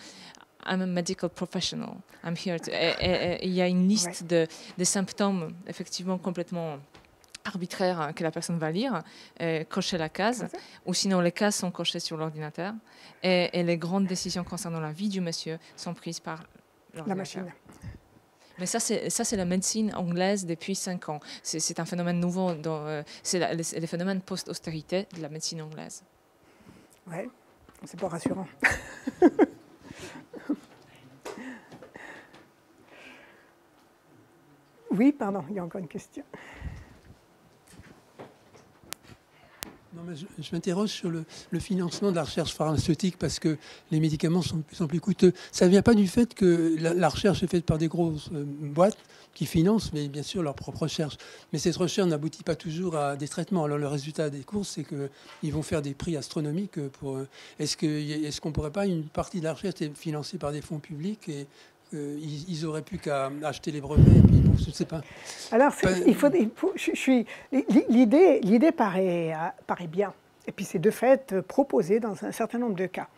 I'm a medical professional. I'm here to... Il y a une liste de symptômes, effectivement, complètement arbitraires que la personne va lire, cocher la case, ou sinon les cases sont cochées sur l'ordinateur, et les grandes décisions concernant la vie du monsieur sont prises par la machine. Mais ça, c'est la médecine anglaise depuis 5 ans. C'est un phénomène nouveau. C'est le phénomène post-austérité de la médecine anglaise. Ouais, c'est pas rassurant. Oui, pardon, il y a encore une question. Non, mais je m'interroge sur le financement de la recherche pharmaceutique parce que les médicaments sont de plus en plus coûteux. Ça ne vient pas du fait que la recherche est faite par des grosses boîtes qui financent, mais bien sûr, leur propre recherche. Mais cette recherche n'aboutit pas toujours à des traitements. Alors le résultat des courses, c'est qu'ils vont faire des prix astronomiques. Est-ce qu'on ne pourrait pas, une partie de la recherche est financée par des fonds publics et ils n'auraient plus qu'à acheter les brevets et puis, bon, je ne sais pas. Alors, l'idée paraît bien. Et puis, c'est de fait proposé dans un certain nombre de cas.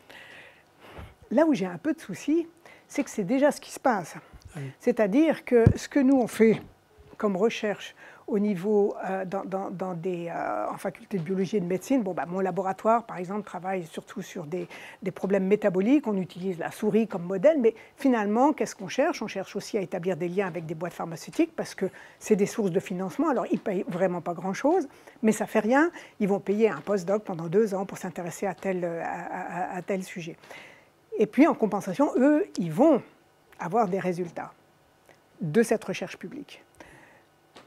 Là où j'ai un peu de souci, c'est que c'est déjà ce qui se passe. Oui. C'est-à-dire que ce que nous, on fait comme recherche au niveau, en faculté de biologie et de médecine, mon laboratoire, par exemple, travaille surtout sur des problèmes métaboliques. On utilise la souris comme modèle, mais finalement, qu'est-ce qu'on cherche? On cherche aussi à établir des liens avec des boîtes pharmaceutiques parce que c'est des sources de financement. Alors, ils ne payent vraiment pas grand-chose, mais ça ne fait rien. Ils vont payer un postdoc pendant 2 ans pour s'intéresser à tel sujet. Et puis, en compensation, eux, ils vont avoir des résultats de cette recherche publique.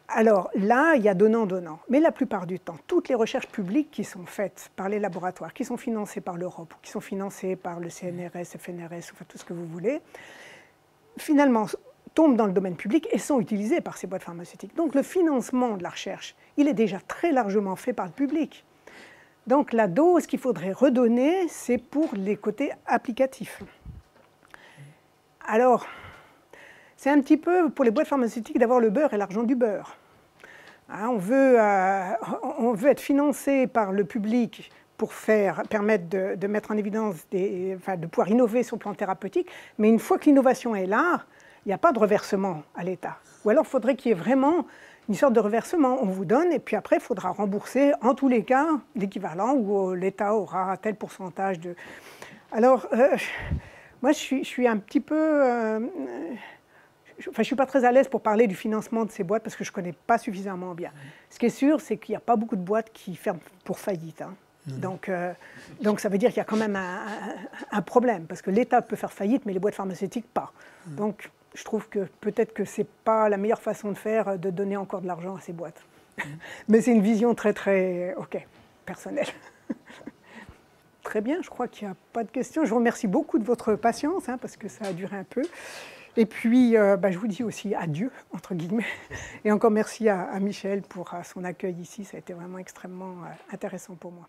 Alors là, il y a donnant-donnant. Mais la plupart du temps, toutes les recherches publiques qui sont faites par les laboratoires, qui sont financées par l'Europe, qui sont financées par le CNRS, FNRS, enfin tout ce que vous voulez, finalement tombent dans le domaine public et sont utilisées par ces boîtes pharmaceutiques. Donc le financement de la recherche, il est déjà très largement fait par le public. Donc la dose qu'il faudrait redonner, c'est pour les côtés applicatifs. Alors, c'est un petit peu pour les boîtes pharmaceutiques d'avoir le beurre et l'argent du beurre. Hein, on veut être financé par le public pour permettre de mettre en évidence, de pouvoir innover sur le plan thérapeutique, mais une fois que l'innovation est là, il n'y a pas de reversement à l'État. Ou alors il faudrait qu'il y ait vraiment une sorte de reversement. On vous donne et puis après il faudra rembourser en tous les cas l'équivalent où l'État aura tel pourcentage de... Alors, moi je suis un petit peu... je ne suis pas très à l'aise pour parler du financement de ces boîtes parce que je ne connais pas suffisamment bien. Ce qui est sûr, c'est qu'il n'y a pas beaucoup de boîtes qui ferment pour faillite. Hein. Donc ça veut dire qu'il y a quand même un problème, parce que l'État peut faire faillite, mais les boîtes pharmaceutiques pas. Donc je trouve que peut-être que ce n'est pas la meilleure façon de faire, de donner encore de l'argent à ces boîtes. Mais c'est une vision très, très, personnelle. Très bien, je crois qu'il n'y a pas de questions. Je vous remercie beaucoup de votre patience, hein, parce que ça a duré un peu. Et puis, je vous dis aussi adieu, entre guillemets. Et encore merci à Michel pour son accueil ici. Ça a été vraiment extrêmement intéressant pour moi.